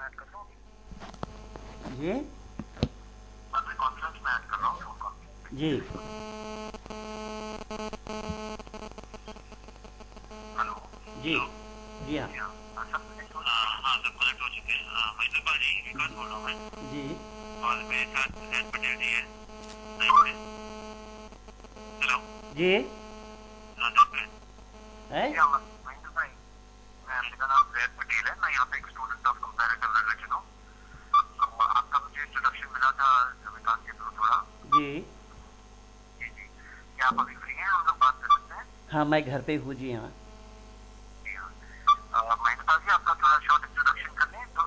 जी जी जी जी हाँ हाँ सब कनेक्ट हो चुके हैं। महेंद्र पाल जी विकास बोल रहा हूँ मैं। जी और मेरे साथ जैन पटेल जी है लाइन पे। हेलो जी हाँ लाइन पे है जी। हाँ महेंद्र भाई, मेरा नाम जैन पटेल है। मैं यहाँ पे एक स्टूडेंट ऑफ कंपैरेटिव रिलीजन हूँ। तो आपका मुझे इंट्रोडक्शन मिला था विकास के थ्रू थोड़ा। जी जी जी, क्या आप अभी फ्री हैं? हम लोग बात कर सकते हैं? हाँ मैं घर पे हूँ जी हाँ जी हाँ। महेंद्र पाल जी, आपका थोड़ा शॉर्ट इंट्रोडक्शन कर लें। दो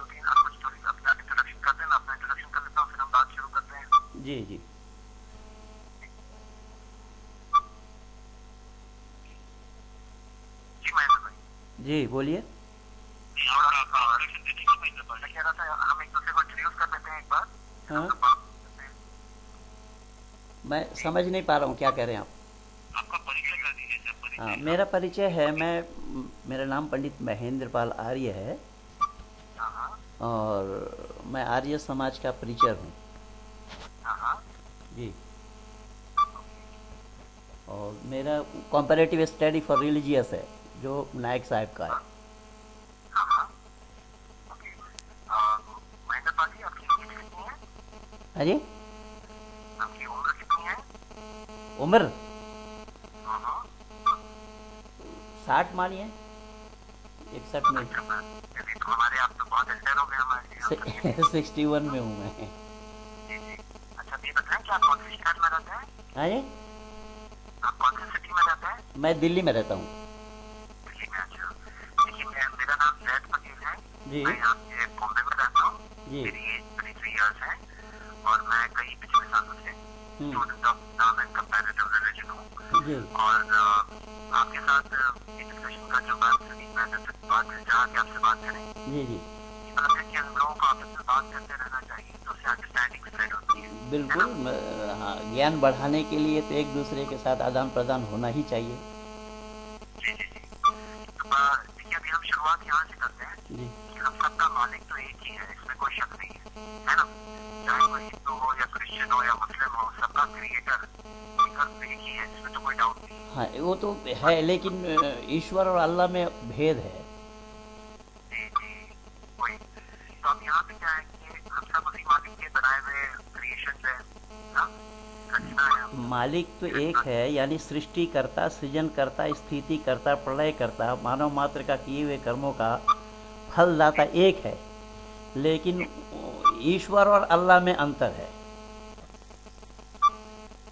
तीन आप कुछ थोड़ी अपना इंट्रोडक्शन कर दें, मैं अपना इंट्रोडक्शन कर लेता हूँ, फिर हम बात शुरू करते हैं। जी जी जी महेंद्र भाई जी बोलिए थोड़ा इंट्रोडक्शन दे दीजिए महेंद्र पाल। मैं कह रहा था हम एक दूसरे को इंट्रोड्यूस कर लेते हैं एक बार, फिर हम हाँ लोग बात करते हैं। मैं समझ नहीं पा रहा हूँ क्या कह रहे हैं आप। आपका परिचय कर दीजिए सर, हाँ परिचय मेरा परिचय है मेरा नाम पंडित महेंद्र पाल आर्य है हाँ हाँ और मैं आर्य समाज का परिचय हूँ हाँ हाँ जी। और मेरा कॉम्परेटिव स्टडी फॉर रिलीजियस है जो नायक साहब का है। हाँ हाँ ओके। महेंद्र पाल जी, आपकी एज कितनी है? हाँ जी आपकी उम्र कितनी है? उम्र हाँ हाँ 60 मानिए 61 में अच्छा मैं यदि तो हमारे आप तो बहुत एल्डर हो गए हमारे यहाँ पर। 61 में हूँ मैं। जी जी। अच्छा ये बताएं कि आप कौन सी शहर में रहते हैं? हाँ जी आप कौन सी सिटी में रहते हैं? मैं दिल्ली में रहता हूँ। दिल्ली में। अच्छा देखिए, मेरा नाम जैद पटेल है। जी मैं यहाँ पे बॉम्बे में रहता हूँ। जी मेरी एज 23 इयर्स है और मैं कई पिछले सालों से student of Islam and comparative religion हूँ। जी और आपके साथ डिस्कशन का जो बात जहाँ की आपसे बात करें, जी जी ये बात है कि हम लोगों को आपस में बात करते रहना चाहिए, तो उससे अंडरस्टैंडिंग स्प्रेड होती है बिल्कुल ना? हाँ ज्ञान बढ़ाने के लिए तो एक दूसरे के साथ आदान प्रदान होना ही चाहिए। जी जी जी। तो देखिए, अभी हम शुरुआत यहाँ से करते हैं जी कि हम सबका मालिक तो एक ही है, इसमें कोई शक नहीं है ना? चाहे कोई हिंदू हो या क्रिश्चियन हो या मुस्लिम हो, सबका क्रिएटर एक ही है, इसमें तो कोई डाउट नहीं है। हाँ वो तो है लेकिन ईश्वर और अल्लाह में भेद है। जी जी वही। तो अब यहाँ पे क्या है कि हम सब उसी मालिक के बनाए हुए क्रिएशन है ना, रचना है हम मालिक तो एक है यानी सृष्टिकर्ता सृजनकर्ता स्थितिकर्ता प्रलयकर्ता मानव मात्र का किए हुए कर्मों का फलदाता एक है लेकिन ईश्वर और अल्लाह में अंतर है।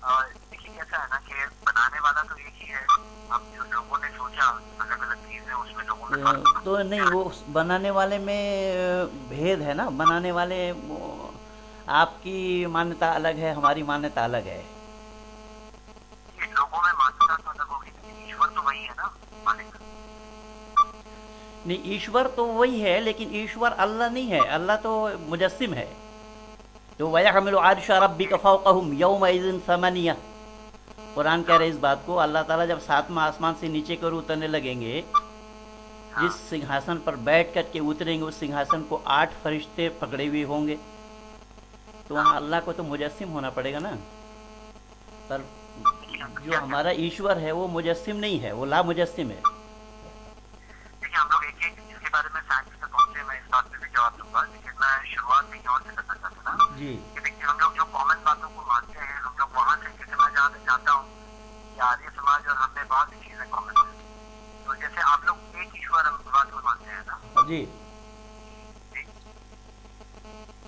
और देखिए कैसा है ना कि बनाने वाला तो एक ही है। अब जो लोगों ने सोचा अलग अलग चीजें, उसमें लोगों में फर्क तो नहीं वो बनाने वाले में भेद है ना। बनाने वाले आपकी मान्यता अलग है हमारी मान्यता अलग है। ये लोगों में मान्यता तो अलग होगी, लेकिन ईश्वर तो वही है ना मालिक। नहीं ईश्वर तो वही है लेकिन ईश्वर अल्लाह नहीं है। अल्लाह तो मुजस्सिम है। तो वयहमिलु अर्श रब्बिका फौकहुम यौमइज़िन समनिया कुरान कह रहे इस बात को। अल्लाह ताला जब सातवां आसमान से नीचे कर उतरने लगेंगे, जिस सिंहासन पर बैठ कर के उतरेंगे उस सिंहासन को 8 फरिश्ते पकड़े हुए होंगे। तो वहाँ अल्लाह को तो मुजस्सिम होना पड़ेगा ना। पर जो हमारा ईश्वर है वो मुजस्सिम नहीं है, वो ला मुजस्सिम है। देखिए हम लोग एक एक इसके बारे में साइंस में पहुंचे, मैं इस बात पे भी जवाब दूंगा, लेकिन मैं शुरुआत भी यहाँ से करना चाहता था जी कि देखिए हम लोग जो कॉमन बातों को मानते हैं, हम लोग वहाँ से, जैसे मैं जहाँ चाहता हूँ कि आर्य समाज और हम में बहुत सी चीजें कॉमन है। तो जैसे आप लोग एक ईश्वर बात को मानते हैं ना? जी जी।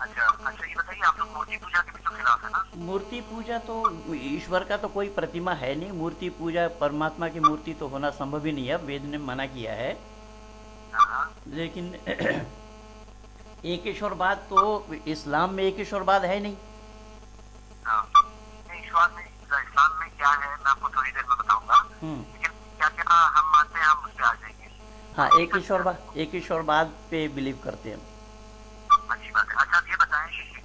अच्छा अच्छा ये बताइए, आप लोग मूर्ति पूजा के भी तो खिलाफ है ना? मूर्ति पूजा तो ईश्वर का तो कोई प्रतिमा है नहीं। मूर्ति पूजा परमात्मा की मूर्ति तो होना संभव ही नहीं है, वेद ने मना किया है। हाँ हाँ लेकिन एक ईश्वरवाद तो इस्लाम में एक ईश्वरवाद है नहीं। हाँ। नहीं, इस्लाम में क्या है मैं आपको थोड़ी देर में बताऊंगा, लेकिन क्या क्या हम मानते हैं हम उस पर आ जाएंगे। हाँ एक ईश्वरवाद पे बिलीव करते हैं। अच्छी बात है। अच्छा अब ये बताएं कि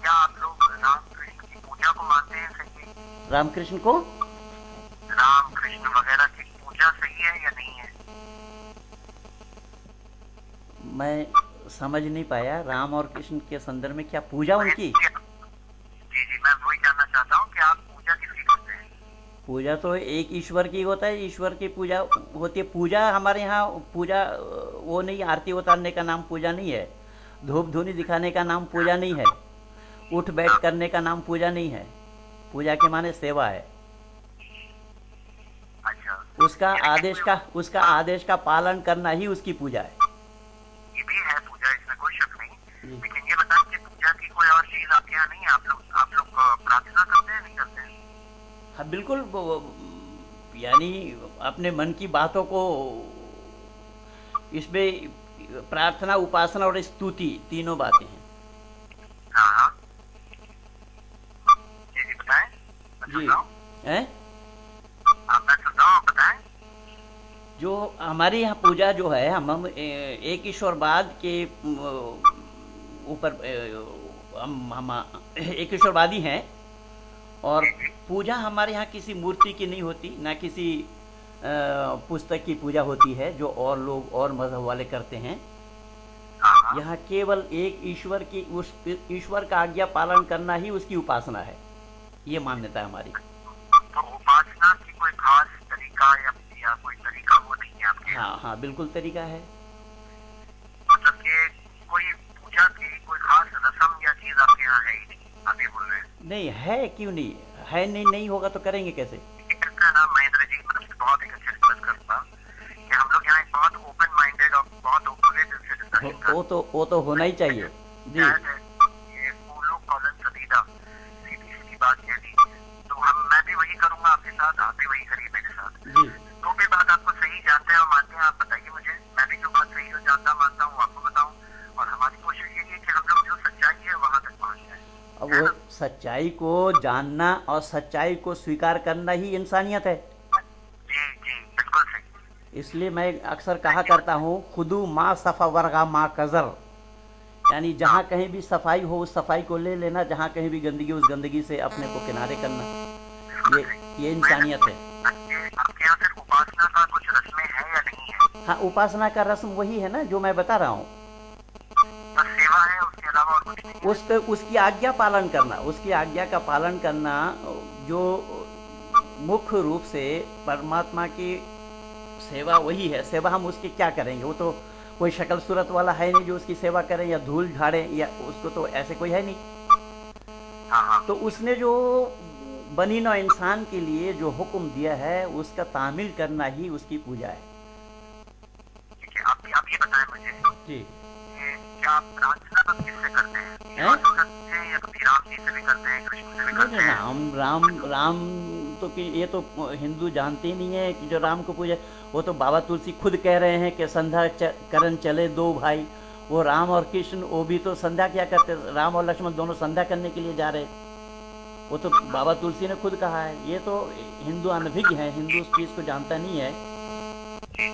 क्या आप लोग राम कृष्ण की पूजा को मानते हैं? सही है? रामकृष्ण को राम कृष्ण वगैरह की पूजा सही है या नहीं है? मैं समझ नहीं पाया, राम और कृष्ण के संदर्भ में क्या पूजा उनकी? जी जी, मैं वही जानना चाहता हूँ कि आप पूजा किसकी करते हैं? पूजा तो एक ईश्वर की होता है, ईश्वर की पूजा होती है। पूजा हमारे यहाँ पूजा वो नहीं, आरती उतारने का नाम पूजा नहीं है, धूप धूनी दिखाने का नाम पूजा नहीं है, उठ बैठ करने का नाम पूजा नहीं है। पूजा के माने सेवा है। अच्छा, उसका आदेश का पालन करना ही उसकी पूजा है। ये भी है पूजा, इसमें कोई शक नहीं। जी। लेकिन ये बताएं कि पूजा की कोई और चीज आपके यहाँ नहीं है? आप लोग प्रार्थना करते हैं, नहीं करते हैं? हाँ बिल्कुल, यानी अपने मन की बातों को इसमें प्रार्थना, उपासना और स्तुति तीनों बातें हैं। हाँ हाँ, जी जी बताएं, मैं सुन जी रहा हूँ। हैं? मैं सुन रहा हूँ, बताएं। जो हमारे यहाँ पूजा जो है, हम एक ईश्वरवाद के ऊपर हम एक ईश्वरवादी हैं, और पूजा हमारे यहाँ किसी मूर्ति की नहीं होती, ना किसी पुस्तक की पूजा होती है जो और लोग और मजहब वाले करते हैं। हाँ हाँ, यहाँ केवल एक ईश्वर की, उस ईश्वर का आज्ञा पालन करना ही उसकी उपासना है, ये मान्यता है हमारी। तो उपासना की कोई खास तरीका या कोई तरीका वो नहीं है आपके? हाँ हाँ बिल्कुल तरीका है। मतलब कि कोई पूजा की कोई खास रस्म या चीज आपके यहाँ है ही नहीं, आप ये बोल रहे हैं? नहीं है, क्यों नहीं है? नहीं होगा तो करेंगे कैसे? इसका ना महेंद्र जी, मतलब बहुत एक अच्छे रिक्वेस्ट करता कि हम लोग यहाँ एक बहुत ओपन माइंडेड और बहुत खुले दिल से डिस्कशन करते वो तो होना ही चाहिए जी। ये फूलों कॉलन सदीदा, सीधी सीधी बात कह दी, तो मैं भी वही करूंगा आपके साथ, आप भी वही करिए मेरे साथ। जी तो भी बात आपको सही जानते हैं और मानते हैं, आप बताइए मुझे, मैं भी जो बात सही हो जानता मानता हूँ आपको बताऊँ। और हमारी कोशिश यही है कि हम लोग जो सच्चाई है वहां तक पहुंच जाए। अब वो सच्चाई को जानना और सच्चाई को स्वीकार करना ही इंसानियत है। जी जी, बिल्कुल सही। इसलिए मैं अक्सर कहा करता हूँ, खुदू माँ सफ़ा वर्गा माँ कज़र, यानी जहाँ कहीं भी सफाई हो उस सफाई को ले लेना, जहाँ कहीं भी गंदगी उस गंदगी से अपने को किनारे करना, ये इंसानियत है। आपके यहाँ सिर्फ उपासना का कुछ रस्में हैं या नहीं है? हाँ, उपासना का रस्म वही है ना जो मैं बता रहा हूँ, बस सेवा है, उसके अलावा और कुछ नहीं है? उसकी आज्ञा पालन करना, उसकी आज्ञा का पालन करना, जो मुख्य रूप से परमात्मा की सेवा वही है। सेवा हम उसकी क्या करेंगे? वो तो कोई शक्ल सूरत वाला है नहीं जो उसकी सेवा करें या धूल झाड़ें, या उसको तो ऐसे कोई है नहीं। हाँ हाँ, तो उसने जो बनी नौ इंसान के लिए जो हुक्म दिया है उसका तामील करना ही उसकी पूजा है। ठीक है। आप ये बताएं मुझे जी। कि क्या आप प्रार्थना बस किससे करते हैं? ईश्वर से करते हैं या कभी राम जी से भी करते हैं, कृष्ण से भी करते नहीं, हैं? राम तो कि ये तो हिंदू जानते ही नहीं है कि जो राम को पूजा। वो तो बाबा तुलसी खुद कह रहे हैं कि संध्या करन चले दो भाई। वो राम और कृष्ण वो भी तो संध्या क्या करते, राम और लक्ष्मण दोनों संध्या करने के लिए जा रहे। वो तो बाबा तुलसी ने खुद कहा है। ये तो हिंदू अनभिज्ञ है, हिंदू उस चीज को जानता नहीं है। जी,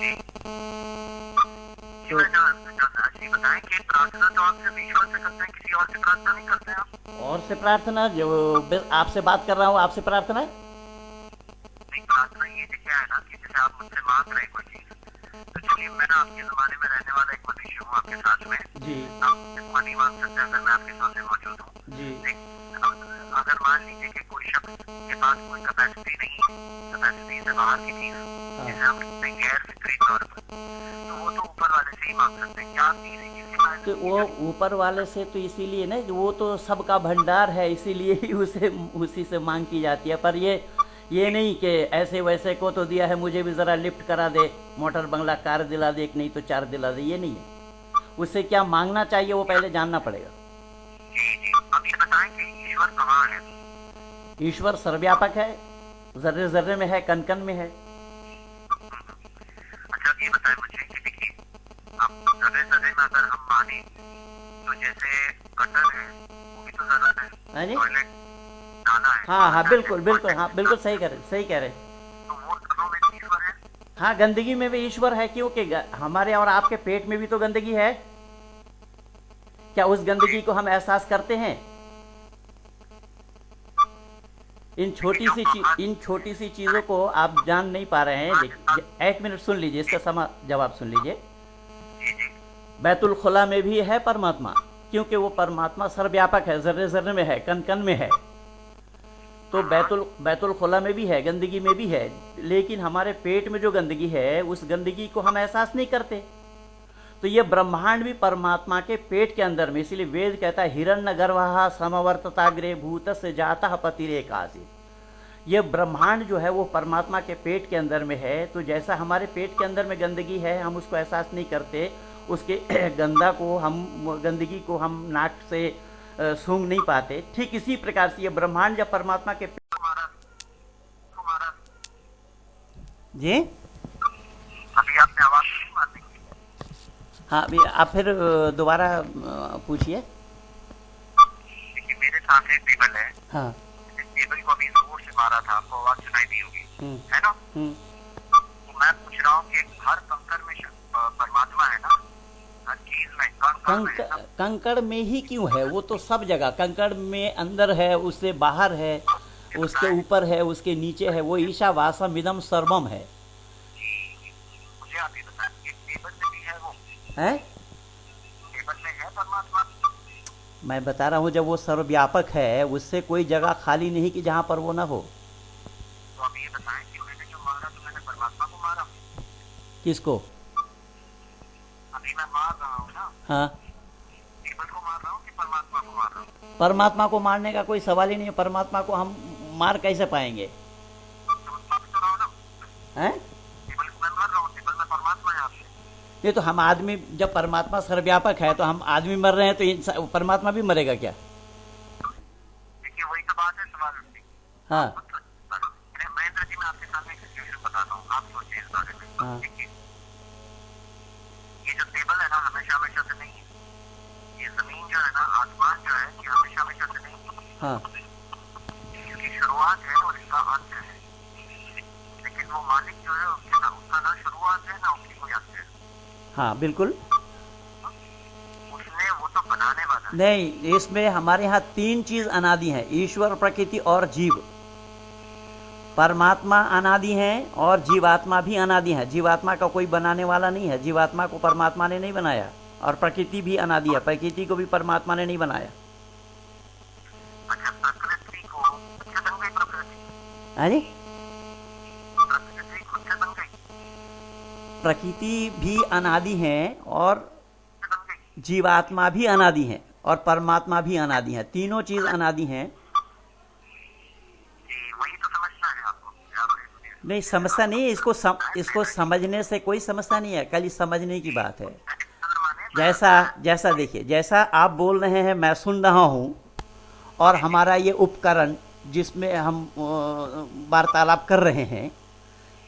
मैं जानना जी, बताएं कि प्रार्थना तो आप सिर्फ ईश्वर से करते हैं, किसी और से प्रार्थना नहीं करते हैं आप? और से प्रार्थना, जो आपसे बात कर रहा हूँ आपसे प्रार्थना है। नहीं, प्रार्थना ये क्या है ना कि जैसे आप मुझसे मांग रहे हैं कोई चीज, तो चलिए मैं ना आपके जमाने में रहने वाला एक मनुष्य हूँ आपके साथ में। जी आप मनी मांग सकते हैं अगर मैं आपके सामने मौजूद हूँ। जी अगर मान लीजिए कि कोई शख्स के पास कोई कैपेसिटी नहीं है, कैपेसिटी से बाहर की चीज, जिसे हम कहते हैं गैर फिक्री तौर पर, तो वो तो ऊपर वाले से ही मांग सकते हैं। क्या आप किसी चीज की तो वो ऊपर वाले से तो इसीलिए ना, वो तो सबका भंडार है, इसीलिए ही उसी से मांग की जाती है। पर ये नहीं कि ऐसे वैसे को तो दिया है, मुझे भी ज़रा लिफ्ट करा दे, मोटर बंगला कार दिला दे, एक नहीं तो चार दिला दे, ये नहीं है। उससे क्या मांगना चाहिए वो पहले जानना पड़ेगा। जी जी, अब ये बताएं कि ईश्वर कहाँ है? ईश्वर सर्वव्यापक है, जर्रे जर्रे में है, कण कण में है। अच्छा, अब ये बताएं मुझे कि देखिए, अब जर्रे जर्रे में अगर हम माने तो जैसे कटर है वो भी तो जरूरत है, हाँ जी, टॉयलेट जाना है। हाँ बिल्कुल, हाँ बिल्कुल सही कह रहे। तो वो दोनों में भी ईश्वर है? हाँ, गंदगी में भी ईश्वर है, क्योंकि हमारे और आपके पेट में भी तो गंदगी है। क्या उस गंदगी को हम एहसास करते हैं? इन छोटी सी चीजों को आप जान नहीं पा रहे हैं। एक मिनट सुन लीजिए, इसका जवाब सुन लीजिए। जी जी, बैतुल खुला में भी है परमात्मा, क्योंकि वो परमात्मा सर्वव्यापक है, जर्रे जर्रे में है, कण कण में है। तो बैतुल खुला में भी है, गंदगी में भी है, लेकिन हमारे पेट में जो गंदगी है उस गंदगी को हम एहसास नहीं करते। तो ये ब्रह्मांड भी परमात्मा के पेट के अंदर में, इसीलिए वेद कहता है हिरण्य गर्भः समवर्तताग्रे भूतस्य जातः पतिरेकासी। ये ब्रह्मांड जो है वो परमात्मा के पेट के अंदर में है। तो जैसा हमारे पेट के अंदर में गंदगी है, हम उसको एहसास नहीं करते, उसके गंदगी को हम नाक से सूंघ नहीं पाते, ठीक इसी प्रकार से ये ब्रह्मांड जब परमात्मा के जी अभी आपने आवाज मारने की। हाँ, अभी आप फिर दोबारा पूछिए। देखिए मेरे सामने एक टेबल है। हाँ, टेबल को अभी जोर से मारा था, आपको आवाज सुनाई दी होगी, है ना? तो मैं पूछ रहा हूँ कि हर कंकर में परमात्मा है ना, हर चीज में कंकड़ में ही क्यों है? वो तो सब जगह, कंकड़ में अंदर है, उससे बाहर है, उसके ऊपर है, उसके नीचे है, वो ईशावासम इदम सर्वम है। मुझे आप ये बताएं, टेबल में भी है वो है? टेबल में है परमात्मा? मैं बता रहा हूँ, जब वो सर्वव्यापक है उससे कोई जगह खाली नहीं कि जहाँ पर वो ना हो। तो आप ये बताएं कि मैंने जो मारा तो मैंने परमात्मा को मारा? किसको? अभी मैं मार रहा हूँ ना। हाँ, टेबल को मार रहा हूँ कि परमात्मा को मार रहा हूँ? परमात्मा को मारने का कोई सवाल ही नहीं है। परमात्मा को हम मार कैसे पाएंगे? हैं? टेबल को मैं मार रहा हूँ, टेबल में परमात्मा है आपसे। नहीं तो हम आदमी, जब परमात्मा सर्वव्यापक है तो हम आदमी मर रहे हैं तो परमात्मा भी मरेगा क्या? देखिए वही तो बात है, सवाल उठती। हाँ, महेंद्र जी मैं आपके सामने एक सिचुएशन बताता हूँ, आप सोचिए इस बारे में। हाँ। देखिए ये जो टेबल है ना हमेशा हमेशा से नहीं है, ये जमीन जो है ना, आसमान जो है, ये हमेशा हमेशा से नहीं है। हाँ, इसकी शुरुआत है और इसका अंत है, लेकिन वो मालिक जो है उसका ना शुरुआत है ना उसकी कोई अंत है। हाँ, बिल्कुल। उसने वो तो बनाने वाला है। नहीं, इसमें हमारे यहाँ 3 चीज अनादि हैं, ईश्वर, प्रकृति और जीव। परमात्मा अनादि है और जीवात्मा भी अनादि है। जीवात्मा का कोई बनाने वाला नहीं है, जीवात्मा को परमात्मा ने नहीं बनाया। और प्रकृति भी अनादि है, प्रकृति को भी परमात्मा ने नहीं बनाया। अच्छा, प्रकृति को खुद से बन गई? प्रकृति है जी? प्रकृति खुद से बन गई? प्रकृति भी अनादि है और बन गई? जीवात्मा भी अनादि है और परमात्मा भी अनादि है। तीनों चीज अनादि हैं। जी वही तो समझना है आपको। नहीं, समस्या नहीं है, इसको समझने से कोई समस्या नहीं है, खाली समझने की बात है। जैसा देखिए, जैसा आप बोल रहे हैं मैं सुन रहा हूँ, और हमारा ये उपकरण जिसमें हम वार्तालाप कर रहे हैं,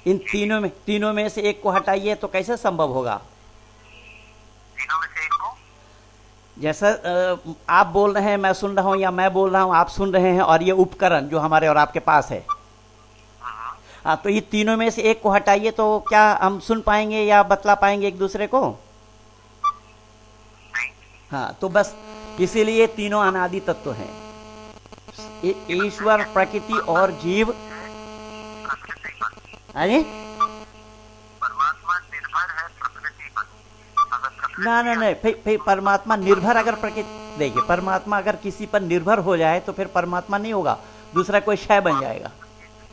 इन तीनों में से एक को हटाइए तो कैसे संभव होगा? तीनों में से एक को? जैसा आप बोल रहे हैं मैं सुन रहा हूँ, या मैं बोल रहा हूँ आप सुन रहे हैं, और ये उपकरण जो हमारे और आपके पास है, हाँ, तो ये तीनों में से एक को हटाइए तो क्या हम सुन पाएंगे या बतला पाएंगे एक दूसरे को? हाँ, तो बस इसीलिए तीनों अनादि तत्व हैं, ईश्वर, प्रकृति और जीव। अरे परमात्मा निर्भर है प्रकृति पर। ना, फिर परमात्मा निर्भर, अगर प्रकृति, देखिए परमात्मा अगर किसी पर निर्भर हो जाए तो फिर परमात्मा नहीं होगा, दूसरा कोई शय बन जाएगा। इस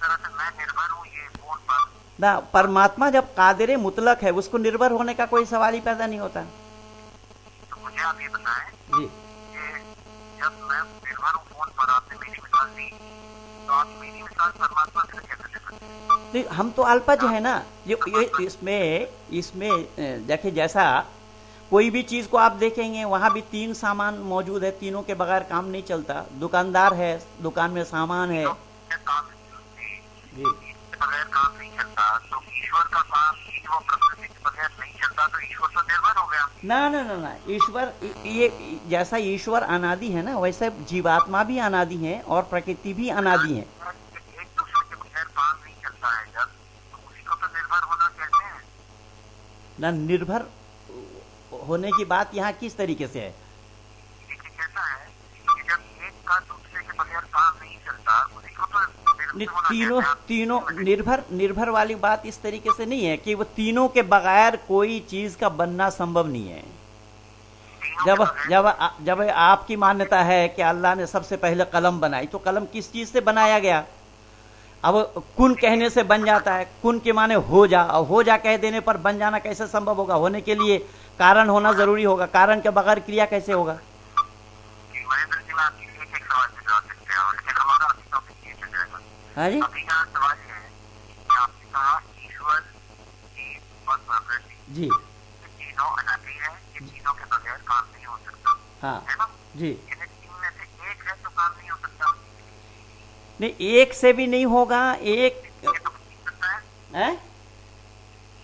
तरह से मैं निर्भर हूँ ये फोन पर ना, परमात्मा जब कादिर मुतलक है उसको निर्भर होने का कोई सवाल ही पैदा नहीं होता। तो मुझे आप ये बताएं जी, कि जब मैं निर्भर हूँ फोन पर, आपने मेरी मिसाल दी, तो आप मेरी मिसाल परमात्मा से कैसे दे सकते हैं? तो हम तो अल्पज्ञ है ना। ये इसमें देखिए, जैसा कोई भी चीज को आप देखेंगे वहां भी 3 सामान मौजूद है, तीनों के बगैर काम नहीं चलता। दुकानदार है, दुकान में सामान है जी, बगैर काम नहीं चलता, तो ईश्वर का काम वो प्रकृति के बगैर नहीं चलता, तो ईश्वर तो निर्भर हो गया। ना, ईश्वर, ये जैसा ईश्वर अनादि है ना, वैसे जीवात्मा भी अनादि है और प्रकृति भी अनादि है। एक दूसरे के बगैर काम नहीं चलता है जब, तो उसी को तो निर्भर होना कहते हैं ना। निर्भर होने की बात यहाँ किस तरीके से है? देखिए कैसा है कि जब एक का दूसरे के बगैर काम नहीं चलता, उसी को तो तीनों निर्भर वाली बात इस तरीके से नहीं है कि वो तीनों के बगैर कोई चीज का बनना संभव नहीं है। जब जब जब आपकी मान्यता है कि अल्लाह ने सबसे पहले कलम बनाई, तो कलम किस चीज से बनाया गया? अब कुन कहने से बन जाता है, कुन के माने हो जा, और हो जा कह देने पर बन जाना कैसे संभव होगा? होने के लिए कारण होना जरूरी होगा, कारण के बगैर क्रिया कैसे होगा? महेंद्र जी, मैं आपकी एक सवाल से जवाब देते हैं, लेकिन हमारा अभी टॉपिक ये चल रहा है। हाँ जी, अभी का सवाल ये है कि आपने कहा ईश्वर जीव और प्रकृति जी, तीनों अनादि है, ये तीनों के बगैर काम नहीं हो सकता, हाँ है ना? जी। इन्हें तीन में से एक है तो काम नहीं हो सकता। नहीं, एक से भी नहीं होगा, एक ये तो हो सकता है, है?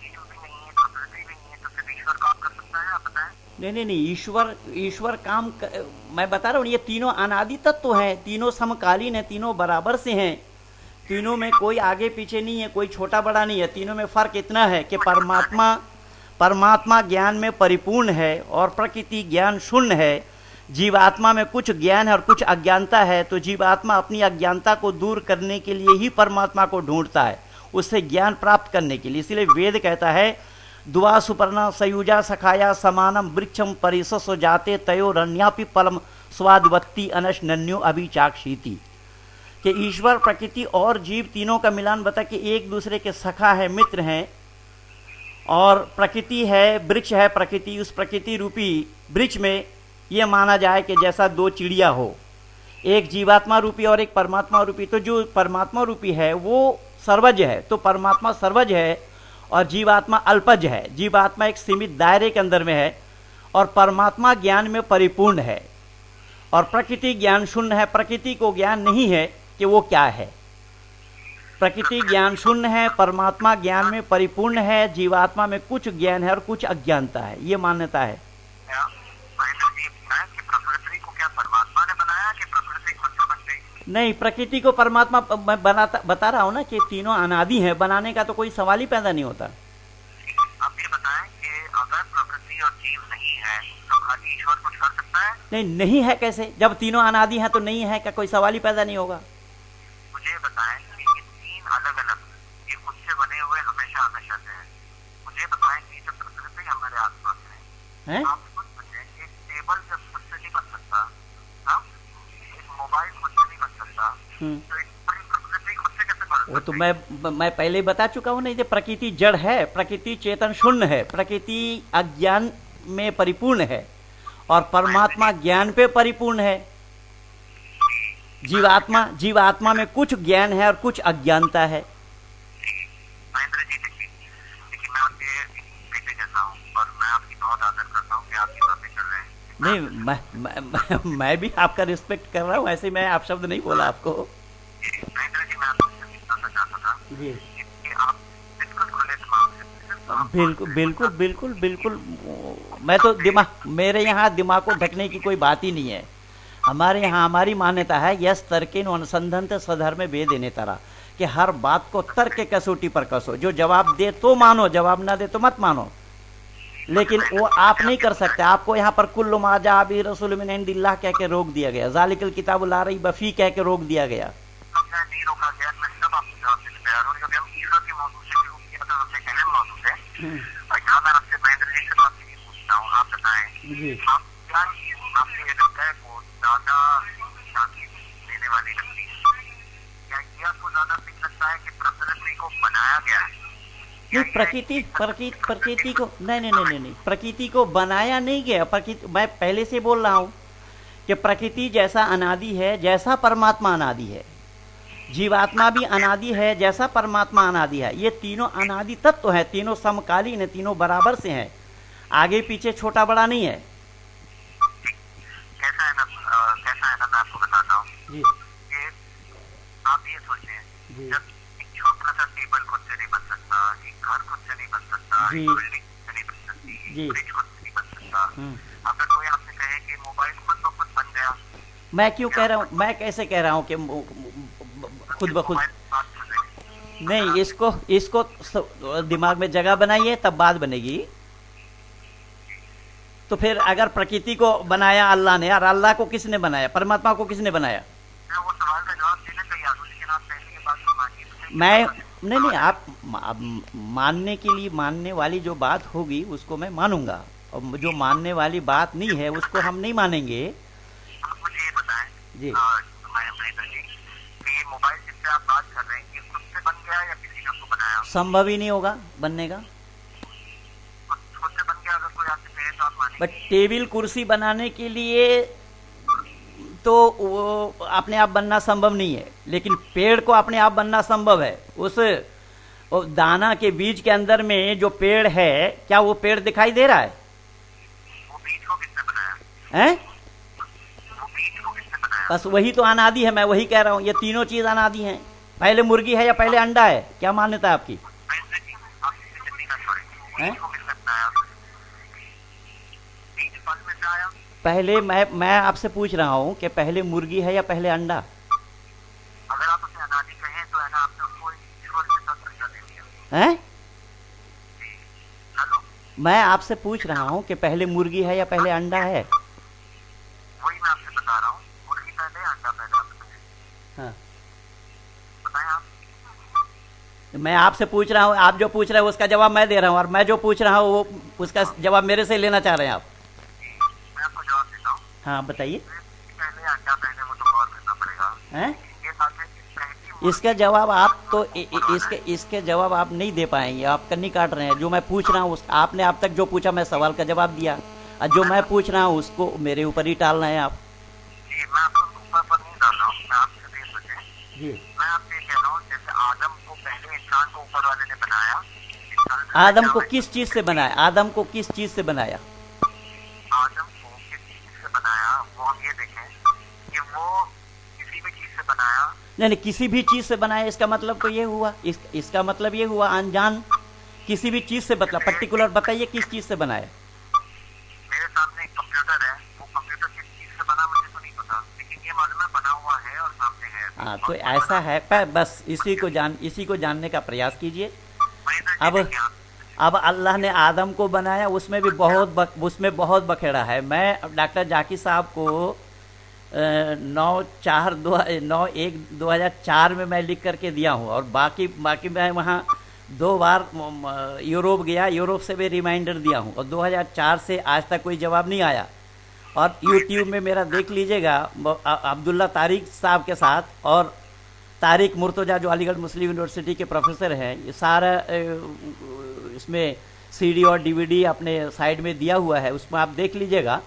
जीव भी नहीं है, प्रकृति भी नहीं है, तो सिर्फ ईश्वर काम कर सकता है, आप बताएं। नहीं, ईश्वर मैं बता रहा हूँ, ये तीनों अनादि तत्व हैं, तीनों समकालीन हैं, तीनों बराबर से हैं, तीनों में कोई आगे पीछे नहीं है, कोई छोटा बड़ा नहीं है। तीनों में फर्क इतना है कि परमात्मा ज्ञान में परिपूर्ण है और प्रकृति ज्ञान शून्य है। जीवात्मा में कुछ ज्ञान है और कुछ अज्ञानता है, तो जीवात्मा अपनी अज्ञानता को दूर करने के लिए ही परमात्मा को ढूंढता है, उससे ज्ञान प्राप्त करने के लिए। इसलिए वेद कहता है दुआ सुपर्णा सयुजा सखाया समानम वृक्षम परिससो जाते तयोरन्यापि परम स्वादवत्ती अनश नन्यो अभिचाक्षीति, कि ईश्वर, प्रकृति और जीव तीनों का मिलान बता कि एक दूसरे के सखा है, मित्र हैं। और प्रकृति है, वृक्ष है प्रकृति, उस प्रकृति रूपी वृक्ष में यह माना जाए कि जैसा दो चिड़िया हो, एक जीवात्मा रूपी और एक परमात्मा रूपी। तो जो परमात्मा रूपी है वो सर्वज्ञ है, तो परमात्मा सर्वज्ञ है और जीवात्मा अल्पज्ञ है। जीवात्मा एक सीमित दायरे के अंदर में है और परमात्मा ज्ञान में परिपूर्ण है, और प्रकृति ज्ञान शून्य है। प्रकृति को ज्ञान नहीं है कि वो क्या है, प्रकृति ज्ञान शून्य है, परमात्मा ज्ञान में परिपूर्ण है, जीवात्मा में कुछ ज्ञान है और कुछ अज्ञानता है, ये मान्यता है। महेंद्र जी, बताएं कि प्रकृति को क्या परमात्मा ने बनाया कि प्रकृति खुद से बन गई? नहीं, प्रकृति को परमात्मा, मैं बता रहा हूँ ना कि तीनों अनादि हैं, बनाने का तो कोई सवाल ही पैदा नहीं होता। आप ये बताएं कि अगर प्रकृति और जीव नहीं है तो खाली ईश्वर कुछ कर सकता है? नहीं है कैसे? जब तीनों अनादि हैं तो नहीं है का कोई सवाल ही पैदा नहीं होगा। मुझे बताएं कि ये तीन अलग अलग, ये खुद से बने हुए हमेशा हमेशा से है। मुझे बताएं कि जो प्रकृति हमारे आसपास है, आप खुद बताएं, एक टेबल जब खुद से नहीं बन सकता, हाँ, एक मोबाइल खुद से नहीं बन सकता, तो एक पूरी प्रकृति खुद से कैसे बन सकती? वो तो मैं पहले ही बता चुका हूँ। नहीं, ये प्रकृति जड़ है, प्रकृति चेतन शून्य है, प्रकृति अज्ञान में परिपूर्ण है और परमात्मा ज्ञान पे परिपूर्ण है। जीवात्मा में कुछ ज्ञान है और कुछ अज्ञानता है। महेंद्र जी, देखिए मैं आपके बेटे जैसा हूँ और मैं आपकी बहुत आदर करता हूँ कि आप ये बातें कर रहे हैं। नहीं, मैं भी आपका रिस्पेक्ट कर रहा हूँ, ऐसे मैं आप शब्द नहीं बोला आपको। महेंद्र जी, मैं आपसे पूछना चाहता था जी, कि आप बिल्कुल खुले दिमाग से, बिल्कुल, मैं तो मेरे यहाँ दिमाग को ढकने की कोई बात ही नहीं है। हमारे यहाँ हमारी मान्यता है यस तर्किन अनुसंधान सधर्म वेद नेतरा, कि हर बात को तर्क के कसौटी पर कसो, जो जवाब दे तो मानो, जवाब ना दे तो मत मानो। लेकिन वो आप नहीं कर सकते। आपको यहाँ पर कुल्लु माजा अबी रसूल मिन इंदिल्लाह कह के रोक दिया गया, जालिकल किताब ला रही बफी कह के रोक दिया गया। नहीं रोका गया, मैं सब आपसे जवाब देने तैयार हूँ। अभी हम ईश्वर के मौजूद से शुरू किया था, हमने अहम मौजूद है, और यहाँ मैं आपसे महेंद्र जी से आपसे ये पूछता हूँ, आप बताएं आप क्या आपसे ये लगता है वो ज्यादा शांति देने वाली लगती है? क्या ये आपको ज्यादा ठीक लगता है कि प्रकृति को बनाया गया है? नहीं, प्रकृति को नहीं, प्रकृति को बनाया नहीं गया। प्रकृति, मैं पहले से बोल रहा हूँ कि प्रकृति जैसा अनादि है, जैसा परमात्मा अनादि है, जीवात्मा भी अनादि है, जैसा परमात्मा अनादि है। ये तीनों अनादि तत्व है, तीनों समकालीन है, तीनों बराबर से हैं, आगे पीछे छोटा बड़ा नहीं है। कैसा है ना, मैं आपको बताता हूँ जी, कि आप ये सोचें, जब एक छोटा सा टेबल खुद से नहीं बन सकता, एक घर खुद से नहीं बन सकता, एक बिल्डिंग खुद से नहीं बन सकती, ब्रिज खुद से नहीं बन सकता, अगर कोई आपसे कहे कि मोबाइल खुद ब खुद बन गया, मैं क्यों कह रहा हूँ, मैं कैसे कह रहा हूँ कि खुद ब खुद नहीं? इसको दिमाग में जगह बनाइए तब बात बनेगी। तो फिर अगर प्रकृति को बनाया अल्लाह ने, और अल्लाह को किसने बनाया, परमात्मा को किसने बनाया? मैं वो सवाल का जवाब देने तैयार हूँ, लेकिन आप पहले ये बात को मानिए। मैं नहीं, आप मानने के लिए, मानने वाली जो बात होगी उसको मैं मानूंगा, और जो मानने वाली बात नहीं है उसको हम नहीं मानेंगे। आप मुझे ये बताएं जी। महेंद्र जी, कि ये मोबाइल जिससे आप बात कर रहे हैं ये खुद से बन गया या किसी ने उसको बनाया? संभव ही नहीं होगा बनने का। खुद से बन गया अगर कोई आपसे कहे तो आप मानेंगे? बट टेबल कुर्सी बनाने के लिए तो वो अपने आप बनना संभव नहीं है, लेकिन पेड़ को अपने आप बनना संभव है। उस वो दाना के बीज के अंदर में जो पेड़ है, क्या वो पेड़ दिखाई दे रहा है? वो बीज को किसने बनाया? हैं? वो बीज को किसने बनाया? बस वही तो अनादि है, मैं वही कह रहा हूँ, ये तीनों चीज अनादि हैं। पहले मुर्गी है या पहले अंडा है, क्या मान्यता है आपकी? महेंद्र जी, आप इसे जल्दी ना छोड़ें। हैं? बीज को किसने बनाया? बीज फल में से आया? पहले मैं आपसे पूछ रहा हूँ कि पहले मुर्गी है या पहले अंडा? अगर आप उसे अनादि कहें तो है ना, आपने उसको ईश्वर के साथ दर्जा दे दिया। हैं? हेलो, मैं आपसे पूछ रहा हूँ कि पहले मुर्गी है या पहले अंडा है? वही मैं आपसे बता रहा हूँ, मुर्गी पहले अंडा पहले, आप बताएं। हाँ। बताएं आप। मैं आपसे पूछ रहा हूँ, आप जो पूछ रहे हैं उसका जवाब मैं दे रहा हूँ, और मैं जो पूछ रहा हूँ वो उसका जवाब मेरे से लेना चाह रहे हैं आप। मैं आपको जवाब देता हूँ। हाँ बताइए। पहले अंडा पहले, वो तो गौर करना पड़ेगा। हैं? ये बात है कि पहली इसका जवाब आप तो इसके जवाब आप नहीं दे पाएंगे, आप कन्नी काट रहे हैं। जो मैं पूछ रहा हूँ आपने अब तक जो पूछा मैं सवाल का जवाब दिया, और जो मैं पूछ रहा हूँ उसको मेरे ऊपर ही टालना है आप। जी, मैं आपको ऊपर पर नहीं डाल रहा हूँ, मैं आपसे भी सोचें। जी। मैं आपसे ये कह रहा हूँ, जैसे आदम को पहले इंसान को ऊपर वाले ने बनाया, इंसान से आदम पैदा को हुए। किस चीज से बनाया? आदम को किस चीज से बनाया? आदम को किस चीज से बनाया, वो हम ये देखें कि वो किसी भी चीज से बनाया। नहीं, किसी भी चीज से बनाया, इसका मतलब तो ये हुआ, इसका मतलब ये हुआ अनजान किसी भी चीज से, मतलब पर्टिकुलर बताइए किस चीज से बनाया। मेरे सामने एक कंप्यूटर है, वो कंप्यूटर किस चीज से बना मुझे तो नहीं पता, लेकिन ये मालूम है बना हुआ है और सामने है। हाँ तो ऐसा है, बस इसी को जानने का प्रयास कीजिए। अब अल्लाह ने आदम को बनाया, उसमें भी बहुत बखेड़ा है। मैं डॉक्टर जाकिर साहब को 9/1/2004 में मैं लिख करके दिया हूँ, और बाकी मैं वहाँ 2 बार यूरोप गया, यूरोप से भी रिमाइंडर दिया हूँ, और 2004 से आज तक कोई जवाब नहीं आया। और यूट्यूब में मेरा देख लीजिएगा, अब्दुल्ला तारिक साहब के साथ और तारिक मुर्तजा जो अलीगढ़ मुस्लिम यूनिवर्सिटी के प्रोफेसर हैं, ये सारा इसमें सीडी और डीवीडी अपने साइड में दिया हुआ है, उसमें आप देख लीजिएगा।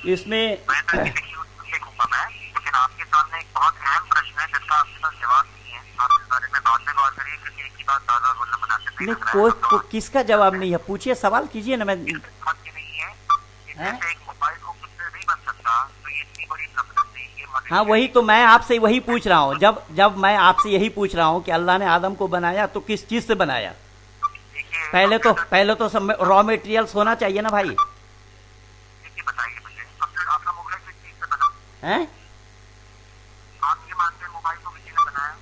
इसमें लिखूंगा मैं, लेकिन आपके सामने एक बहुत अहम प्रश्न है जिसका आपके पास जवाब नहीं है। आप इस बारे में बाद में गौर करिए, क्योंकि एक ही बात बार-बार बोलना मुनासिब नहीं लग रहा है। किसका जवाब नहीं है? पूछिए, सवाल कीजिए ना। मैं बात ये नहीं है कि जैसे एक मोबाइल को खुद से नहीं बन सकता, तो ये इतनी बड़ी प्रकृति, ये मनुष्य। हाँ वही तो मैं आपसे वही पूछ रहा हूँ। जब मैं आपसे यही पूछ रहा हूँ कि अल्लाह ने आदम को बनाया तो किस चीज से बनाया? पहले तो सब रॉ मटेरियल्स होना चाहिए ना भाई। बताइए मुझे, आपका मोबाइल किस चीज से बना? हैं? आप ये मानते हैं मोबाइल को किसी ने बनाया?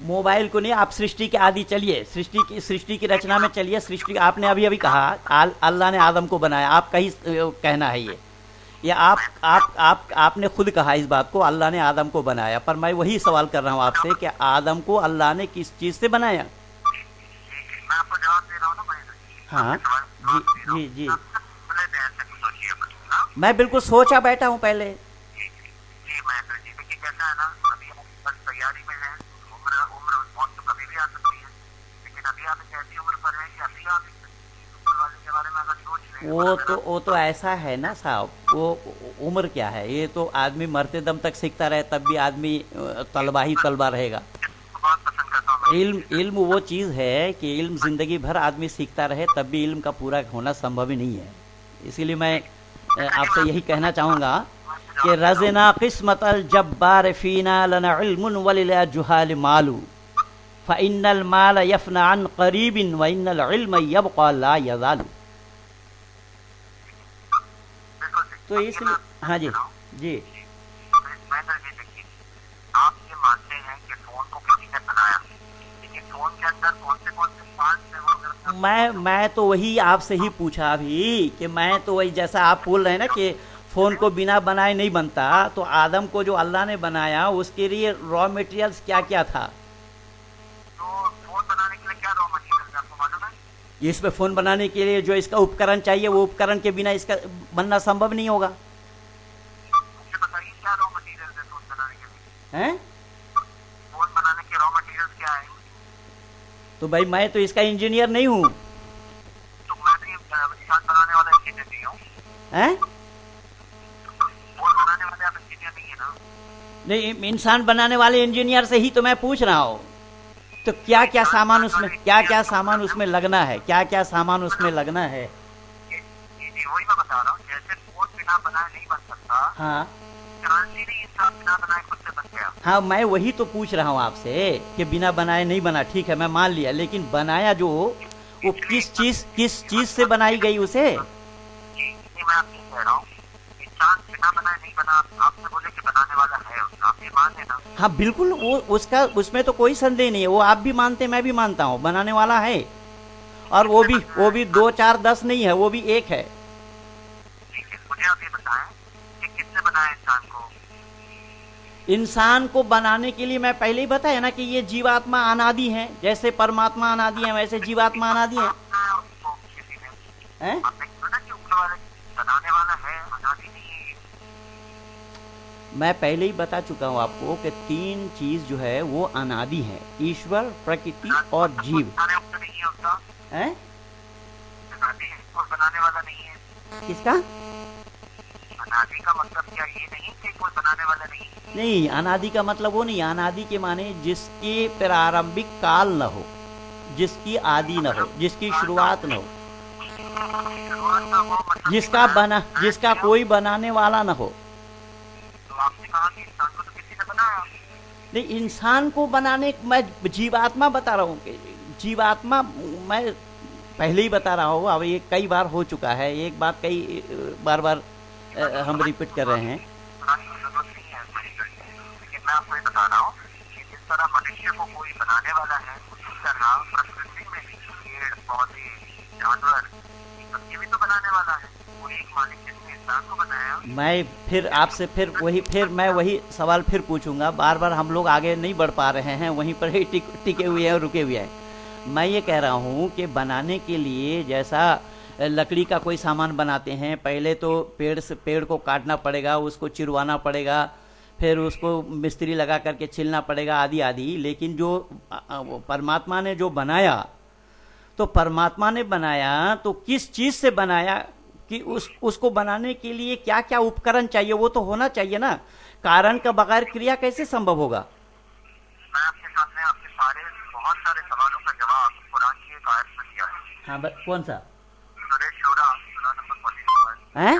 मोबाइल को नहीं, आप सृष्टि के आदि चलिए, सृष्टि की रचना में चलिए। सृष्टि आपने अभी कहा अल्लाह ने आदम को बनाया, आप कहीं कहना है ये आपने खुद कहा इस बात को, अल्लाह ने आदम को बनाया। पर मैं वही सवाल कर रहा हूँ आपसे कि आदम को अल्लाह ने किस चीज से बनाया? मैं आपको जवाब दे रहा हूँ ना भाई। हाँ जी। खुले बयान से कुछ सोचिए अपना। मैं बिल्कुल सोचा बैठा हूँ पहले। जी महेंद्र जी, देखिए कैसा है ना, अभी हम बस तैयारी में है। उम्र मौत तो कभी भी आ सकती है, लेकिन अभी आप एक ऐसी उम्र पर हैं कि अभी आप उम्र वाले के बारे में अगर सोच रहे हैं। वो तो ऐसा है ना साहब, वो उम्र क्या है, ये तो आदमी मरते दम तक सीखता रहे तब भी आदमी तलबा रहेगा। बहुत पसंद करता हूँ इल्म वो चीज़ है कि इल्म जिंदगी भर आदमी सीखता रहे तब भी इल्म का पूरा होना संभव ही नहीं है। इसीलिए मैं आपसे यही कहना चाहूँगा कि रज़ना किस्मत अल जब्बार फीना लना इल्मुन वलिल जुहाल मालू फ़इन्नल माल यफ़ना अन क़रीबिन व इन्नल इल्म यबक़ा ला यज़ालू। तो इसलिए हाँ जी महेंद्र जी, देखिए आप ये मानते हैं कि फोन को किसी ने बनाया, लेकिन फोन के अंदर कौन से पार्ट है? मैं तो वही आपसे ही पूछा अभी कि मैं तो वही, जैसा आप बोल रहे हैं ना कि फोन को बिना बनाए नहीं बनता, तो आदम को जो अल्लाह ने बनाया उसके लिए रॉ मटेरियल्स क्या क्या था? तो फोन बनाने के लिए क्या रॉ मटेरियल है, आपको मालूम है? इसमें फोन बनाने के लिए जो इसका उपकरण चाहिए, वो उपकरण के बिना इसका बनना संभव नहीं होगा। मुझे बताइए क्या रॉ मटेरियल है फोन बनाने के लिए? हैं? फोन बनाने के रॉ मटेरियल क्या है? तो भाई मैं तो इसका इंजीनियर नहीं हूँ। तो मैं भी इंसान बनाने वाला इंजीनियर नहीं हूँ। हैं? फोन बनाने वाले आप इंजीनियर नहीं है ना? नहीं, इंसान बनाने वाले इंजीनियर से ही तो मैं पूछ रहा हूँ। तो क्या क्या सामान उसमें, क्या क्या सामान उसमें लगना है, क्या क्या सामान उसमें लगना है? जी वही मैं बता रहा हूँ, जैसे फोन बिना बनाए नहीं बन सकता। हाँ क्रांति नहीं, इंसान बिना बनाए खुद से बन गया। हाँ, मैं वही तो पूछ रहा हूँ आपसे कि बिना बनाए नहीं बना, ठीक है मैं मान लिया, लेकिन बनाया जो वो किस चीज से बनाई गई उसे? जी मैं आपसे कह रहा हूँ, इंसान बिना बनाए नहीं बना। आपने बोले कि बनाने वाला है उसका, आप ये मान लेना। हाँ बिल्कुल, वो उसका उसमें तो कोई संदेह नहीं है, वो आप भी मानते मैं भी मानता हूँ, बनाने वाला है। और वो भी 2 4 10 नहीं है, वो भी एक है। ठीक है, मुझे आप ये बताएं कि किसने बनाया इंसान को? इंसान को बनाने के लिए मैं पहले ही बताया ना कि ये जीवात्मा अनादि है, जैसे परमात्मा अनादि है वैसे जीवात्मा अनादि है। उसको किसी ने हैं? आपने कहा ना कि ऊपर वाले बनाने वाला है, अनादि नहीं है। मैं पहले ही बता चुका हूँ आपको कि 3 चीज जो है वो अनादि है, ईश्वर, प्रकृति और जीव। बनाने वाला नहीं है उसका, हैं? अनादि है और बनाने वाला नहीं है। किसका? अनादि का मतलब क्या ये नहीं कि कोई बनाने वाला नहीं है? नहीं, अनादि का मतलब वो नहीं, अनादि के माने जिसके प्रारंभिक काल न हो, जिसकी आदि न हो, जिसकी शुरुआत न हो, शुरुआत का वो मतलब जिसका कोई बनाने वाला न हो। तो आपने कहा कि इंसान को तो किसी ने बनाया। नहीं, इंसान को बनाने, मैं जीवात्मा बता रहा हूँ कि जीवात्मा, मैं पहले ही बता रहा हूँ, अब ये कई बार हो चुका है, एक बात कई बार हम रिपीट कर रहे हैं। बनाने की जरूरत नहीं है लेकिन मैं आपको ये बता रहा हूँ कि जिस तरह मनुष्य को कोई बनाने वाला है, उसी तरह प्रकृति में भी पेड़ पौधे जानवर ये भी तो बनाने वाला है। वो एक मालिक जिसने इंसान को बनाया। मैं फिर आपसे मैं वही सवाल फिर पूछूंगा, बार बार हम लोग आगे नहीं बढ़ पा रहे हैं, वहीं पर ही टिके हुए हैं और रुके हुए हैं। मैं ये कह रहा हूँ कि बनाने के लिए जैसा लकड़ी का कोई सामान बनाते हैं, पहले तो पेड़ को काटना पड़ेगा, उसको चिरवाना पड़ेगा, फिर उसको मिस्त्री लगा करके छिलना पड़ेगा, आदि आदि। लेकिन जो परमात्मा ने जो बनाया, तो परमात्मा ने बनाया तो किस चीज से बनाया कि उसको बनाने के लिए क्या क्या उपकरण चाहिए, वो तो होना चाहिए ना। कारण का बगैर क्रिया कैसे संभव होगा? मैं आपके सामने आपके बहुत सारे सवालों का जवाब कुरान की एक आयत में दिया है। हाँ, कौन सा? सूरह शूरा सूरा नंबर 42 हैं?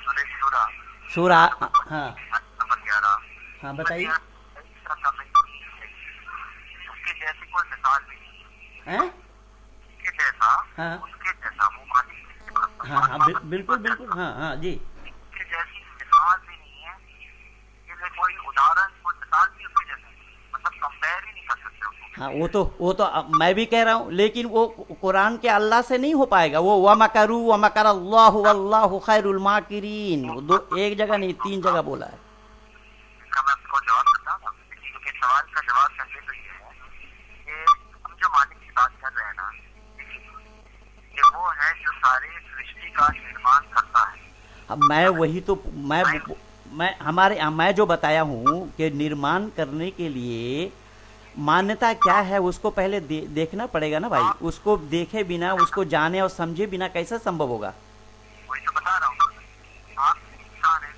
सूरह शूरा सूरा, हाँ नंबर 11। हाँ बताइए। उसके जैसी कोई मिसाल भी नहीं हैं? उसके जैसा, हाँ उसके जैसा वो मालिक। हाँ हाँ बिल्कुल हाँ हाँ जी। उसके जैसी मिसाल भी नहीं है, इसलिए कोई उदाहरण कोई मिसाल भी उसके जैसी, मतलब कंपेयर ही नहीं कर सकते उसको। हाँ, वो तो मैं भी कह रहा हूँ, लेकिन वो कुरान के अल्लाह से नहीं हो पाएगा। वो वमकरू वमकर अल्लाहु वल्लाहु खैरुल माकिरीन, एक जगह नहीं 3 जगह बोला है। इसका मैं आपको जवाब देता हूँ, क्योंकि सवाल का जवाब पहले तो ये है कि हम जो मालिक की बात कर रहे हैं ना, ये वो है जो सारे सृष्टि का निर्माण करता है। अब मैं वही तो मैं जो बताया हूँ कि निर्माण करने के लिए मान्यता क्या है उसको पहले देखना पड़ेगा ना भाई। उसको देखे बिना, उसको जाने और समझे बिना कैसे संभव होगा? वही तो बता रहा हूँ, आप इंसान हैं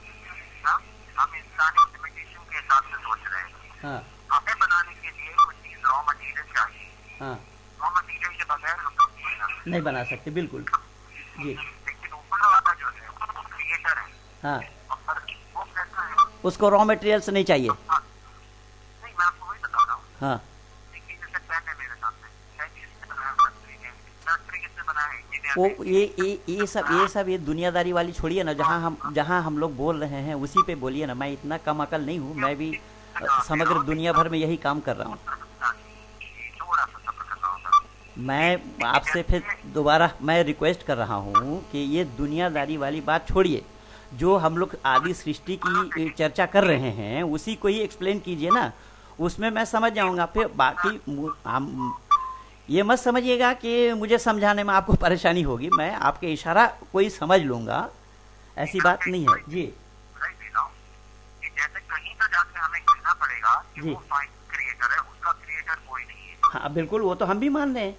ना, हम इंसानी लिमिटेशन के हिसाब से सोच रहे हैं। हाँ हमें बनाने के लिए कुछ चीज रॉ मटेरियल चाहिए। हाँ, रॉ मटेरियल के बगैर हम नहीं बना सकते, बिल्कुल जी। लेकिन ऊपर वाला जो है वो क्रिएटर है। हाँ, और वो कैसा है? उसको रॉ मटेरियल्स नहीं चाहिए। नहीं, मैं आपको वही बता रहा हूँ। हाँ, देखिए जैसे पेन है मेरे सामने, पेन किसने बनाया? फैक्ट्री किसने बनाया? इंजीनियर वो ने। ये सब ये दुनियादारी वाली छोड़िए ना, जहाँ हम लोग बोल रहे हैं उसी पे बोलिए ना। मैं इतना कम अकल नहीं हूँ, मैं भी समग्र दुनिया भर में यही काम कर रहा हूँ। थोड़ा सा सफर करना होगा। मैं आपसे फिर दोबारा मैं रिक्वेस्ट कर रहा हूँ कि ये दुनियादारी वाली बात छोड़िए, जो हम लोग आदि सृष्टि की चर्चा कर रहे हैं उसी को ही एक्सप्लेन कीजिए ना, उसमें मैं समझ जाऊंगा। फिर बाकी हम ये मत समझिएगा कि मुझे समझाने में आपको परेशानी होगी, मैं आपके इशारा कोई समझ लूंगा, ऐसी बात नहीं है जी। सही दे रहा हूँ कि जैसे कहीं तो जाके हमें कहना पड़ेगा कि जी। वो क्रिएटर है, उसका क्रिएटर कोई नहीं है। हाँ बिल्कुल, वो तो हम भी मान रहे हैं।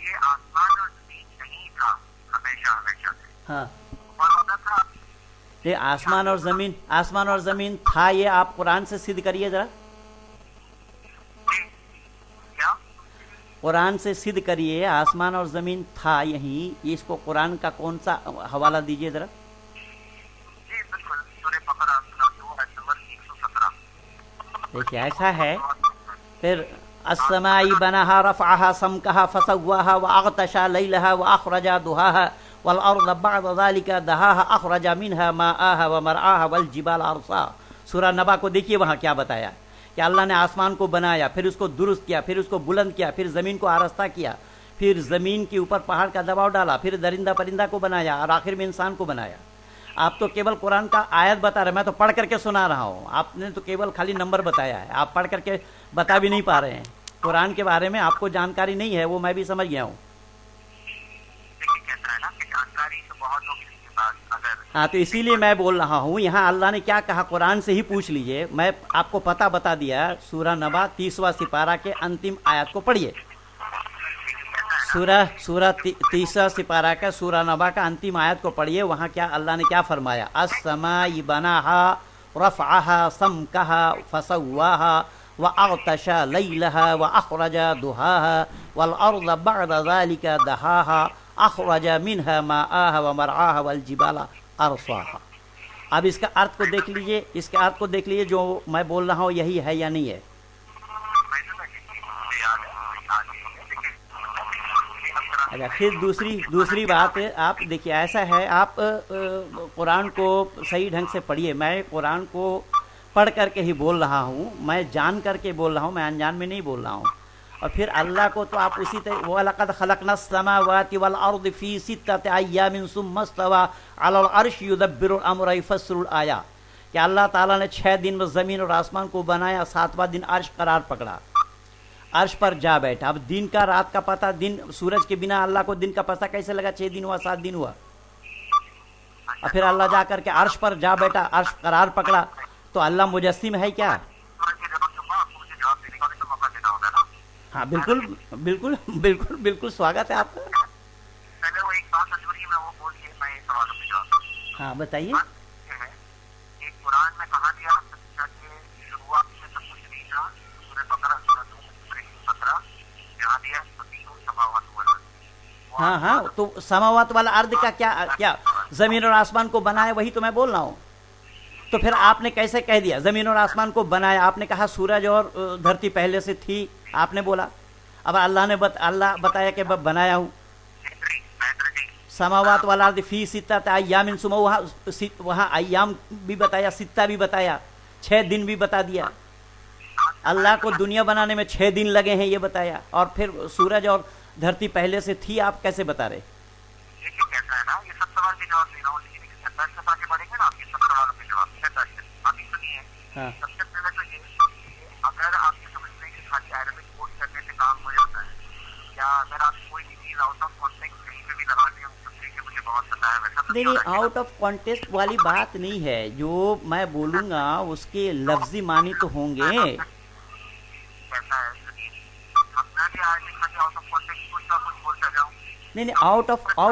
ये आसमान और जमीन नहीं था हमेशा हमेशा से, हाँ, ऊपर होता था। ये आसमान और जमीन था, ये आप कुरान से सिद्ध करिए जरा, क्या? कुरान से सिद्ध करिए आसमान और जमीन था यही, इसको कुरान का कौन सा हवाला दीजिए जरा। जी बिल्कुल, सूरह बकरा सूरह 2 आयत नंबर 117। देखिए ऐसा है, फिर अस्समाई बनाहा रफ़अहा समकहा फसव्वाहा व अग़तशा लैलहा व अख़रजा दुहाहा वल अर्ज़ बअद ज़ालिका दहाहा अख़रजा मिनहा माआहा व मरआहा वल जिबाल अरसा। सूरह नबा को देखिए, वहाँ क्या बताया कि अल्लाह ने आसमान को बनाया, फिर उसको दुरुस्त किया, फिर उसको बुलंद किया, फिर ज़मीन को आरस्ता किया, फिर ज़मीन के ऊपर पहाड़ का दबाव डाला, फिर दरिंदा परिंदा को बनाया और आखिर में इंसान को बनाया। आप तो केवल कुरान का आयत बता रहे, मैं तो पढ़ करके सुना रहा हूँ, आपने तो केवल खाली नंबर बताया है, आप पढ़ करके बता भी नहीं पा रहे हैं। कुरान के बारे में आपको जानकारी नहीं है, वो मैं भी समझ गया हूँ। देखिए कैसा है ना कि जानकारी तो बहुत होगी इसके पास, अगर हाँ, तो इसीलिए मैं बोल रहा हूँ, यहाँ अल्लाह ने क्या कहा कुरान से ही पूछ लीजिए। मैं आपको पता बता दिया, सूरह नबा 30वां सिपारा के अंतिम आयत को पढ़िए। सूरह 30वां सिपारा का सूरह नबा का अंतिम आयत को पढ़िए, वहाँ क्या अल्लाह ने क्या फरमाया। अस्समाई बनाहा रफ़अहा समकहा फसव्वाहा व अग़तशा लैलहा व अख़रजा दुहाहा वल अर्ज़ बअद ज़ालिका दहाहा अख़रजा मिनहा माआहा व मरआहा वल जिबाला अरसाहा। अब इसका अर्थ को देख लीजिए, इसके अर्थ को देख लीजिए, जो मैं बोल रहा हूँ यही है या नहीं है। अच्छा, फिर दूसरी बात है, आप देखिए ऐसा है, आप कुरान को सही ढंग से पढ़िए। मैं कुरान को पढ़ करके ही बोल रहा हूँ, मैं जान करके बोल रहा हूँ, मैं अनजान में नहीं बोल रहा हूँ। और फिर अल्लाह को तो आप उसी तरह वलक़द ख़लक़नस समावाति वल अर्ज़ फ़ी सित्तति अय्यामिन सुम्मा इस्तवा अलल अर्श युदब्बिरुल अम्र यफ़स्सिलुल आयात, कि अल्लाह ताला ने 6 दिन में ज़मीन और आसमान को बनाया, 7वां दिन अर्श करार पकड़ा, अर्श पर जा बैठा। अब दिन का रात का पता, दिन सूरज के बिना अल्लाह को दिन का पता कैसे लगा? 6 दिन हुआ, 7 दिन हुआ। और फिर अल्लाह जा करके अर्श पर जा बैठा, अर्श करार पकड़ा, तो अल्लाह मुजस्सिम है क्या? हाँ बिल्कुल बिल्कुल बिल्कुल बिल्कुल, स्वागत है आपका। पहले वो एक बात अधूरी है, मैं वो बोल के मैं सवालों पे जवाब दूंगा। हाँ बताइए। एक कुरान में कहा गया कि शुरुआत में सब कुछ नहीं था, सूरह बकरा सूरह 2 सूरह 117 जहाँ दिया समावात वाला। हाँ हाँ, तो समावात वाला अर्थ का क्या जमीन और आसमान को बनाया, वही तो मैं बोल रहा हूँ। तो फिर आपने कैसे कह दिया जमीन और आसमान को बनाया? आपने कहा सूरज और धरती पहले से थी, आपने बोला। अब अल्लाह ने अल्लाह बताया कि बनाया हूँ। समावात वाला अर्थ फी सित्तति अय्यामिन सुम्मा, वहाँ अय्याम भी बताया, सित्ता भी बताया, 6 दिन भी बता दिया। अल्लाह को दुनिया बनाने में 6 दिन लगे हैं, ये बताया। और फिर सूरज और धरती पहले से थी, आप कैसे बता रहे? कैसा है ना, ये सब सवाल के जवाब दे रहा हूँ, लेकिन आगे बढ़ेंगे ना, ये सब सवालों के जवाब। अभी सुनिए, सबसे पहले तो ये, अगर आपके समझते हैं कि खाली अरबिक कोर्स करने से काम हो जाता है, या अगर आप कोई भी चीज आउट ऑफ कॉन्टेक्स्ट कहीं पे भी लगा दें, मुझे बहुत पता है वैसा नहीं, आउट ऑफ कॉन्टेक्स्ट वाली बात नहीं है। जो मैं बोलूंगा उसके लफ्जी मानी तो होंगे। कैसा है, मैं भी आज आउट ऑफ कॉन्टेक्स्ट कुछ ना कुछ बोलता जाऊँ। नहीं, आउट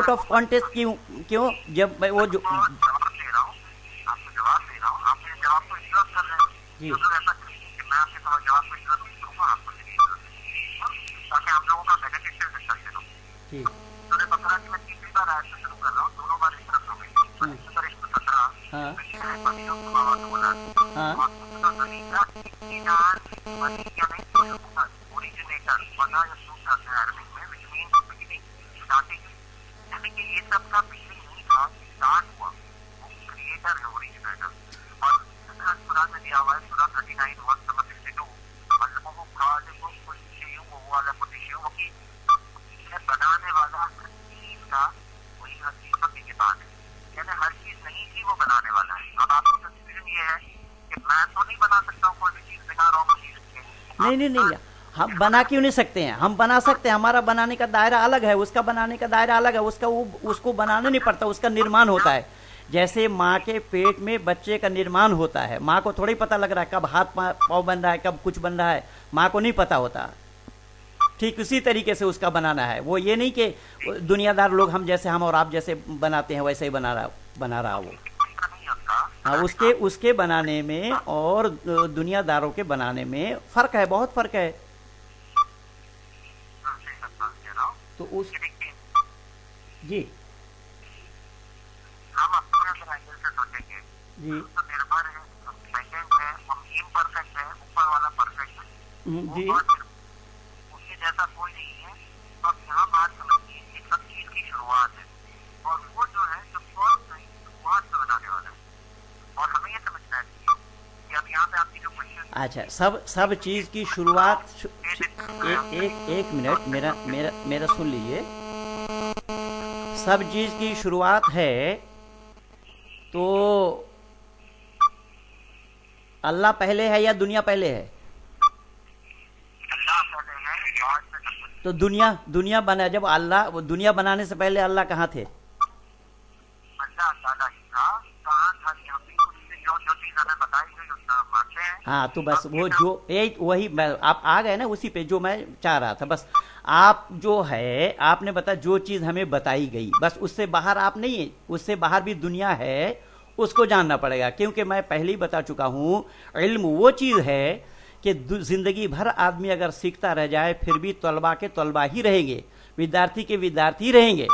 ऑफ कॉन्टेक्स्ट क्यों? जब मैं वो जो जवाब दे रहा हूँ, आपको जवाब दे रहा हूँ, आप मेरे जवाब को इंटरप्ट कर रहे हैं जी। तो ऐसा मैं आपके जवाब को इंटरप्ट नहीं करूँगा, आपको ताकि हम लोगों का बेनिफिशियल डिस्कशन हो। सूरह बकरा की मैं 3 बार आयत से शुरू कर रहा हूँ, दोनों बार इंटरप्ट हो गई। सूरह 117 ये सब का बिगिनिंग नहीं था, स्टार्ट हुआ, वो क्रिएटर है, ओरिजिनेटर। और कुरान में दिया हुआ है, सूरह 39 वर्स नंबर 62, अल्लाहु खालिकु कुल्ली शैइन व हुवा अला कुल्ली शैइन, वो कि बनाने वाला हर चीज का वही हकीकत के बाद है, यानी हर चीज नहीं थी, वो बनाने वाला है। अब आपकी कंफ्यूजन ये है कि मैं तो नहीं बना सकता हूँ कोई भी चीज बिना रॉ मटेरियल के। नहीं, हम बना क्यों नहीं सकते हैं? हम बना सकते हैं, हमारा बनाने का दायरा अलग है, उसका बनाने का दायरा अलग है, उसको बनाना नहीं पड़ता, उसका निर्माण होता है। जैसे माँ के पेट में बच्चे का निर्माण होता है, माँ को थोड़ी पता लग रहा है कब हाथ पाँव बन रहा है, कब कुछ बन रहा है, माँ को नहीं पता होता। ठीक उसी तरीके से उसका बनाना है। वो ये नहीं कि दुनियादार लोग हम जैसे, हम और आप जैसे बनाते हैं वैसे ही बना रहा वो। हाँ, उसके बनाने में और दुनियादारों के बनाने में फर्क है, बहुत फर्क है। तो उस जी हम अपने एंगल से सोचेंगे जी तो निर्भर है, सेकंड है, हम इम्परफेक्ट है, ऊपर वाला परफेक्ट है जी उसके जैसा कोई नहीं है। तो अब यहाँ बात समझिए कि सब चीज की शुरुआत है और वो जो है जो फर्स्ट नहीं शुरुआत से बनाने वाला है। और हमें ये समझना चाहिए कि अब यहाँ पे आपकी जो क्वेश्चन, अच्छा, सब चीज की शुरुआत एक मिनट मेरा सुन लीजिए। सब चीज की शुरुआत है तो अल्लाह पहले है या दुनिया पहले है? अल्लाह पहले है, गॉड में सब कुछ। तो दुनिया बना, जब अल्लाह, दुनिया बनाने से पहले अल्लाह कहाँ थे? अल्लाह ताला ही था, कहाँ था यहाँ पे उससे जो चीज हमें बताई गई उसका हम मानते हैं। हाँ, तो बस वो जो वही आप आ गए ना उसी पे जो मैं चाह रहा था। बस आप जो है, आपने बताया जो चीज हमें बताई गई, बस उससे बाहर आप नहीं है, उससे बाहर भी दुनिया है, उसको जानना पड़ेगा। क्योंकि मैं पहले ही बता चुका हूं, इल्म वो चीज है कि जिंदगी भर आदमी अगर सीखता रह जाए फिर भी तलबा के तलबा ही रहेंगे, विद्यार्थी के विद्यार्थी रहेंगे।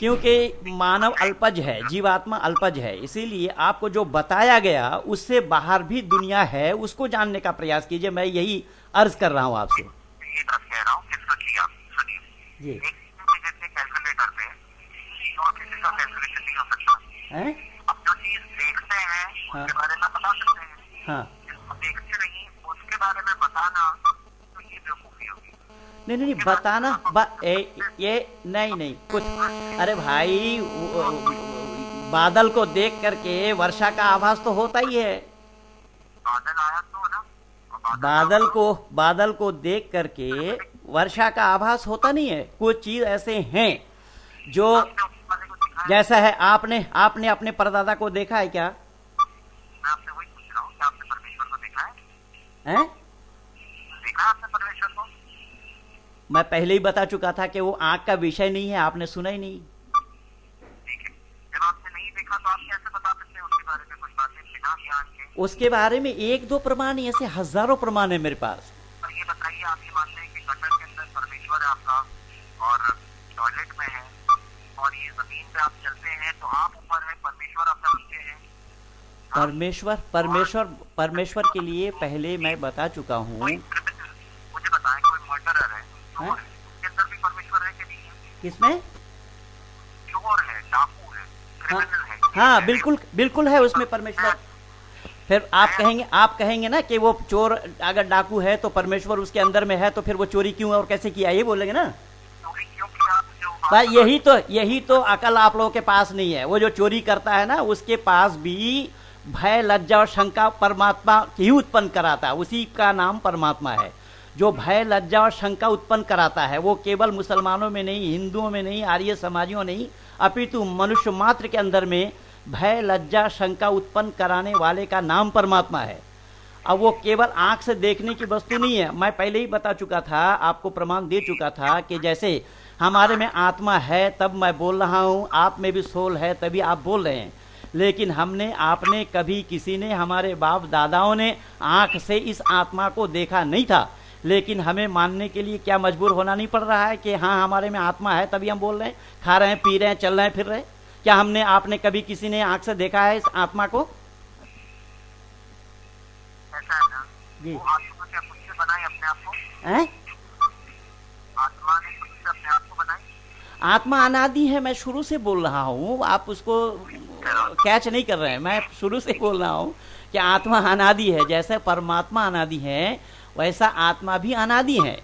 क्योंकि मानव अल्पज है, जीवात्मा अल्पज है, इसीलिए आपको जो बताया गया उससे बाहर भी दुनिया है, उसको जानने का प्रयास कीजिए। मैं यही अर्ज कर रहा हूं आपसे। ये बात कह रहा हूँ कि सोचिए, आप सुनिए, जी एक जैसे कैलकुलेटर पे और किसी का कैलकुलेशन नहीं हो सकता हैं? अब जो चीज देखते हैं हाँ। उसके बारे में बता सकते हैं, हाँ, जिसको देखते नहीं उसके बारे में बताना तो ये बेवकूफी होगी। नहीं बताना ये नहीं कुछ। अरे भाई, बादल को देख करके वर्षा का आभास तो होता ही है। बादल आया तो ना, और बादल को देख करके वर्षा का आभास होता नहीं है। कुछ चीज ऐसे हैं जो आपने उस वाले को दिखाया। जैसा है, आपने अपने परदादा को देखा है क्या? मैं आपसे वही पूछ रहा हूँ कि आपने परमेश्वर को देखा है? हैं? देखा आपने परमेश्वर को? मैं पहले ही बता चुका था कि वो आंख का विषय नहीं है, आपने सुना ही नहीं। ठीक है, जब आपने नहीं देखा तो आप कैसे बता सकते हैं उसके बारे में कुछ बातें बिना ज्ञान के? उसके बारे में एक दो प्रमाण नहीं, ऐसे हजारों प्रमाण है मेरे पास। और ये बताइए, आप ये मानते हैं कि गटर के अंदर परमेश्वर है आपका और टॉयलेट में है, और ये जमीन पे आप चलते हैं तो आप ऊपर है, परमेश्वर आपका नीचे है? परमेश्वर के लिए पहले मैं बता चुका हूँ। कोई क्रिमिनल मुझे बताएं, कोई मर्डरर है, चोर है, उसके अंदर भी परमेश्वर है कि नहीं है? किसमें? चोर है, डाकू है, क्रिमिनल है। हाँ, बिल्कुल है उसमें परमेश्वर। फिर आप कहेंगे ना कि वो चोर अगर डाकू है तो परमेश्वर उसके अंदर में है, तो फिर वो चोरी क्यों और कैसे किया, ये बोलेंगे ना। चोरी क्यों किया? आप जो बस यही तो अकल आप लोगों के पास नहीं है। वो जो चोरी करता है ना, उसके पास भी भय, लज्जा और शंका परमात्मा ही उत्पन्न कराता है। उसी का नाम परमात्मा है, जो भय, लज्जा और शंका उत्पन्न कराता है। वो केवल मुसलमानों में नहीं, हिंदुओं में नहीं, आर्य समाजियों नहीं, अपितु मनुष्य मात्र के अंदर में भय, लज्जा, शंका उत्पन्न कराने वाले का नाम परमात्मा है। अब वो केवल आंख से देखने की वस्तु नहीं है। मैं पहले ही बता चुका था, आपको प्रमाण दे चुका था कि जैसे हमारे में आत्मा है तब मैं बोल रहा हूँ, आप में भी सोल है तभी आप बोल रहे हैं। लेकिन आपने कभी, किसी ने, हमारे बाप दादाओं ने आंख से इस आत्मा को देखा नहीं था। लेकिन हमें मानने के लिए क्या मजबूर होना नहीं पड़ रहा है कि हाँ हमारे में आत्मा है तभी हम बोल रहे हैं, खा रहे हैं, पी रहे हैं, चल रहे हैं, फिर रहे हैं? क्या आपने कभी किसी ने आंख से देखा है इस आत्मा को? ऐसा है ना जी। वो आत्मा क्या खुद से बनाई अपने आप को? हैं? आत्मा ने खुद से अपने आप को बनाई? आत्मा अनादि है, मैं शुरू से बोल रहा हूँ, आप उसको कैच नहीं कर रहे हैं। मैं शुरू से बोल रहा हूँ कि आत्मा अनादि है। जैसे परमात्मा अनादि है वैसा आत्मा भी अनादि है,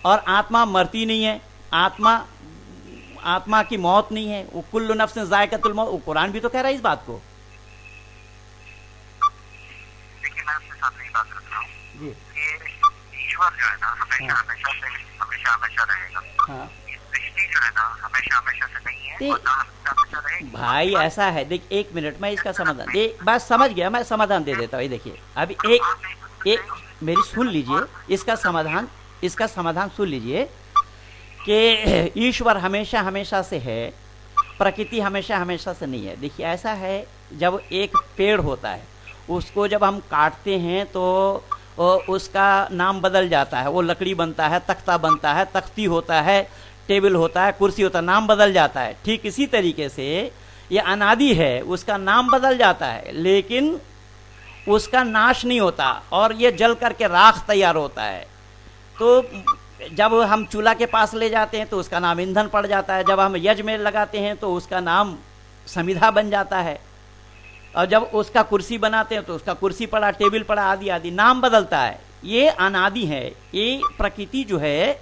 और आत्मा मरती नहीं है। आत्मा की मौत नहीं है। वो कुल्लु नफ्सिन ज़ायक़तुल मौत, कुरान भी तो कह रहा है इस बात को। देखिए, मैं आपके सामने ये बात रख रहा हूँ जी कि हमेशा हमेशा रहेगा। हाँ ये सृष्टि जो है ना हमेशा हमेशा से नहीं है और ना हमेशा हमेशा रहेगी। भाई ऐसा है, देख एक मिनट मैं इसका समाधान, ये बात समझ गया, मैं समाधान दे देता हूँ। ये देखिए अभी एक मेरी सुन लीजिए, इसका समाधान सुन लीजिए कि ईश्वर हमेशा हमेशा से है, प्रकृति हमेशा हमेशा से नहीं है। देखिए ऐसा है, जब एक पेड़ होता है उसको जब हम काटते हैं तो उसका नाम बदल जाता है, वो लकड़ी बनता है, तख्ता बनता है, तख्ती होता है, टेबल होता है, कुर्सी होता है, नाम बदल जाता है। ठीक इसी तरीके से ये अनादि है, उसका नाम बदल जाता है लेकिन उसका नाश नहीं होता, और ये जल करके राख तैयार होता है। तो जब हम चूल्हा के पास ले जाते हैं तो उसका नाम ईंधन पड़ जाता है, जब हम यज्ञ में लगाते हैं तो उसका नाम समिधा बन जाता है, और जब उसका कुर्सी बनाते हैं तो उसका कुर्सी पड़ा, टेबल पड़ा, आदि आदि नाम बदलता है। ये अनादि है, ये प्रकृति जो है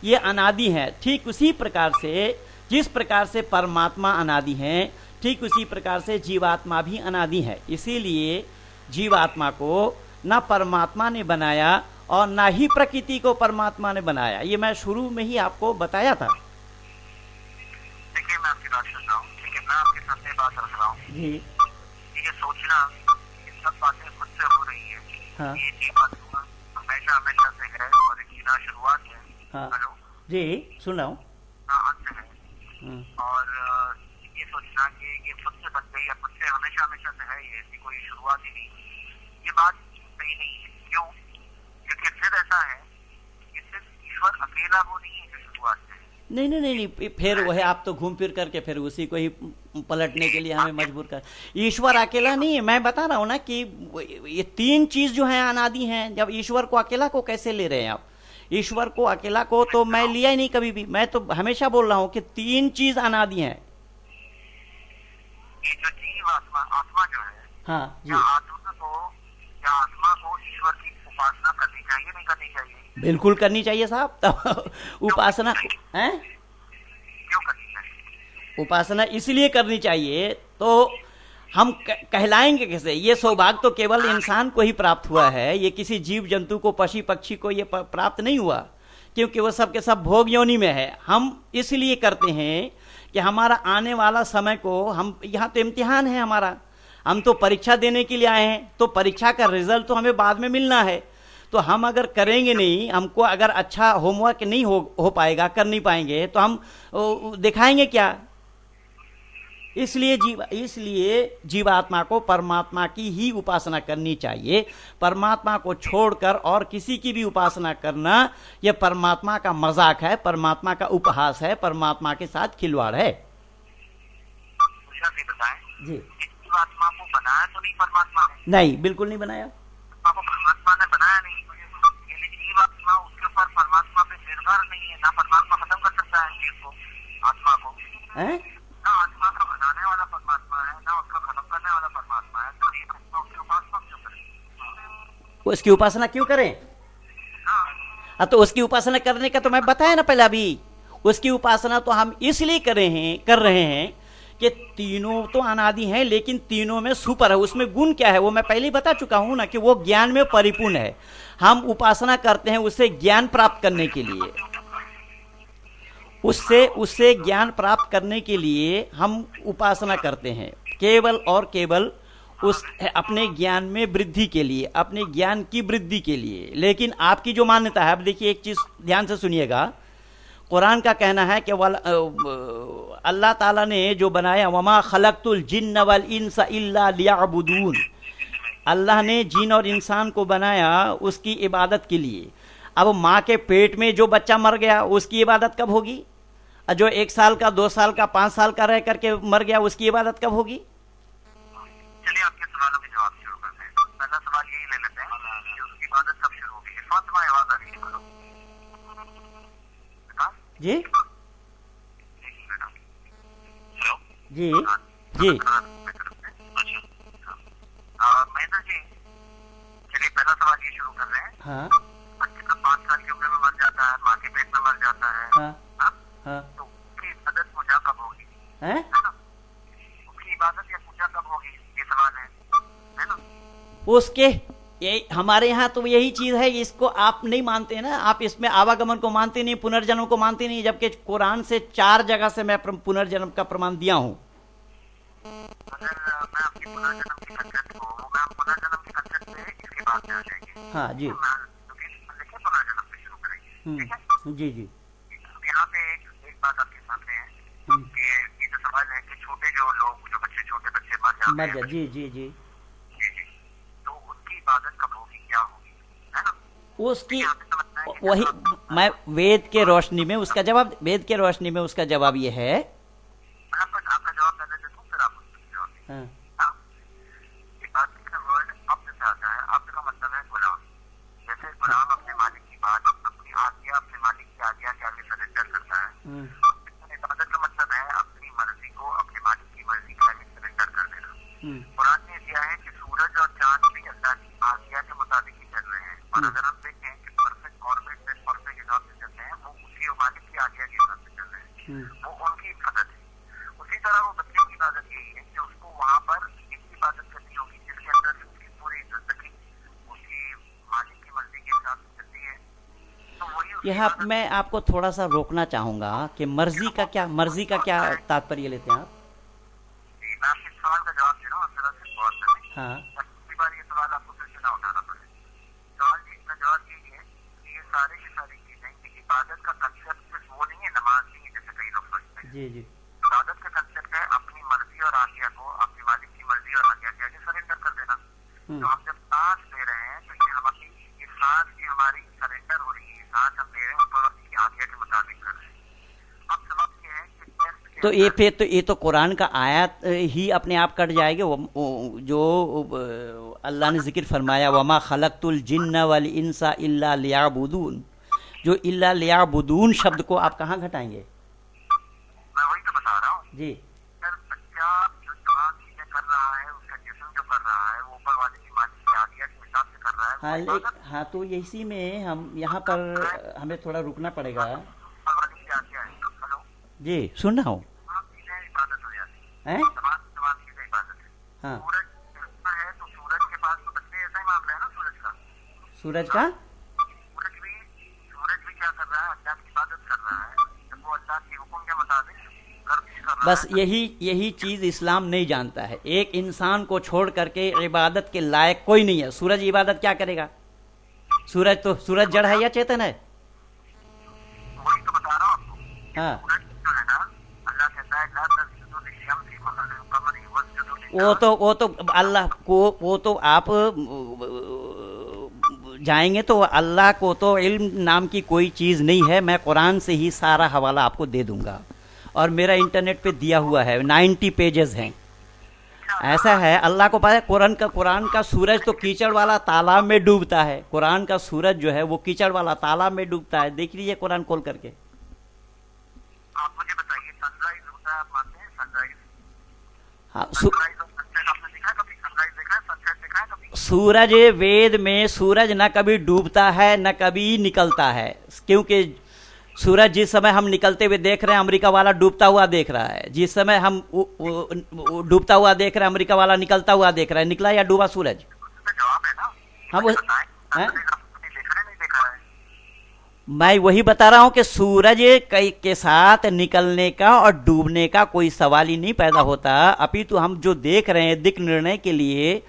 ये अनादि है। ठीक उसी प्रकार से जिस प्रकार से परमात्मा अनादि है, ठीक उसी प्रकार से जीवात्मा भी अनादि है। इसीलिए जीवात्मा को ना परमात्मा ने बनाया और ना ही प्रकृति को परमात्मा ने बनाया। ये मैं शुरू में ही आपको बताया था। देखिए मैं आपकी बात सुन रहा हूँ, ठीक है, मैं आपके सामने बात रख रहा हूँ जी ये सोचना ये सब बातें खुद से हो रही है। हाँ ये जीवात्मा हमेशा हमेशा से है और इसकी ना शुरुआत है। हाँ हेलो, जी सुन रहा हूँ। ना अंत है। और ये सोचना कि ये खुद से बन गई या खुद से हमेशा हमेशा से है, ये इसकी कोई शुरुआत ही नहीं, ये बात सही नहीं है। क्यों? क्योंकि फिर ऐसा है कि सिर्फ ईश्वर अकेला वो नहीं है जो शुरुआत है। नहीं, फिर वह आप तो घूम फिर करके फिर उसी को ही पलटने के लिए हमें मजबूर कर। ईश्वर अकेला नहीं है, मैं बता रहा हूँ ना कि ये तीन चीज जो है अनादि हैं। जब ईश्वर को अकेला को कैसे ले रहे हैं आप? ईश्वर को अकेला को तो मैं लिया ही नहीं कभी भी। मैं तो हमेशा बोल रहा हूँ कि तीन चीज अनादि हैं। ये जो जीव आत्मा जो है, हाँ जी, आत्मा को ईश्वर की उपासना करनी चाहिए नहीं करनी चाहिए? बिल्कुल करनी चाहिए साहब। तब उपासना है, क्यों करनी चाहिए? उपासना इसलिए करनी चाहिए तो हम कहलाएंगे कैसे? ये सौभाग्य तो केवल इंसान को ही प्राप्त हुआ है, ये किसी जीव जंतु को, पशु पक्षी को ये प्राप्त नहीं हुआ, क्योंकि वो सब के सब भोग योनि में है। हम इसलिए करते हैं कि हमारा आने वाला समय को, हम यहाँ तो इम्तिहान है हमारा, हम तो परीक्षा देने के लिए आए हैं, तो परीक्षा का रिजल्ट तो हमें बाद में मिलना है। तो हम अगर करेंगे नहीं, हमको अगर अच्छा होमवर्क नहीं हो पाएगा, कर नहीं पाएंगे, तो हम दिखाएंगे क्या? इसलिए जीवात्मा को परमात्मा की ही उपासना करनी चाहिए। परमात्मा को छोड़कर और किसी की भी उपासना करना यह परमात्मा का मजाक है, परमात्मा का उपहास है, परमात्मा के साथ खिलवाड़ है। जी, जीवात्मा को बनाया तो नहीं परमात्मा ने? नहीं, बिल्कुल नहीं बनाया। को परमात्मा ने बनाया नहीं, यानी जीवात्मा उसके ऊपर परमात्मा पे निर्भर नहीं है। ना परमात्मा खत्म कर सकता है जीव को, आत्मा को है? ना आत्मा का बनाने वाला परमात्मा है, ना उसका खत्म करने वाला परमात्मा है। तो जीवात्मा उसकी उपासना क्यों करें? उसकी उपासना क्यों करें? हाँ, तो उसकी उपासना करने का तो मैं बताया ना पहले अभी। उसकी उपासना तो हम इसलिए कर रहे हैं कि तीनों तो अनादि हैं, लेकिन तीनों में सुपर है। उसमें गुण क्या है वो मैं पहले ही बता चुका हूं ना, कि वो ज्ञान में परिपूर्ण है। हम उपासना करते हैं उससे ज्ञान प्राप्त करने के लिए, उससे ज्ञान प्राप्त करने के लिए हम उपासना करते हैं, केवल और केवल उस अपने ज्ञान में वृद्धि के लिए, अपने ज्ञान की वृद्धि के लिए। लेकिन आपकी जो मान्यता है, अब देखिए एक चीज ध्यान से सुनिएगा, कुरान का कहना है कि अल्लाह ताला ने जो बनाया, वमा खलक़तुल जिन्न वल इंसा इल्ला लियअबुदून, अल्लाह ने जिन और इंसान को बनाया उसकी इबादत के लिए। अब माँ के पेट में जो बच्चा मर गया उसकी इबादत कब होगी? जो 1 साल का, 2 साल का, 5 साल का रह करके मर गया उसकी इबादत कब होगी? चलिए आपके सवालों के जवाब शुरू करते हैं। पहला सवाल यही ले लेते हैं कि उसकी इबादत कब शुरू होगी। फातिमा आवाज आ रही है, करो जी जी जी। महेंद्र जी, चलिए पहला सवाल ये शुरू कर रहे हैं। हाँ बच्चे का 5 साल की उम्र में मर जाता है, माँ के पेट में मर जाता है, हाँ, तो उसकी इबादत पूजा कब होगी? है ना? उसकी इबादत या पूजा कब होगी, ये सवाल है ना? उसके ये हमारे यहाँ तो यही चीज है, इसको आप नहीं मानते ना, आप इसमें आवागमन को मानते नहीं, पुनर्जन्म को मानते नहीं, जबकि कुरान से 4 जगह से मैं पुनर्जन्म का प्रमाण दिया हूँ। अगर मैं आपकी पुनर्जन्म के कंसेप्ट को, मैं पुनर्जन्म के कंसेप्ट पे इसके बाद में आ जाएंगे। हाँ जी। तो मैं देखिए पुनर्जन्म पे शुरू करेंगे, ठीक है? जी जी। अब यहाँ पे एक बात आपके सामने है कि ये जो सवाल है कि छोटे जो लोग, जो बच्चे, छोटे बच्चे मर जाते हैं, जी जी जी जी जी, तो उनकी इबादत कब होगी, क्या होगी, है ना? उसकी यहाँ पे समझना है कि वही मैं वेद के रोशनी में उसका जवाब, वेद के रोशनी में उसका जवाब ये है। मैं आपका जवाब पहले दे दूँ, फिर आप उसका जवाब दें। हाँ, हाँ, इबादत का वर्ड अब्द से आता है। अब्द का मतलब है गुलाम। जैसे गुलाम अपने मालिक की बात, अपनी आज्ञा अपने मालिक की आज्ञा के आगे सरेंडर करता है, इबादत का मतलब है अपनी मर्जी को अपने मालिक की मर्जी के आगे सरेंडर कर देना। कुरान ने दिया है कि सूरज और चांद भी अल्लाह की आज्ञा के मुताबिक ही चल रहे हैं, और अगर हम देखें कि परफेक्ट ऑर्बिट पे परफेक्ट हिसाब से चलते हैं, वो उसकी मालिक की आज्ञा के हिसाब से चल रहे हैं, वो उनकी इबादत है। उसी तरह वो बच्चे की इबादत यही है कि उसको वहाँ पर एक इबादत करनी होगी जिसके अंदर से उसकी पूरी जिंदगी उसकी मालिक की मर्जी के हिसाब से चलती है। तो वही यहाँ मैं आपको थोड़ा सा रोकना चाहूंगा कि मर्जी का क्या तात्पर्य लेते हैं आप? मैं आपके सवाल का जवाब दे रहा हूँ, जरा से गौर करें। हाँ अगली बार ये सवाल आपको फिर से ना उठाना पड़े। सवाल इसका जवाब यही है कि ये सारी की सारी चीजें, कि इबादत का कंसेप्ट सिर्फ वो नहीं है, नमाज नहीं है जैसे कई लोग सोचते हैं। जी जी। इबादत का कंसेप्ट है अपनी मर्जी और आज्ञा को अपनी मालिक की मर्जी और आज्ञा के आगे सरेंडर कर देना। तो हम जब सांस ले रहे हैं तो ये हमारी, ये सांस की हमारी सरेंडर हो रही है, सांस हम ले रहे हैं ऊपर वाली की आज्ञा के मुताबिक कर रहे हैं। अब समझ के है कि तो ये तो कुरान का आयत ही अपने आप कट जाएगा। जो अल्लाह ने जिक्र फरमाया, वमा खलक़तुल जिन्ना वल इंसा इल्ला लियअबुदून, जो इल्ला लियअबुदून शब्द को आप कहाँ घटाएंगे? मैं वही तो बता रहा हूँ। जी। सर बच्चा जो तमाम चीजें कर रहा है, उसका जिस्म जो कर रहा है, वो ऊपर वाले की मालिक की आज्ञा के हिसाब से कर रहा है। हाँ तो इसी में हम यहाँ पर हमें थोड़ा रुकना पड़ेगा। ऊपर वाले की आज्ञा है। हेलो जी, सुन रहा हूँ। तमाम चीजें इबादत हो जाती हैं? है, तमाम चीजें इबादत है। हाँ। सूरज चलता है तो सूरज के पास तो बच्चे, ऐसा ही मामला है ना सूरज का। सूरज का सूरज भी क्या कर रहा है, अल्लाह की इबादत कर रहा है, जब वो अल्लाह के हुक्म के मुताबिक गर्दिश कर रहा बस है। यही चीज इस्लाम नहीं जानता है। एक इंसान को छोड़ करके इबादत के लायक कोई नहीं है। सूरज इबादत क्या करेगा? सूरज जड़ है या चेतन है? वही तो बता रहा हूँ आपको। हाँ। सूरज जो है ना, अल्लाह कहता है ला तस्जुदू लिशम्सी वला लिलकमरी वस्जुदू वो तो अल्लाह को, वो तो आप जाएंगे तो अल्लाह को तो इल्म नाम की कोई चीज नहीं है। मैं कुरान से ही सारा हवाला आपको दे दूंगा, और मेरा इंटरनेट पे दिया हुआ है, 90 पेजेस हैं। ऐसा है, अल्लाह को पता है कुरान का सूरज तो कीचड़ वाला तालाब में डूबता है। कुरान का सूरज जो है वो कीचड़ वाला तालाब में डूबता है। देख लीजिए कुरान खोल करके। आप मुझे बताइए, सनराइज होता है, आप मानते हैं सनराइज? हाँ, सनराइज और सनसेट आपने देखा है कभी? सनराइज देखा है, सनसेट देखा है कभी? सूरज, वेद में सूरज न कभी डूबता है न कभी निकलता है, क्योंकि सूरज जिस समय हम निकलते हुए देख रहे हैं, अमेरिका वाला डूबता हुआ देख रहा है। जिस समय हम डूबता हुआ देख रहे हैं, अमेरिका वाला निकलता हुआ देख रहा है। निकला या डूबा सूरज? उसका जवाब है ना। हम मुझे बताएं, आपने देखा है नहीं देखा है? मैं वही बता रहा हूं कि सूरज के साथ निकलने का और डूबने का कोई सवाल ही नहीं पैदा होता। अपितु हम जो देख रहे हैं दिक् निर्णय के लिए,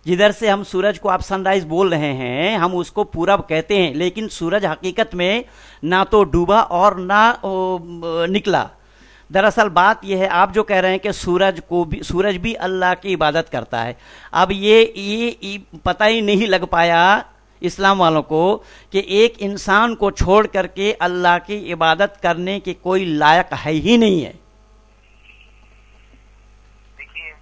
जिधर से हम सूरज को आप सनराइज बोल रहे हैं, हम उसको पूरब कहते हैं, लेकिन सूरज हकीकत में ना तो डूबा और ना निकला। दरअसल बात यह है, आप जो कह रहे हैं कि सूरज भी अल्लाह की इबादत करता है। अब ये पता ही नहीं लग पाया इस्लाम वालों को कि एक इंसान को छोड़ करके अल्लाह की इबादत करने के कोई लायक है ही नहीं है। देखिए,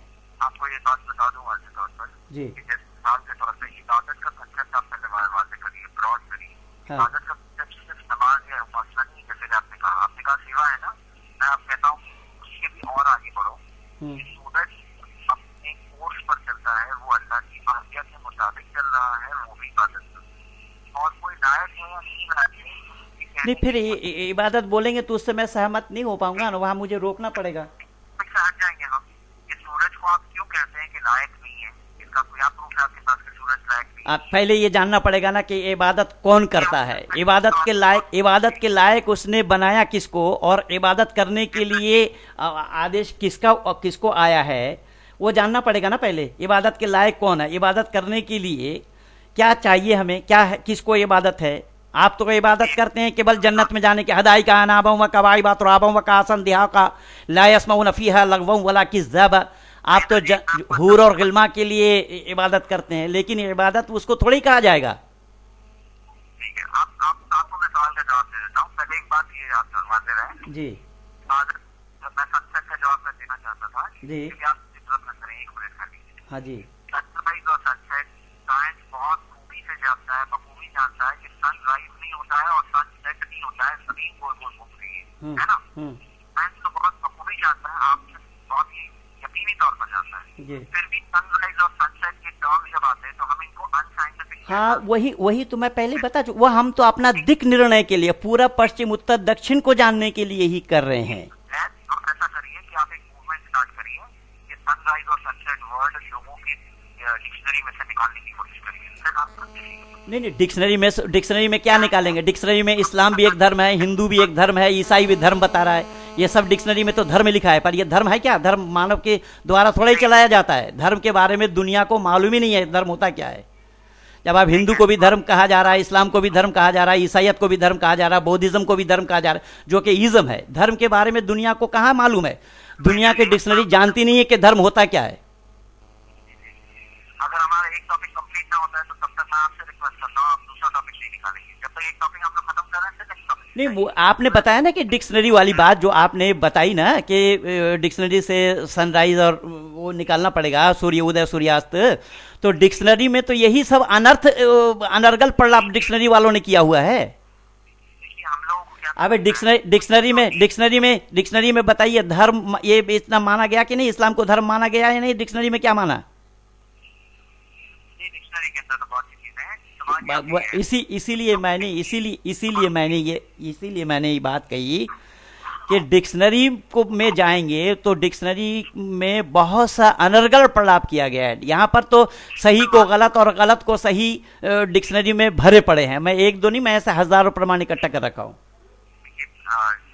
आपको ये बात बता दूं वाज़ेह तौर पर जी। कि जैसे मिसाल के तौर पर इबादत का कंसेप्ट आप पहले वाज़ेह करिए, ब्रॉड करिए। हाँ। इबादत का कंसेप्ट सिर्फ नमाज या उपासना नहीं, जैसे कि आपने कहा सेवा है ना। मैं आप कहता हूँ उसके भी और आगे बढ़ो। सूरज अपने कोर्स पर चलता है, वो अल्लाह की आज्ञा के मुताबिक चल रहा है, वो भी इबादत। और कोई लायक है या नहीं लायक है, नहीं, फिर इबादत बोलेंगे तो उससे मैं सहमत नहीं हो पाऊंगा ना, वहां मुझे रोकना पड़ेगा। हट जाएंगे हम कि सूरज को आप क्यों कहते हैं कि लायक नहीं है? इसका कोई आप प्रूफ है आपके पास कि सूरज लायक नहीं है? पहले ये जानना पड़ेगा ना कि इबादत कौन करता है, इबादत के लायक उसने बनाया किसको, और इबादत करने के लिए आदेश किसको आया है, वो जानना पड़ेगा ना पहले। इबादत के लायक कौन है, इबादत करने के लिए क्या चाहिए हमें, क्या है, किसको इबादत है। आप तो इबादत करते हैं केवल जन्नत में जाने के, हदाई का अनाबों व कवाई बात राबों व कासन दिहा का लायसमऊन फीहा लगवों वला किज़्ज़ब। आप तो हूर और गिल्मा के लिए इबादत करते हैं, लेकिन इबादत उसको थोड़ी कहा जाएगा। ठीक है, आपको मैं सवाल का जवाब दे देता हूँ। पहले एक बात ये आप सुनवाते रहे जी। मैं सनसेट का जवाब मैं देना चाहता था जी। आप जितना करें 1 मिनट कर लीजिए। हाँ जी। सनराइज और सनसेट साइंस बहुत खूबी से जानता है, बखूबी जानता है कि सनराइज नहीं होता है और सनसेट नहीं होता है, जमीन गोल गोल घूम रही है ना। साइंस तो बहुत बखूबी जानता है, आप बहुत ही यकीनी तौर पर जानता है। फिर भी सनराइज और सनसेट के टर्म जब आते हैं तो हम इनको अनसाइंटिफिक। हाँ, वही तो मैं पहले बता चुका। वह हम तो अपना दिक निर्णय के लिए, पूरा पश्चिम उत्तर दक्षिण को जानने के लिए ही कर रहे हैं। आप ऐसा करिए कि आप एक मूवमेंट स्टार्ट करिए कि सनराइज और सनसेट वर्ड लोगों की डिक्शनरी में से निकालने की कोशिश करिए। नहीं, डिक्शनरी में क्या निकालेंगे। डिक्शनरी में इस्लाम भी एक धर्म है, हिंदू भी एक धर्म है, ईसाई भी धर्म बता रहा है। ये सब डिक्शनरी में तो धर्म लिखा है, पर ये धर्म है क्या? धर्म मानव के द्वारा थोड़ा ही चलाया जाता है। धर्म के बारे में दुनिया को मालूम ही नहीं है धर्म होता क्या है। जब आप हिंदू को भी धर्म कहा जा रहा है, इस्लाम को भी धर्म कहा जा रहा है, ईसाइयत को भी धर्म कहा जा रहा है, बौद्धिज्म को भी धर्म कहा जा रहा है, जो कि इज्म है। धर्म के बारे में दुनिया को कहाँ मालूम है? दुनिया की डिक्शनरी जानती नहीं है कि धर्म होता क्या है। अगर हमारा एक टॉपिक कंप्लीट ना होता है तो तब तक मैं आपसे रिक्वेस्ट करता हूँ आप दूसरा टॉपिक नहीं निकालेंगे। जब तक एक टॉपिक हम लोग खत्म कर रहे हैं नेक्स्ट टॉपिक नहीं। वो आपने बताया ना कि डिक्शनरी वाली बात जो आपने बताई ना कि डिक्शनरी से सनराइज और वो निकालना पड़ेगा, सूर्य उदय सूर्यास्त। तो डिक्शनरी में तो यही सब अनर्गल प्रलाप डिक्शनरी वालों ने किया हुआ है। अबे डिक्शनरी में बताइए धर्म ये इतना माना गया कि नहीं? इस्लाम को धर्म माना गया या नहीं? डिक्शनरी में क्या माना? इसीलिए मैंने ये बात कही कि डिक्शनरी को में जाएंगे तो डिक्शनरी में बहुत सा अनर्गल प्रलाप किया गया है। यहाँ पर तो सही को गलत और गलत को सही डिक्शनरी में भरे पड़े हैं। मैं एक दो नहीं, मैं ऐसे हजारों प्रमाण इकट्ठा कर रखा हूँ।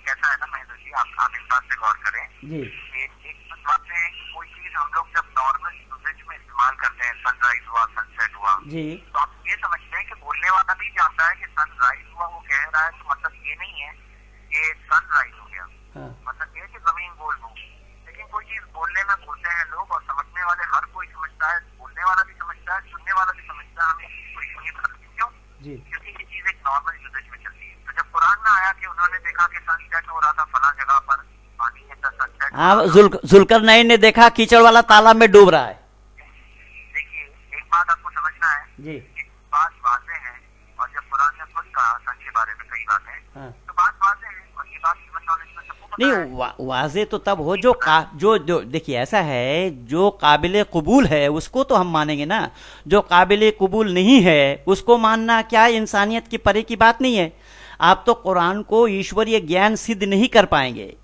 कैसा है ना महेंद्र जी, आप इस बात पे गौर करें जी। एक बात है कि कोई चीज हम लोग जब नॉर्मल यूसेज में इस्तेमाल करते हैं, सनराइज हुआ सनसेट हुआ जी, तो आप ये समझते हैं कि बोलने वाला भी जानता है कि सनराइज हुआ, वो कह रहा है तो मतलब ये नहीं है कि सनराइज हो गया। हाँ। मतलब ये कि जमीन गोल हो। लेकिन कोई चीज बोलने में बोलते हैं लोग और समझने वाले हर कोई समझता है, बोलने वाला भी समझता है, सुनने वाला भी समझता है। हमें कोई नहीं पता क्यों? क्योंकि ये चीज एक नॉर्मल यूसेज में चलती है। तो जब कुरान में आया कि उन्होंने देखा कि सनसेट हो रहा था फला जगह पर, पानी के अंदर सनसेट। हाँ, जुल्करनैन ने देखा कीचड़ वाला तालाब में डूब रहा है। देखिए एक बात आपको समझना है जी। बात वाज़ेह है, और जब कुरान ने खुद कहा सन के बारे में कई बातें, हाँ। तो बात वाज़ेह है और ये बात ह्यूमन नॉलेज में सबको पता नहीं, है। वाजे तो तब हो जो देखिए ऐसा है, जो काबिल कबूल है उसको तो हम मानेंगे ना। जो काबिल कबूल नहीं है उसको मानना क्या इंसानियत की परे की बात नहीं है। आप तो कुरान को ईश्वरीय ज्ञान सिद्ध नहीं कर पाएंगे।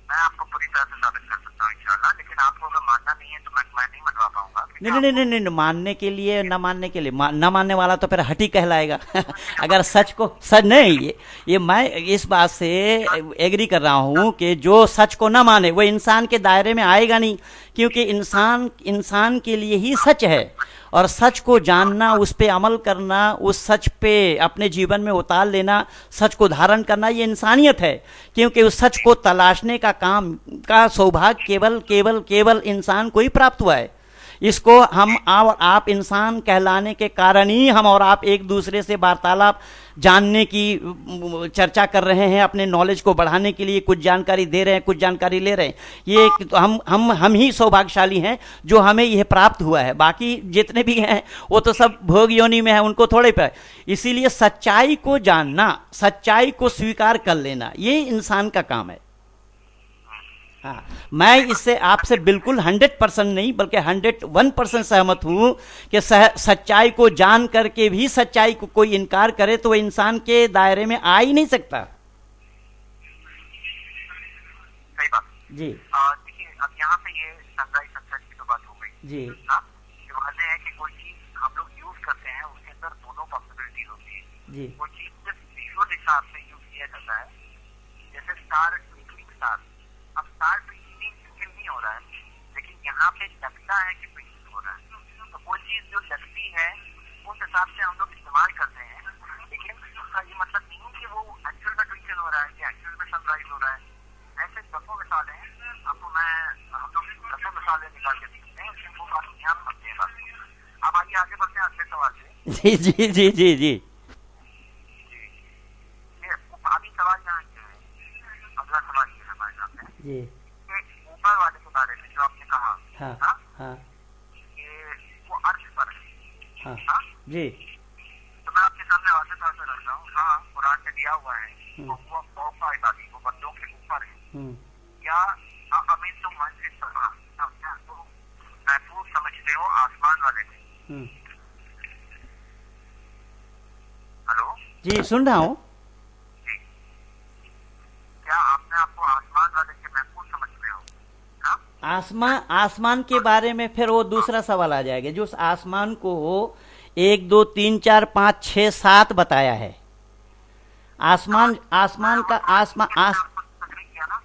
मैं आपको पूरी तरह से साबित कर सकता हूँ इंशाल्लाह, लेकिन आपको अगर मानना नहीं है तो मैं नहीं मनवा पाऊंगा। नहीं, मानने के लिए न मानने के लिए न मानने वाला तो फिर हठी कहलाएगा। अगर सच नहीं, ये मैं इस बात से एग्री कर रहा हूँ कि जो सच को न माने वो इंसान के दायरे में आएगा नहीं, क्योंकि इंसान के लिए ही सच है। और सच को जानना, उस पे अमल करना, उस सच पे अपने जीवन में उतार लेना, सच को धारण करना, ये इंसानियत है। क्योंकि उस सच को तलाशने का काम का सौभाग्य केवल इंसान को ही प्राप्त हुआ है। इसको हम और आप इंसान कहलाने के कारण ही हम और आप एक दूसरे से वार्तालाप, जानने की चर्चा कर रहे हैं, अपने नॉलेज को बढ़ाने के लिए कुछ जानकारी दे रहे हैं, कुछ जानकारी ले रहे हैं। ये तो हम ही सौभाग्यशाली हैं जो हमें यह प्राप्त हुआ है। बाकी जितने भी हैं वो तो सब भोग योनि में है, उनको थोड़े पे। इसीलिए सच्चाई को जानना, सच्चाई को स्वीकार कर लेना, ये इंसान का काम है। हाँ, मैं इससे आपसे बिल्कुल 100% नहीं बल्कि 101% सहमत हूं कि सच्चाई को जान करके भी सच्चाई को कोई इनकार करे तो वह इंसान के दायरे में आ ही नहीं सकता। सही बात जी। देखिए अब यहाँ पे ये सनराइज सनसेट की तो बात हो गई जी। हाँ, वाज़ेह है कि कोई चीज हम लोग होती है, जी वो चीज सिर्फ विजुअल हिसाब से यूज किया जाता है। जैसे स्टार ट्विंकलिंग स्टार, अब स्टार ट्विंकलिंग नहीं हो रहा है, लेकिन यहाँ पे लगता है कि ट्विंकलिंग हो रहा है, तो वो चीज जो लगती है उस हिसाब से हम लोग इस्तेमाल करते हैं, लेकिन उसका ये मतलब नहीं है कि वो एक्चुअल में ट्विंकल हो रहा है कि एक्चुअल में सनराइज हो रहा है। ऐसे दसों मिसालें हैं, आपको हम लोग दसों मिसालें निकाल के देखते हैं, उससे वो बात ध्यान रखते हैं बात। अब आइए आगे बढ़ते हैं अगले सवाल से। जी जी जी जी जी अभी सवाल यहाँ क्या है, अगला सवाल ये है हमारे सामने जी कि ऊपर वाले के बारे में जो आपने कहा हाँ हाँ, हाँ कि वो अर्थ पर है। हाँ हाँ? जी तो मैं आपके सामने वादे तौर पर रख रहा हूँ, हाँ कुरान में दिया हुआ है वो फौका इबादी, वो बंदों के ऊपर है, या अमीन तुम मन से समा तो महफूज समझते हो आसमान वाले से। हेलो जी सुन रहा हूँ। जी, क्या आपने आपको आसमान वाले से महफूज समझते हो? हाँ? आसमान के बारे में फिर वो दूसरा सवाल आ जाएगा, जो उस आसमान को 1 2 3 4 5 6 7 बताया है।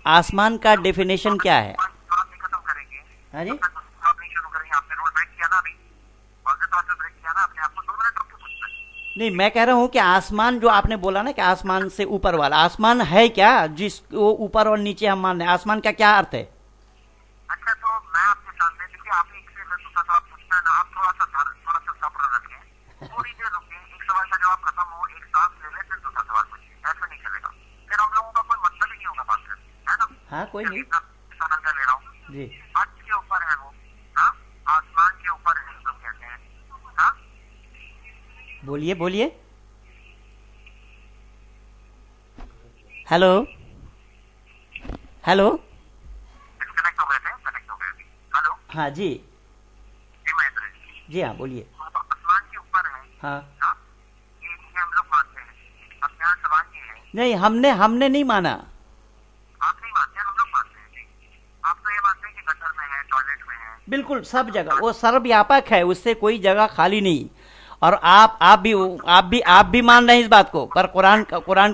आसमान का डेफिनेशन क्या है? खत्म करेंगे। हाँ जी आप नहीं शुरू करेंगे, आपने रोल ब्रेक किया ना अभी, वादे तौर पर ब्रेक किया ना आपने, आपको 2 मिनट रुक के पूछना है। नहीं, मैं कह रहा हूँ कि आसमान जो आपने बोला ना कि आसमान से ऊपर वाला आसमान है क्या, जिसको ऊपर और नीचे हम मान रहे हैं, आसमान का क्या अर्थ है? अच्छा, तो मैं आपके सामने देखिए, आपने एक से दूसरा सवाल पूछना है ना, आप थोड़ा सा सब्र रखें, थोड़ी देर रुकें, एक सवाल का जवाब खत्म हो, एक सांस ले लें, फिर दूसरा सवाल पूछिए, ऐसा नहीं चलेगा, फिर हम लोगों का कोई मतलब ही नहीं होगा बात करने, है ना? हाँ कोई नहीं सवाल का ले रहा हूँ जी। अर्थ के ऊपर है वो, हाँ आसमान के ऊपर है लोग कहते हैं, हाँ बोलिए बोलिए। हेलो हेलो डिस्कनेक्ट हो गए थे, कनेक्ट हो गए थे। हेलो हाँ जी जी महेंद्र जी, जी हाँ बोलिए। तो आसमान के ऊपर है, हाँ हाँ ये हम लोग मानते हैं। अब यहाँ सवाल ये है, नहीं, हमने नहीं माना। आप नहीं मानते, हम लोग मानते हैं जी। आप तो ये मानते हैं कि गटर में है, टॉयलेट में है, बिल्कुल सब जगह वो सर्वव्यापक है, उससे कोई जगह खाली नहीं। और आप भी मान रहे हैं इस बात को, पर कुरान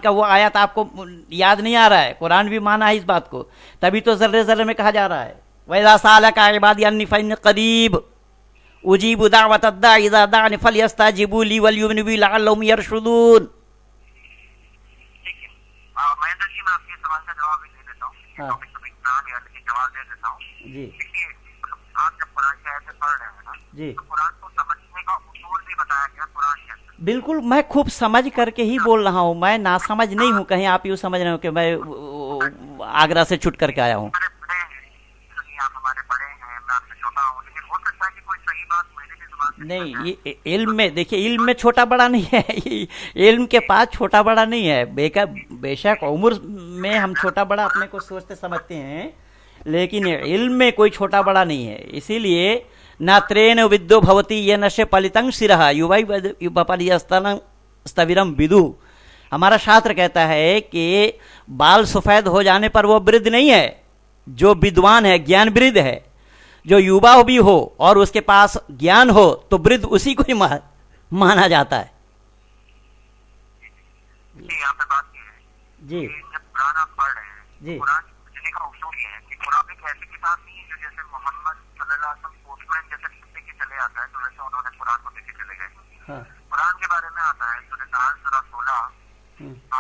का वो आयत आपको याद नहीं आ रहा है। कुरान भी माना है इस बात को, तभी तो जर्रे जर्रे में कहा जा रहा है वैज़ा सालका इबादी अन्नी फइन्नी करीब उजीबु दावतद दाई इज़ा दाअनी फलयस्ताजिबू ली वलयुमिनू बी लअल्लहुम यरशुदून। ठीक है। महेंद्र जी, मैं आपके सवाल का जवाब भी दे देता हूँ, हाँ। टॉपिक कभी ना लिया, लेकिन जवाब दे देता हूँ। जी देखिए, आप जब कुरान की आयतें पढ़ रहे हैं ना, जी तो कुरान को समझने का उसूल भी बताया गया कुरान के अंदर। बिल्कुल, मैं खूब समझ करके ही बोल रहा हूँ, मैं नासमझ नहीं हूँ। कहीं आप यूँ समझ रहे हो कि मैं आगरा से छुट करके आया हूँ। हमारे बड़े हैं, सुनिए, आप हमारे बड़े हैं, मैं आपसे छोटा हूँ, लेकिन हो सकता है कि कोई सही बात मेरे भी जुबान से नहीं, निकल जाए। ये इल्म में देखिए, इल्म में छोटा बड़ा नहीं है। इल्म के पास छोटा बड़ा नहीं है। बेशक उम्र में हम छोटा बड़ा अपने को सोचते समझते हैं, लेकिन इल्म में कोई छोटा बड़ा नहीं है। इसीलिए न त्रेन विद्यो भवती ये नशे पलितंग सिरहा युवाई स्तविरम विदु। हमारा शास्त्र कहता है कि बाल सफेद हो जाने पर वो वृद्ध नहीं है। जो विद्वान है, ज्ञान वृद्ध है। जो युवा भी हो और उसके पास ज्ञान हो तो वृद्ध उसी को ही माना जाता है। यहाँ पे बात ये है जी कि जब कुरान आप पढ़ रहे हैं, जी कुरान समझने का उसूल ये है कि कुरान एक ऐसी किताब नहीं है जो जैसे मोहम्मद सल्लल्लाहु अलैहि वसल्लम पोस्टमैन जैसे लिखते के चले आता है, तो वैसे उन्होंने कुरान को लिखे चले गए। हाँ कुरान के बारे में आता है सूरह नाल सूरह 16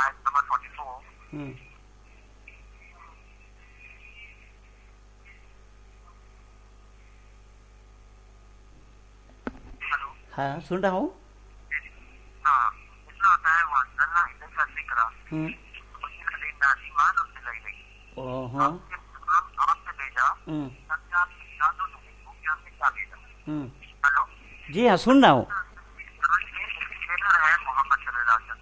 आयत नंबर 44। हेलो, हाँ सुन रहा हूँ। हाँ, इसमें आता है वंज़लना इलैका ज़िक्रा लिन्नासी मा नुज़्ज़िला इलैक। हाँ आपसे भेजा ताकि आप जानो तुम्हें वो क्या से क्या भेजा। हेलो जी हाँ सुन रहा हूँ। ट्रेनर है मोहम्मद सल्लल्लाहु अलैहि वसल्लम,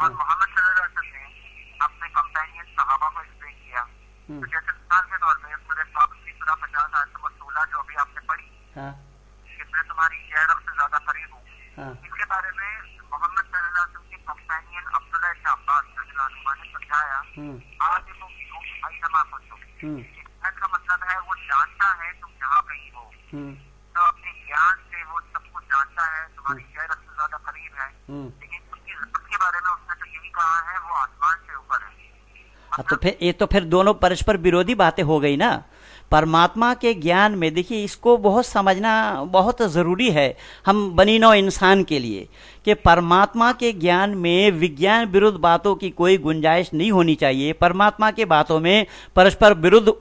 और मोहम्मद सल्लल्लाहु अलैहि वसल्लम ने अपने कंपेनियन सहाबा को एक्सप्लेन किया। तो जैसे मिसाल के तौर पर सूरह 50 आयत नंबर 16 जो अभी आपने पढ़ी हाँ कि मैं तुम्हारी जय रब से ज्यादा करीब हूँ, हाँ इसके बारे में मोहम्मद सल्लल्लाहु अलैहि वसल्लम के कंपेनियन अब्दुल्लाह इब्न अब्बास रज़ियल्लाहु अन्हुमा ने समझाया आज तुम ऐसा कुछ का मतलब है वो जानता है तुम जहाँ कहीं हो, तो अपने ज्ञान से वो सब कुछ जानता है, तुम्हारी जय रब से ज्यादा करीब है, लेकिन तो फिर ये तो फिर दोनों परस्पर विरोधी बातें हो गई ना। परमात्मा के ज्ञान में देखिए, इसको बहुत समझना बहुत ज़रूरी है हम बनी नौ इंसान के लिए, कि परमात्मा के ज्ञान में विज्ञान विरुद्ध बातों की कोई गुंजाइश नहीं होनी चाहिए। परमात्मा के बातों में परस्पर विरुद्ध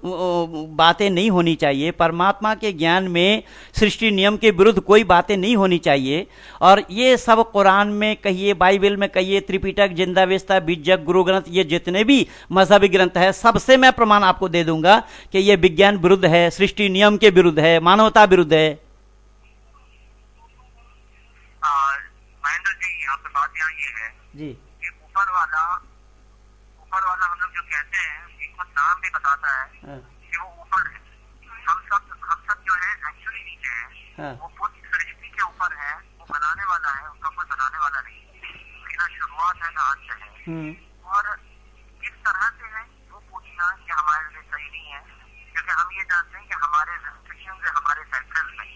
बातें नहीं होनी चाहिए। परमात्मा के ज्ञान में सृष्टि नियम के विरुद्ध कोई बातें नहीं होनी चाहिए। और ये सब कुरान में कहिए, बाइबल में कहिए, त्रिपिटक, जिंदावेस्ता, बीजक, गुरु ग्रंथ, ये जितने भी मजहबी ग्रंथ है, सबसे मैं प्रमाण आपको दे दूंगा कि ये विज्ञान विरुद्ध है, सृष्टि नियम के विरुद्ध है, मानवता विरुद्ध है। महेंद्र जी, यहाँ पे बात यहाँ ये है जी कि ऊपर वाला हम लोग जो कहते हैं, एक नाम भी बताता है कि वो ऊपर है। हम सब जो है एक्चुअली नीचे हैं। वो खुद सृष्टि के ऊपर है, वो बनाने वाला है, उसका कोई बनाने वाला नहीं। उसकी ना शुरुआत है ना अंत है। और किस तरह से है वो पूछना कि हमारे लिए सही नहीं है, क्योंकि हम ये जानते हैं कि हमारे रेस्ट्रिक्शन है, हमारे सेंटर्स में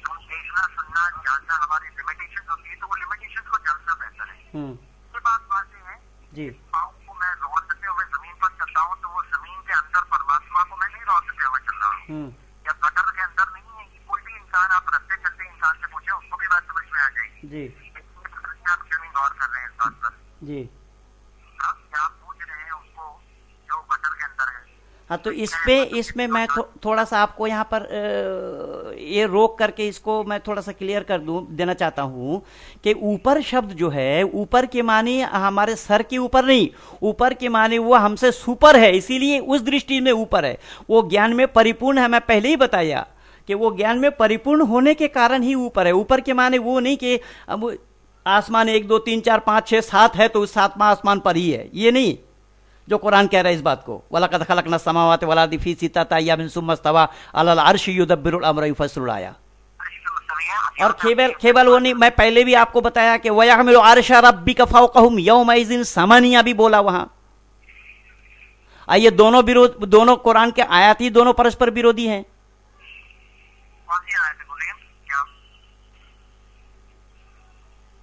हम देखना, सुनना, जानना, हमारी लिमिटेशन होती है, तो वो लिमिटेशन को जानना बेहतर है। ये बात है जी। पाँव को मैं रोकते हुए जमीन पर चलता हूँ, तो वो जमीन के अंदर परमात्मा को मैं नहीं रोकते हुए चल रहा हूँ, या गटर के अंदर नहीं है। ये कोई भी इंसान, आप रस्ते चलते इंसान से पूछे, उसको भी बात समझ में आ जाएगी जी। आप क्यों नहीं गौर कर रहे हैं इस बात पर जी? क्या आप पूछ रहे हैं उसको जो गटर के अंदर है? हाँ, तो इसमें मैं थोड़ा सा आपको यहाँ पर ये रोक करके इसको मैं थोड़ा सा क्लियर कर देना चाहता हूँ कि ऊपर शब्द जो है, ऊपर के माने हमारे सर के ऊपर नहीं, ऊपर के माने वो हमसे सुपर है, इसीलिए उस दृष्टि में ऊपर है। वो ज्ञान में परिपूर्ण है, मैं पहले ही बताया कि वो ज्ञान में परिपूर्ण होने के कारण ही ऊपर है। ऊपर के माने वो नहीं कि अब आसमान 1 2 3 4 5 6 7 है तो उस 7वां आसमान पर ही है, ये नहीं जो कुरान कह रहा है इस बात को। वलक़द ख़लक़ना समावाति वल अर्ज़ फ़ी सित्तति अय्यामिन सुम्मा इस्तवा अलल अर्श युदब्बिरुल अम्र युफ़स्सिलुल आयात। और केवल वो नहीं, मैं पहले भी आपको बताया कि वयहमिलु अर्शा रब्बिका फ़ौक़हुम यौमइज़िन समानिया भी बोला वहां। ये दोनों कुरान के आयत ही दोनों परस्पर विरोधी हैं।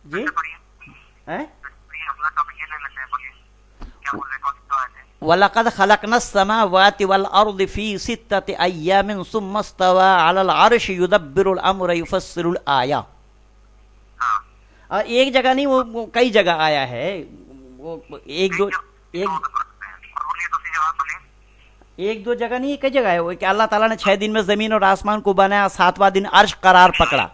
जी है वलक़द ख़लक़ना समावाति वल अर्ज़ फ़ी सित्तति अय्यामिन सुम्मा इस्तवा अलल अर्श युदब्बिरुल अम्र युफ़स्सिलुल आयात। एक जगह नहीं, वो कई जगह आया है। वो एक दो जगह नहीं, कई जगह है वो कि अल्लाह ताला ने 6 दिन में जमीन और आसमान को बनाया, 7वां दिन अर्श करार पकड़ा।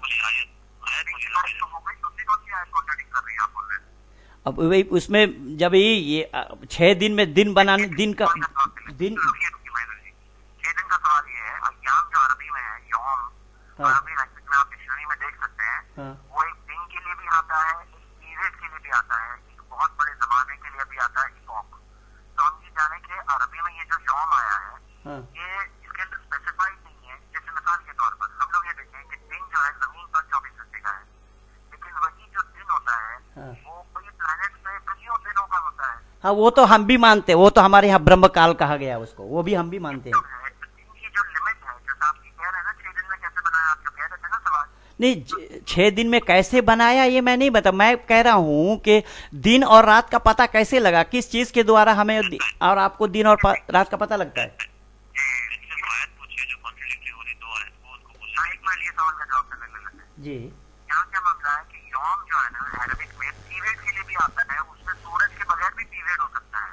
अब वही उसमें जब ये 6 दिन में दिन बनाने, दिन का 6 दिन का सवाल ये है, अय्याम जो अरबी में है, यौम अरबी लैंग्वेज में आप डिक्शनरी में देख सकते हैं। वो एक दिन के लिए भी आता है, एक पीरियड के लिए भी आता है, एक बहुत बड़े जमाने के लिए भी आता है, इपोक। तो हम ये जाने कि अरबी में ये जो यौम आया है, ये इसके अंदर स्पेसिफाइड नहीं है। जैसे मिसाल के तौर पर हम लोग ये देखें कि दिन जो है जमीन पर 24 घंटे का है, लेकिन वही जो दिन होता है वो कोई प्लैनेट पे कईयों दिनों का होता है। हाँ, वो तो हम भी मानते हैं, वो तो हमारे यहाँ ब्रह्म काल कहा गया उसको, वो भी हम भी मानते हैं। नहीं, 6 दिन में कैसे बनाया ये मैं नहीं बता, मैं कह रहा हूँ कि दिन और रात का पता कैसे लगा, किस चीज के द्वारा हमें और आपको दिन और रात का पता लगता है? जी, यहाँ क्या मामला है कि यौम जो है ना अरबिक में पीरियड के लिए भी आता है, उसमें सूरज के बगैर भी पीरियड हो सकता है।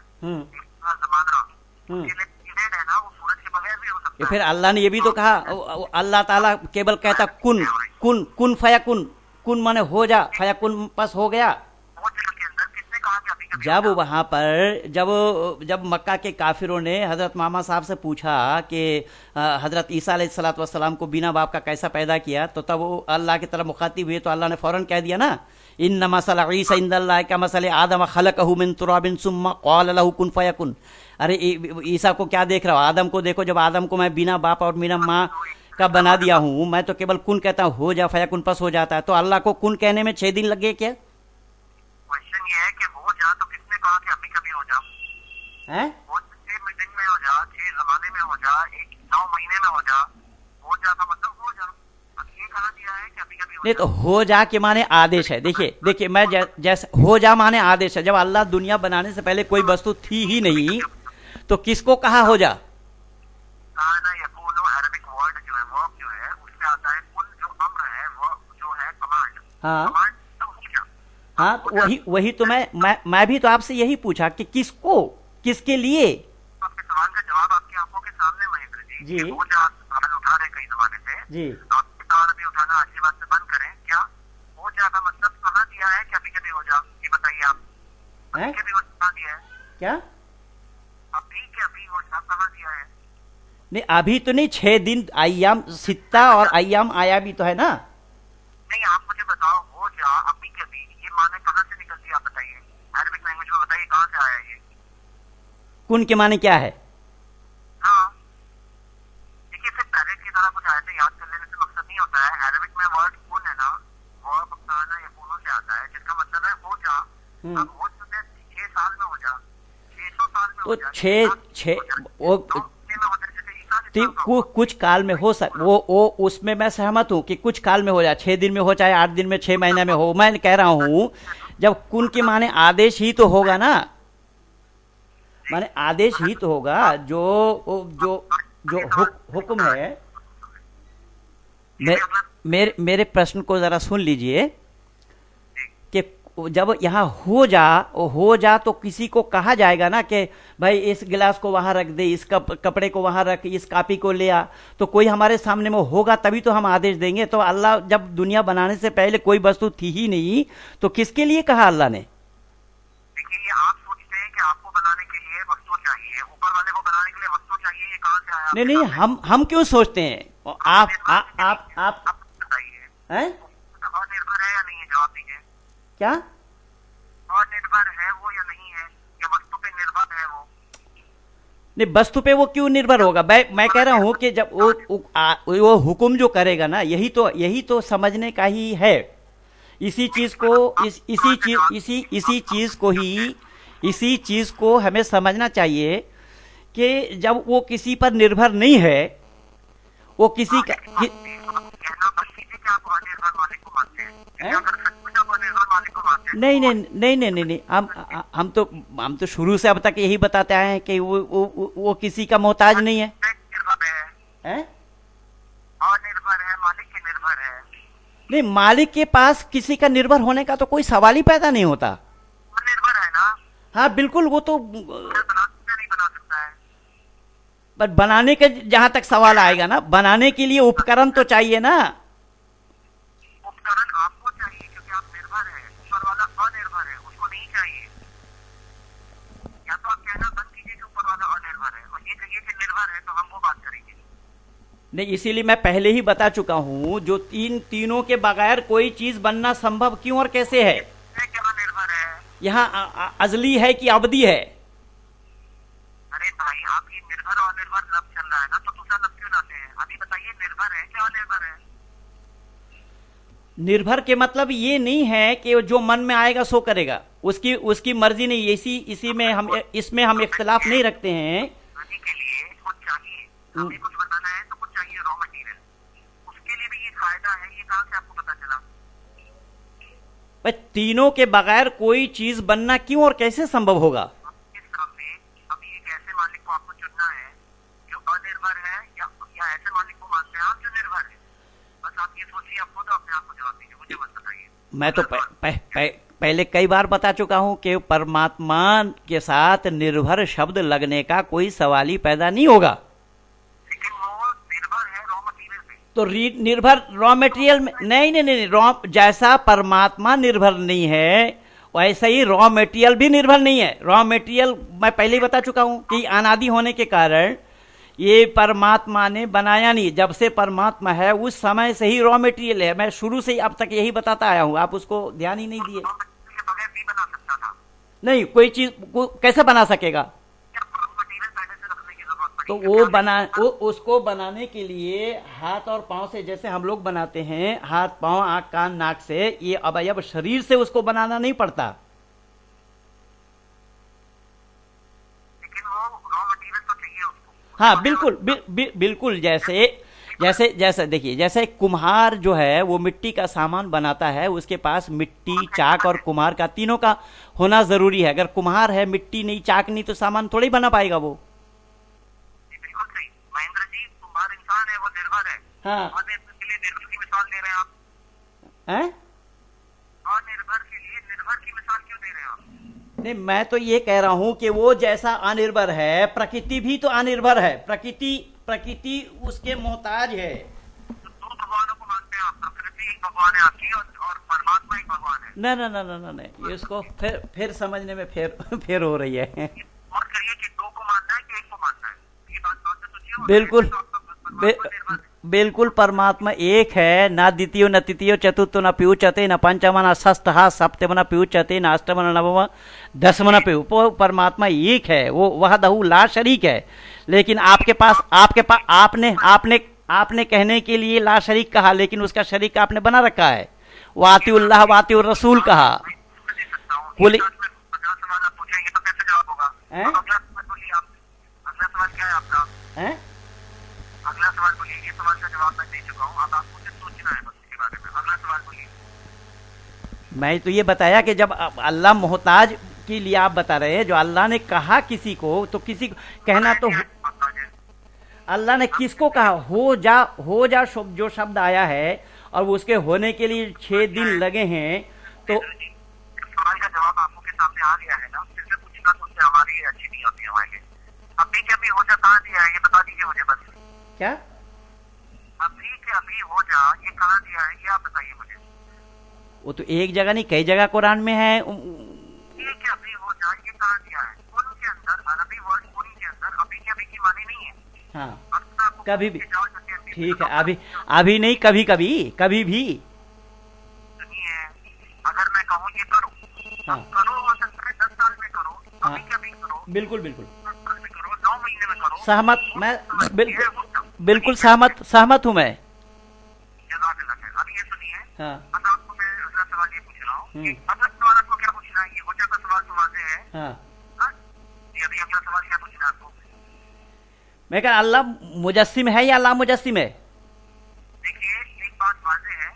जमाना पीरियड है ना, वो सूरज के बगैर भी हो सकता है। फिर अल्लाह ने ये भी तो कहा, अल्लाह ताला केवल कहता कुन कुन कुन फयाकुन, कुन माने हो जा, फयाकुन बस हो गया। जब वहां पर जब मक्का के काफिरों ने हजरत मामा साहब से पूछा कि हजरत ईसा अलैहिस्सलातु वस्सलाम को बिना बाप का कैसा पैदा किया, तो तब वो अल्लाह की तरफ मुखातिब हुए तो अल्लाह ने फौरन कह दिया ना, इन्ना मसला ईसा इंदल्लाहि का मसले आदम खलकहु मिन तुराबिन सुम्मा क़ाल लहु कुन फयकुन। अरे ईसा को क्या देख रहा हो, आदम को देखो। जब आदम को मैं बिना बाप और बिना माँ का बना दिया हूँ, मैं तो केवल कुन कहता हूँ, हो जा, फयकुन पस हो जाता है। तो अल्लाह को कुन कहने में 6 दिन लग गए क्या? क्वेश्चन ये है कि हो जा तो किसने कहा कि अभी कभी हो जा? हैं? वो 6 दिन में हो जा, 6 जमाने में हो जा, 9 महीने में हो जा का मतलब हो जा। अब ये कहा दिया है कि अभी कभी नहीं, तो हो जा के माने आदेश है। देखिए मैं जैसे हो जा माने आदेश है। जब अल्लाह दुनिया बनाने से पहले कोई वस्तु थी ही नहीं, तो किसको कहा हो जा? काना यकूनो अरबिक वर्ड जो है, वर्ब जो है, उससे आता है कुन, जो अम्र है, वो जो है कमांड। हाँ कमांड तो हो जा। हाँ, तो वही तो मैं भी तो आपसे यही पूछा कि किसको, किसके लिए। आपके सवाल का जवाब आपकी आंखों के सामने महेंद्र जी। जी। कि वो जो आप सवाल उठा रहे कई जमाने से, जी आपके सवाल अभी उठाना आज के बाद से बंद करें। क्या हो जा का मतलब कहाँ दिया है, क्या अभी के भी हो जा, ये बताइए आप। हैं? अभी के भी हो जा कहाँ दिया है? क्या? अभी के अभी हो जा कहाँ दिया है? नहीं, अभी तो नहीं, 6 दिन अय्याम सित्ता और अय्याम आया भी तो है ना। नहीं, आप मुझे बताओ, हो जा अभी के अभी ये माने कहाँ से निकलती है, आप बताइए। अरबिक लैंग्वेज में बताइए कहाँ से आया ये। कुन के माने क्या है? हाँ, देखिए सिर्फ पहले की तरह कुछ आयतें याद कर लेने से मकसद नहीं होता है। अरबिक में वर्ड कुन है ना, वर्ब काना या कुनो से आता है, जिसका मतलब है हो जा। अब हो चुके 6 साल में हो जा, 600 साल में तो हो जा, 6 वो में हो जा, जैसे ईसा अलैहि सलाम का हुआ। कुछ काल में हो सक वो उसमें मैं सहमत हूँ कि कुछ काल में हो जाए, 6 दिन में हो चाहे 8 दिन में, 6 महीने में हो। मैं कह रहा हूँ जब कुन के माने आदेश ही तो होगा ना, माने आदेश ही तो होगा। जो जो जो हुक्म है। मेरे प्रश्न को जरा सुन लीजिए कि जब यहाँ हो जा तो किसी को कहा जाएगा ना कि भाई इस गिलास को वहां रख दे, इस कपड़े को वहां रख, इस कापी को ले आ। तो कोई हमारे सामने में होगा तभी तो हम आदेश देंगे। तो अल्लाह जब दुनिया बनाने से पहले कोई वस्तु थी ही नहीं, तो किसके लिए कहा अल्लाह ने? देखिए, ये आप सोचते हैं कि आपको बनाने के लिए वस्तु चाहिए, ऊपर वाले को बनाने के लिए वस्तु चाहिए, ये कहाँ से आया? नहीं नहीं, हम क्यों सोचते हैं? आप बताइए, हैं? और निर्भर है या नहीं है, जवाब दीजिए। क्या? और निर्भर है वो या नहीं है, या वस्तु पे निर्भर है वो? नहीं, वस्तु पे वो क्यों निर्भर होगा? मैं कह रहा हूं कि जब वो हुक्म जो करेगा ना, यही तो समझने का ही है। इसी चीज को हमें समझना चाहिए कि जब वो किसी पर निर्भर नहीं है, वो किसी का कहना बस कीजिए कि आप अनिर्भर मालिक को मानते हैं। क्या कर सकते हैं, आप अनिर्भर मालिक को मानते हैं? नहीं, हम तो शुरू से अब तक यही बताते आए हैं कि वो किसी का मोहताज नहीं है। निर्भर है, अनिर्भर है, मालिक के निर्भर है। नहीं, मालिक के पास किसी का निर्भर होने का तो कोई सवाल ही पैदा नहीं होता। निर्भर है ना? हाँ बिल्कुल, वो तो बना सकता है, नहीं बना सकता है। पर बनाने के जहां तक सवाल आएगा ना, बनाने के लिए उपकरण तो चाहिए ना। उपकरण आपको चाहिए क्योंकि आप निर्भर है, ऊपर वाला अनिर्भर है, उसको नहीं चाहिए। या तो आप कहना बंद कीजिए कि ऊपर वाला अनिर्भर है, और ये कहिए कि निर्भर है, तो हम वो बात करेंगे। नहीं, इसीलिए मैं पहले ही बता चुका हूं, जो तीनों के बगैर कोई चीज बनना संभव क्यों और कैसे है। क्या निर्भर है? यहाँ अजली है कि अबदी है? अरे भाई, आप ये निर्भर और अनिर्भर लफ्ज चल रहा है ना, तो दूसरा लफ्ज क्यों लाते हैं? अभी बताइए, निर्भर है क्या अनिर्भर है? निर्भर के मतलब ये नहीं है कि जो मन में आएगा सो करेगा, उसकी मर्जी नहीं। इसमें हम इख्तिलाफ नहीं रखते हैं। बनाने के लिए कुछ चाहिए, हमें कुछ बनाना है तो कुछ चाहिए, रॉ मटेरियल। उसके लिए भी ये फायदा है, ये कहाँ से आपको पता चला? भाई, तीनों के बगैर कोई चीज बनना क्यों और कैसे संभव होगा? इस काम में अब एक ऐसे मालिक को आपको चुनना है जो अनिर्भर है, या ऐसे मालिक को मानते हैं आप जो निर्भर है। बस आप ये सोचिए, आप खुद अपने आप को जवाब दीजिए, मुझे मत बताइए। मैं तो पहले कई बार बता चुका हूं कि परमात्मा के साथ निर्भर शब्द लगने का कोई सवाल ही पैदा नहीं होगा। लेकिन वो निर्भर है रॉ मटेरियल पे। तो निर्भर रॉ मटेरियल में नहीं, रॉ जैसा परमात्मा निर्भर नहीं है वैसे ही रॉ मटेरियल भी निर्भर नहीं है। रॉ मटेरियल मैं पहले ही बता चुका हूं कि अनादि होने के कारण ये परमात्मा ने बनाया नहीं। जब से परमात्मा है उस समय से ही रॉ मटेरियल है। मैं शुरू से ही अब तक यही बताता आया हूं, आप उसको ध्यान ही नहीं दिए। रॉ मटेरियल के बगैर भी बना सकता था। नहीं, कोई चीज कैसे बना सकेगा? मटेरियल पहले से रखने की जरूरत पड़ी। तो उसको बनाने के लिए हाथ और पांव से, जैसे हम लोग बनाते हैं हाथ पांव आंख कान नाक से, ये अवयव शरीर से उसको बनाना नहीं पड़ता। लेकिन वो रॉ मटेरियल तो चाहिए उसको। हाँ बिल्कुल, जैसे देखिए, जैसे कुम्हार जो है वो मिट्टी का सामान बनाता है, उसके पास मिट्टी चाक और कुम्हार का तीनों का होना जरूरी है। अगर कुम्हार है, मिट्टी नहीं, चाक नहीं, तो सामान थोड़ी बना पाएगा वो। हाँ अनिर्भर के लिए निर्भर की मिसाल दे रहे हैं आप? हैं? अनिर्भर के लिए निर्भर की मिसाल क्यों दे रहे हैं आप? नहीं, मैं तो ये कह रहा हूं कि वो जैसा अनिर्भर है, प्रकृति भी तो अनिर्भर है। प्रकृति उसके मोहताज है। तो दो भगवानों को मानते हैं आप, प्रकृति एक भगवान है आपकी और परमात्मा एक भगवान है। न न न न न नहीं, इसको फिर समझने में फिर हो रही है। और करिए कि दो को मानना है कि एक को मानना है, ये बात तो सोचिए। बिल्कुल बिल्कुल परमात्मा एक है। ना द्वितीय न तृतीय चतुर्थ न प्युचते न पंचम न षष्ठ सप्तम न प्युचते न अष्टम न नवम दसम न प्यु। परमात्मा एक है, वो वहदहु ला शरीक है। लेकिन आपके पास आपने कहने के लिए ला शरीक कहा, लेकिन उसका शरीक आपने बना रखा है। वातिउल्लाह वातिउर रसूल कहा। बोले 50 सवाल आप पूछेंगे तो कैसे जवाब होगा? अगला सवाल बोलिए आप। अगला सवाल क्या है आपका? अगला सवाल बोलिए। ये सवाल का जवाब मैं दे चुका हूँ, अब आपको सिर्फ सोचना है बस इसके बारे में। अगला सवाल बोलिए। मैं तो ये बताया कि जब अल्लाह मोहताज के लिए आप बता रहे हैं, जो अल्लाह ने कहा किसी को, तो किसी को कहना तो अल्लाह ने किसको कहा? हो जा जो शब्द आया है और उसके होने के लिए 6 दिन लगे हैं। तो सवाल का जवाब आंखों के सामने आ गया है ना, फिर से पूछना तो उससे हमारी अच्छी नहीं होती हमारे लिए। अभी के अभी हो जा कहाँ दिया है ये बता दीजिए मुझे बस। क्या अभी के अभी हो जा ये कहाँ दिया है ये आप बताइए मुझे। वो तो एक जगह नहीं, कई जगह कुरान में है। ये के अभी हो जा ये कहाँ दिया है? कुल के अंदर अरबी वर्ड पूरी के अंदर अभी के अभी की मानी नहीं है। हाँ अक्सर कभी भी ठीक है, अभी नहीं, कभी भी। सुनिए, अगर मैं कहूँ ये करो, हाँ करो हो सकता है 10 साल में करो, अभी के अभी करो, बिल्कुल 10 साल में करो, 9 महीने में करो। सहमत, मैं बिल्कुल सहमत हूँ मैं। जज़ाकल्लाह खैर। अब ये सुनिए, हाँ अब आपको मैं अगला सवाल ये पूछ रहा हूँ कि अगला सवाल आपको क्या पूछना है? ये हो जाता सवाल तो वाज़ेह है। हाँ हाँ? ये अभी अगला सवाल क्या पूछना है आपको? मैं कह अल्लाह मुजस्सिम है या अल्लाह मुजस्सिम है? देखिए, एक बात वाज़ेह है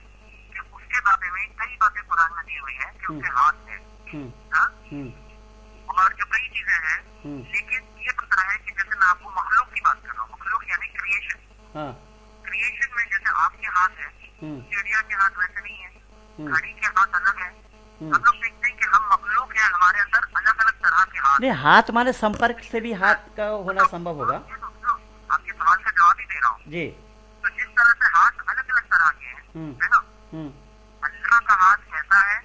कि उसके बारे में कई बातें कुरान में दी हुई है कि उसके हाथ है। हाँ? और जो कई चीजें हैं, लेकिन ये पता है कि जैसे मैं आपको मखलूक की बात कर रहा हूँ, मखलूक यानी क्रिएशन। क्रिएशन में जैसे आपके हाथ है, चिड़िया के हाथ वैसे नहीं है, घड़ी के हाथ अलग है। हम लोग देखते हैं कि हम मखलूक हैं, हमारे अंदर अलग अलग तरह के हाथ। नहीं, हाथ माने संपर्क से भी हाथ का होना संभव होगा। आपके सवाल का जवाब ही दे रहा हूँ जी। तो जिस तरह से हाथ अलग अलग तरह के हैं, है ना, अल्लाह का हाथ कैसा है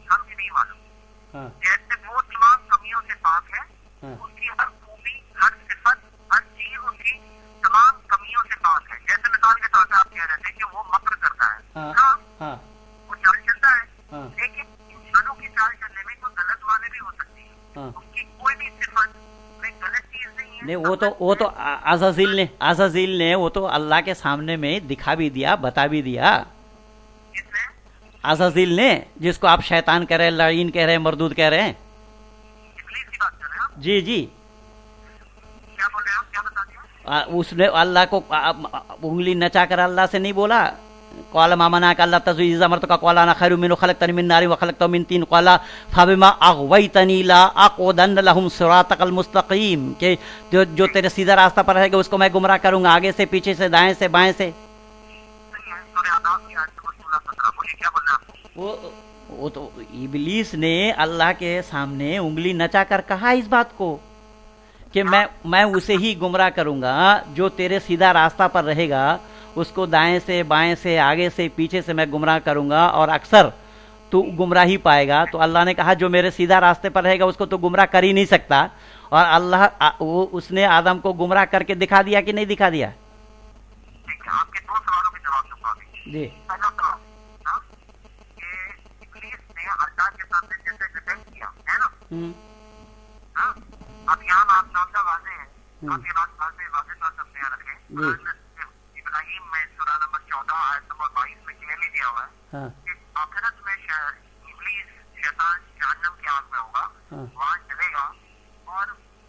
हम ये नहीं मालूम। जैसे वो तमाम कमियों से पाक है, उसकी हर खूबी, हर सिफत, हर चीज उसकी तमाम कमियों से पाक है। जैसे मिसाल के तौर पर आप कह रहे थे कि वो मक्र करता है, हाँ वो चाल चलता है, लेकिन इंसानों की चाल चलने में कोई गलत माने भी हो सकती है। उसकी कोई भी सिफत में गलत चीज नहीं है। नहीं, वो तो अज़ाज़िल ने वो तो अल्लाह के सामने में दिखा भी दिया, बता भी दिया। अज़ाज़िल ने, जिसको आप शैतान कह रहे हैं, लाइन कह रहे हैं, मरदूद कह रहे हैं। इब्लीस की बात कर रहे हैं आप? जी जी। क्या बोल रहे हैं आप? क्या बता दिया? उसने अल्लाह को उंगली नचा कर अल्लाह से नहीं बोला कौला मामना का अल्लाह तज़ुइज़ अमरत का कौला ना खैरु मिन खलक़तनी मिन नारि व खलक़तहु मिन तीन कौला फबिमा अग़वैतनी ला अक़उदन्न लहुम सिरातकल मुस्तक़ीम के जो तेरे सीधा रास्ता पर रहेगा उसको मैं गुमराह करूंगा, आगे से, पीछे से, दाएं से, बाएं से। वो तो इब्लीस ने अल्लाह के सामने उंगली नचा कर कहा इस बात को कि मैं उसे ही गुमराह करूंगा जो तेरे सीधा रास्ता पर रहेगा, उसको दाएं से, बाएं से, आगे से, पीछे से मैं गुमराह करूंगा और अक्सर तू गुमराह ही पाएगा। तो अल्लाह ने कहा जो मेरे सीधा रास्ते पर रहेगा उसको तो गुमराह कर ही नहीं सकता। और अल्लाह उसने आदम को गुमराह करके दिखा दिया कि नहीं दिखा दिया? ठीक है, आपके 2 सवालों के जवाब दूंगा अभी। जी। पहला सवाल कि इब्लीस ने अल्लाह के सामने जैसे डिफेंड किया है ना, हाँ? अब यहाँ आप नामदा वाज़ेह है, आप ये बात वाज़ेह साथ अपने यहाँ रखें। इब्राहिम में सूरा नंबर 14 आयत नंबर 22 में क्लियरली दिया हुआ है कि आखिरत में इब्लीस शैतान जहन्नम की आग में होगा, वहाँ जलेगा और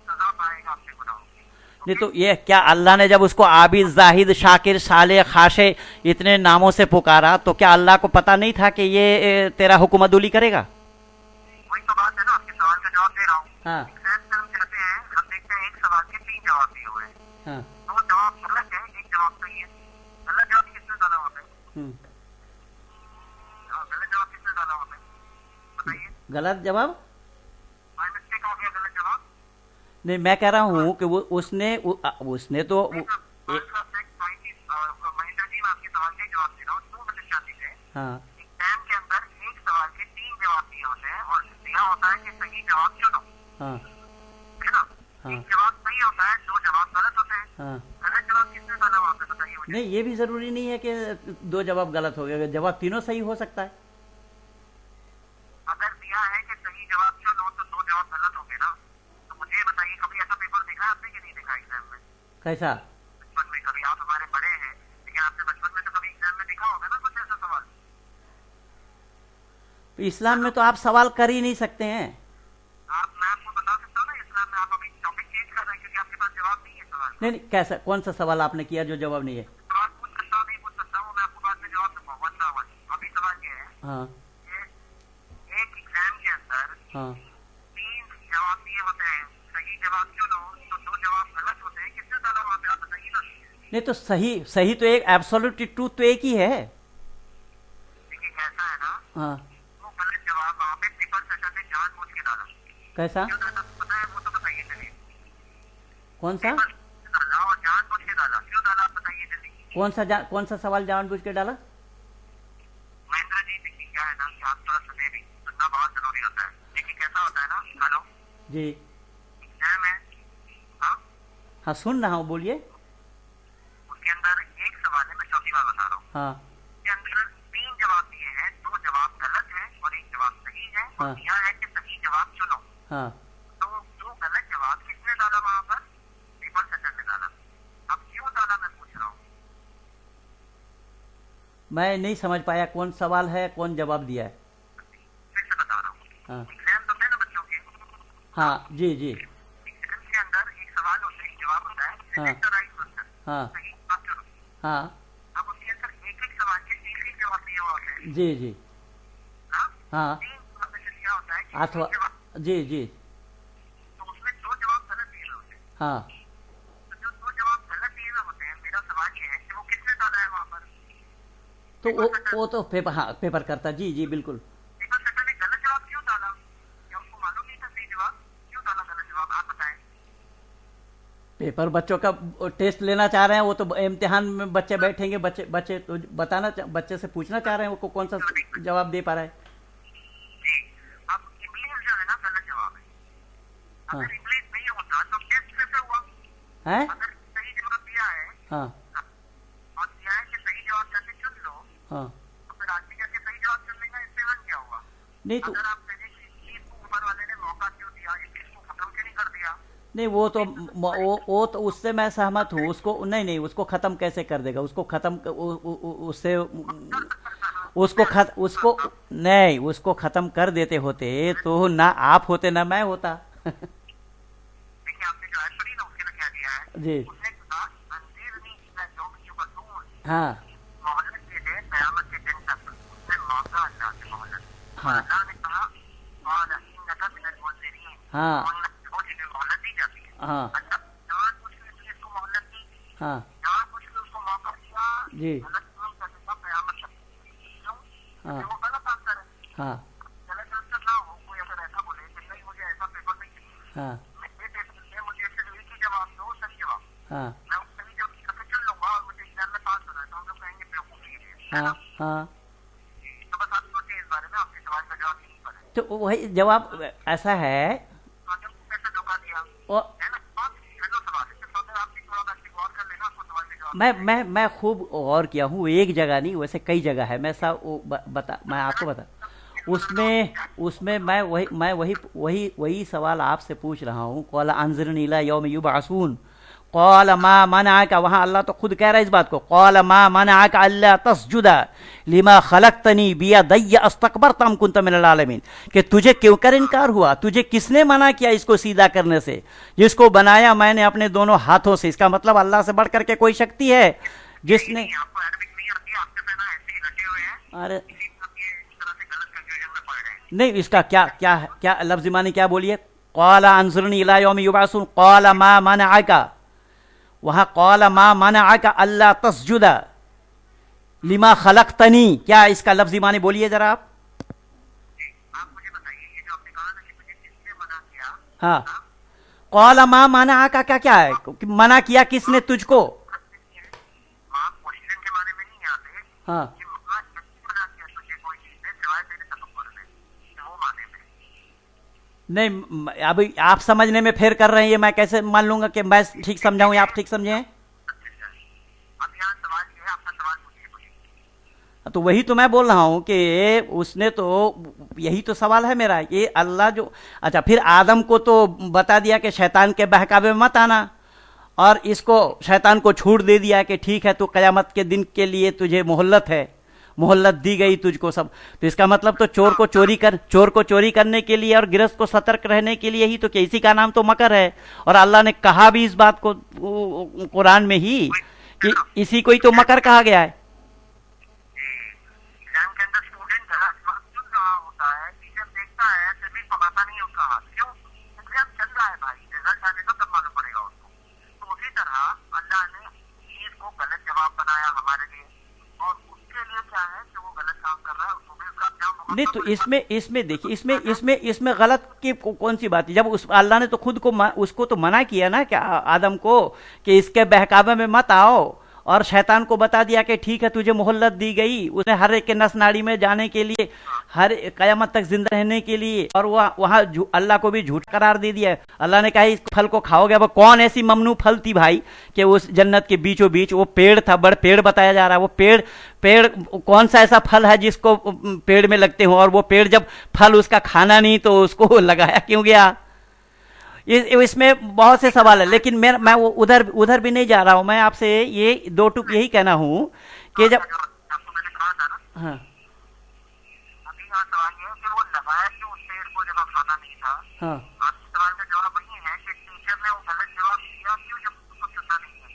सजा पाएगा अपने गुनाहों की। नहीं तो ये क्या अल्लाह ने जब उसको आबिद, जाहिद, शाकिर, साले, खाशे इतने नामों से पुकारा तो क्या अल्लाह को पता नहीं था कि ये तेरा हुक्म अदुली करेगा? वही तो बात है ना, आपके सवाल का जवाब दे रहा हूँ। हाँ। हम कहते हैं, हम देखते हैं एक सवाल के 3 जवाब दिए हुए हैं। 2 जवाब गलत है, एक जवाब सही है। गलत जवाब गलत जवाब किसने डाला वहाँ पे बताइए। गलत जवाब बाय मिस्टेक हो गया गलत जवाब। नहीं, मैं कह रहा हूँ कि वो उसने तो महेंद्र जी, मैं आपके सवाल का जवाब दे रहा हूँ। 2 मिनट शादी से हाँ एग्जाम के अंदर एक सवाल के 3 जवाब दिए होते हैं और दिया होता है कि सही जवाब चुनो, हाँ है ना। हाँ। एक जवाब सही होता है, 2 जवाब गलत होते हैं। हाँ। गलत जवाब किसने डाला वहाँ पे बताइए मुझे। नहीं, ये भी जरूरी नहीं है कि 2 जवाब गलत हो गए, जवाब तीनों सही हो सकता है। अगर दिया है कि सही जवाब चुनो तो 2 जवाब गलत हो गए ना। तो मुझे ये बताइए, कभी ऐसा पेपर देखा है आपने कि नहीं देखा एग्जाम में? कैसा? बचपन में कभी, आप हमारे बड़े हैं लेकिन आपने बचपन में तो कभी एग्जाम में देखा होगा ना कुछ ऐसा सवाल। तो इस्लाम में तो आप सवाल कर ही नहीं सकते हैं। मैं आपको बता सकता हूँ ना, इस्लाम में आप अभी टॉपिक चेंज कर रहे हैं क्योंकि आपके पास जवाब नहीं है सवाल। नहीं नहीं, कैसा, कौन सा सवाल आपने किया जो जवाब नहीं है? सवाल पूछ सकता हूँ, नहीं पूछ सकता हूँ, मैं आपको बाद में जवाब दूंगा। अभी सवाल ये है, हाँ एक एग्जाम के अंदर हाँ 3 जवाब दिए होते हैं, सही जवाब चुनो तो 2 जवाब गलत होते हैं। किसने डाला वहाँ पे आप बताइए ना। नहीं, तो सही तो एक एब्सोल्यूट ट्रूथ तो एक ही है। देखिए कैसा है ना, हाँ, वो गलत जवाब वहाँ पे पेपर सेशन ने जानबूझ के डाला। कैसा? क्यों डाला पता है? वो तो बताइए चलिए। कौन सा? पेपर डाला और जानबूझ के डाला, क्यों डाला आप बताइए जल्दी। कौन सा सवाल जानबूझ के डाला? महेंद्र जी देखिए क्या है ना कि आप थोड़ा सुने भी, सुनना बहुत जरूरी होता है। देखिए कैसा होता है ना, हेलो, जी एग्जाम है, हाँ, हाँ, सुन रहा हूँ, बोलिए। उसके अंदर एक सवाल है, मैं चौथी बार बता रहा हूँ। हाँ उसके अंदर 3 जवाब दिए हैं, 2 जवाब गलत है और 1 जवाब सही है। और हाँ। दिया है कि सही जवाब चुनो। हाँ। तो 2 गलत जवाब किसने डाला वहाँ पर? पेपर सेशन ने डाला। अब क्यों डाला मैं पूछ रहा हूँ। मैं नहीं समझ पाया कौन सवाल है, कौन जवाब दिया है। फिर से बता रहा हूँ, हाँ एग्जाम होते हैं ना बच्चों के, हाँ, जी जी, एग्जाम के अंदर एक सवाल होता है, एक जवाब होता है, हाँ। select the right answer, हाँ सही जवाब चुनो। हाँ, अब उसके अंदर एक सवाल के 3 जवाब दिए हुए होते हैं, जी जी, हाँ। हाँ 3 जवाब में से क्या होता है कि अथवा, 3 जवाब, जी जी, तो उसमें 2 जवाब गलत दिए हुए होते हैं। हाँ। तो जो 2 जवाब गलत दिए हुए होते हैं, मेरा सवाल ये है कि वो किसने डाला है वहाँ पर? तो वो तो पेपर, हाँ पेपर करता, जी जी बिल्कुल। पेपर सेटर ने गलत जवाब क्यों डाला? क्या उसको मालूम नहीं था सही जवाब? क्यों डाला गलत जवाब आप बताएं। पेपर बच्चों का टेस्ट लेना चाह रहे हैं, वो तो इम्तिहान में बच्चे बैठेंगे, बच्चे तो बच्चे से पूछना चाह रहे हैं वो कौन सा जवाब दे पा रहा है। जी, अब इंग्लिश जो है ना गलत जवाब है। हाँ। अगर इंग्लिश नहीं होता तो टेस्ट कैसे हुआ? हैं? अगर सही जवाब दिया है हाँ और दिया है कि सही जवाब कैसे चुन लो, हाँ। तो फिर आदमी कैसे सही जवाब चुनने का इस्तेमाल क्या हुआ? नहीं तो अगर आप कहें कि इस चीज को ऊपर वाले ने मौका क्यों दिया, इस चीज को खत्म क्यों नहीं कर दिया? नहीं, वो तो उससे मैं सहमत हूँ। उसको नहीं, उसको खत्म कैसे कर देगा? उसको खत्म उससे उसको खत्म कर देते होते तो ना आप होते ना मैं होता। देखिए आपने जो आयत पढ़ी ना, उसके लिए क्या दिया है? जी उसने कहा अंजीरनी इला यौम युबअसून, हाँ मोहल्लत के लिए कयामत के दिन तक। उसने मांगा अल्लाह से मोहल्लत। हाँ अल्लाह ने कहा क़ाल इन्नका मिनल मुनज़िरीन, हाँ वो जिन्हें मोहल्लत दी जाती है। हाँ अच्छा, जानबूझ के इसलिए इसको मोहल्लत दी, हाँ जानबूझ के उसको मौका दिया, जी गलत नहीं करने का कयामत तक। क्यों? हाँ क्योंकि वो गलत आंसर है। हाँ गलत आंसर ना हो, कोई अगर ऐसा बोले कि नहीं मुझे ऐसा पेपर नहीं चाहिए, हाँ मेरे टेस्ट में मुझे सिर्फ एक ही जवाब दो, सही जवाब, हाँ मैं उस सही जवाब करके चल लूंगा और मुझे एग्जाम में पास होना है, तो हम लोग कहेंगे बेवकूफी है, है हाँ ना? हाँ। तो बस आप सोचिए इस बारे में, आपके सवाल का जवाब यहीं पर है। तो वही जवाब ऐसा है। आगे को कैसे धोखा दिया, और है ना? आप हेलो सवाल है, सिर्फ अगर आप थोड़ा सा गौर कर लेना, आपको सवाल का जवाब मैं खूब गौर किया हूँ, एक जगह नहीं, वैसे कई जगह है। मैं मैं आपको बता, उसमें मैं वही सवाल आपसे पूछ रहा हूँ। क़ाल अंज़िरनी इला यौम युबअसून, क़ाल मा मनअका, वहाँ अल्लाह तो खुद कह रहा है इस बात को। क़ाल मा मनअका अल्ला तस्जुदा लिमा खलक़तनी बियदैया अस्तकबरत अम कुन्त मिनल आलिमीन, कि तुझे क्यों कर इनकार हुआ? तुझे किसने मना किया इसको सीधा करने से, जिसको बनाया मैंने अपने दोनों हाथों से? इसका मतलब अल्लाह से बढ़ करके कोई शक्ति है जिसने। नहीं, आपको अरबिक नहीं आती, आपके पहना ऐसे ही रटे हुए हैं, अरे इसी आप ये इस तरह से गलत कंफ्यूजन में पड़ रहे हैं। नहीं, इसका क्या लफ्ज़ मानी, क्या बोलिए? क़ाल अंज़िरनी इला यौम युबअसून क़ाल मा मनअका, वहाँ क़ाल मा मनअका अल्ला तस्जुदा, लिमा खलकतनी, क्या इसका लफ्जी माने बोलिए जरा आप। आप मुझे बताइए, ये जो आपने कहा ना कि मुझे किसने मना किया, हाँ, कौल मा माना का क्या क्या है, मना किया किसने तुझको। माँ क्वेश्चन के माने में नहीं आते हाँ, कि माँ किसने मना किया तुझे कोई चीज ने सिवाय तेरे तकब्बुर में, वो माने में। नहीं अभी आप समझने में फेर कर रहे हैं, ये मैं कैसे मान लूंगा कि मैं ठीक समझाऊं या आप ठीक समझे। अब यहाँ सवाल ये है, अपना सवाल पूछिए। तो वही तो मैं बोल रहा हूं कि उसने तो, यही तो सवाल है मेरा, ये अल्लाह जो, अच्छा फिर आदम को तो बता दिया कि शैतान के बहकावे में मत आना, और इसको शैतान को छूट दे दिया कि ठीक है, तो कयामत के दिन के लिए तुझे मोहल्लत है, मोहल्लत दी गई तुझको सब। तो इसका मतलब तो चोर को चोरी करने के लिए और गृहस्थ को सतर्क रहने के लिए ही तो, कि इसी का नाम तो मकर है। और अल्लाह ने कहा भी इस बात को कुरान में ही कि इसी को ही तो मकर कहा गया है। एग्जाम के अंदर स्टूडेंट चुन रहा होता है, टीचर देखता है, फिर भी पता नहीं उसका हाथ क्यों, एग्जाम चल रहा है भाई, रिजल्ट आने का तब मालूम पड़ेगा उसको। तो उसी तरह अल्लाह ने चीज को गलत जवाब बनाया हमारे लिए, और उसके लिए क्या है कि वो गलत काम कर रहा है, उसको भी उसका अंजाम नहीं तो इसमें देखिए, इसमें गलत की कौन सी बात है, जब उस अल्लाह ने तो खुद को उसको तो मना किया ना कि आदम को कि इसके बहकावे में मत आओ, और शैतान को बता दिया कि ठीक है तुझे मोहल्लत दी गई, उसने हर एक के नस नाड़ी में जाने के लिए, हर कयामत तक जिंदा रहने के लिए, और वहां अल्लाह को भी झूठ करार दे दिया। अल्लाह ने कहा इस फल को खाओगे। अब कौन ऐसी ममनू फल थी भाई कि उस जन्नत के बीचों बीच वो पेड़ था, बड़ पेड़ बताया जा रहा है, वो पेड़ कौन सा ऐसा फल है जिसको पेड़ में लगते हो, और वो पेड़ जब फल उसका खाना नहीं तो उसको लगाया क्यों गया। इसमें बहुत से सवाल है, लेकिन मैं वो उधर भी नहीं जा रहा हूं। मैं आपसे ये दो टुक यही कहना हूं कि जब आपको मैंने कहा था ना, हाँ अभी यहाँ सवाल ये है कि वो लगाया क्यों उस पेड़ को जब खाना नहीं था। हाँ, आपके सवाल का जवाब वही है कि टीचर ने वो गलत जवाब दिया क्यों जब उसको चुनना नहीं है,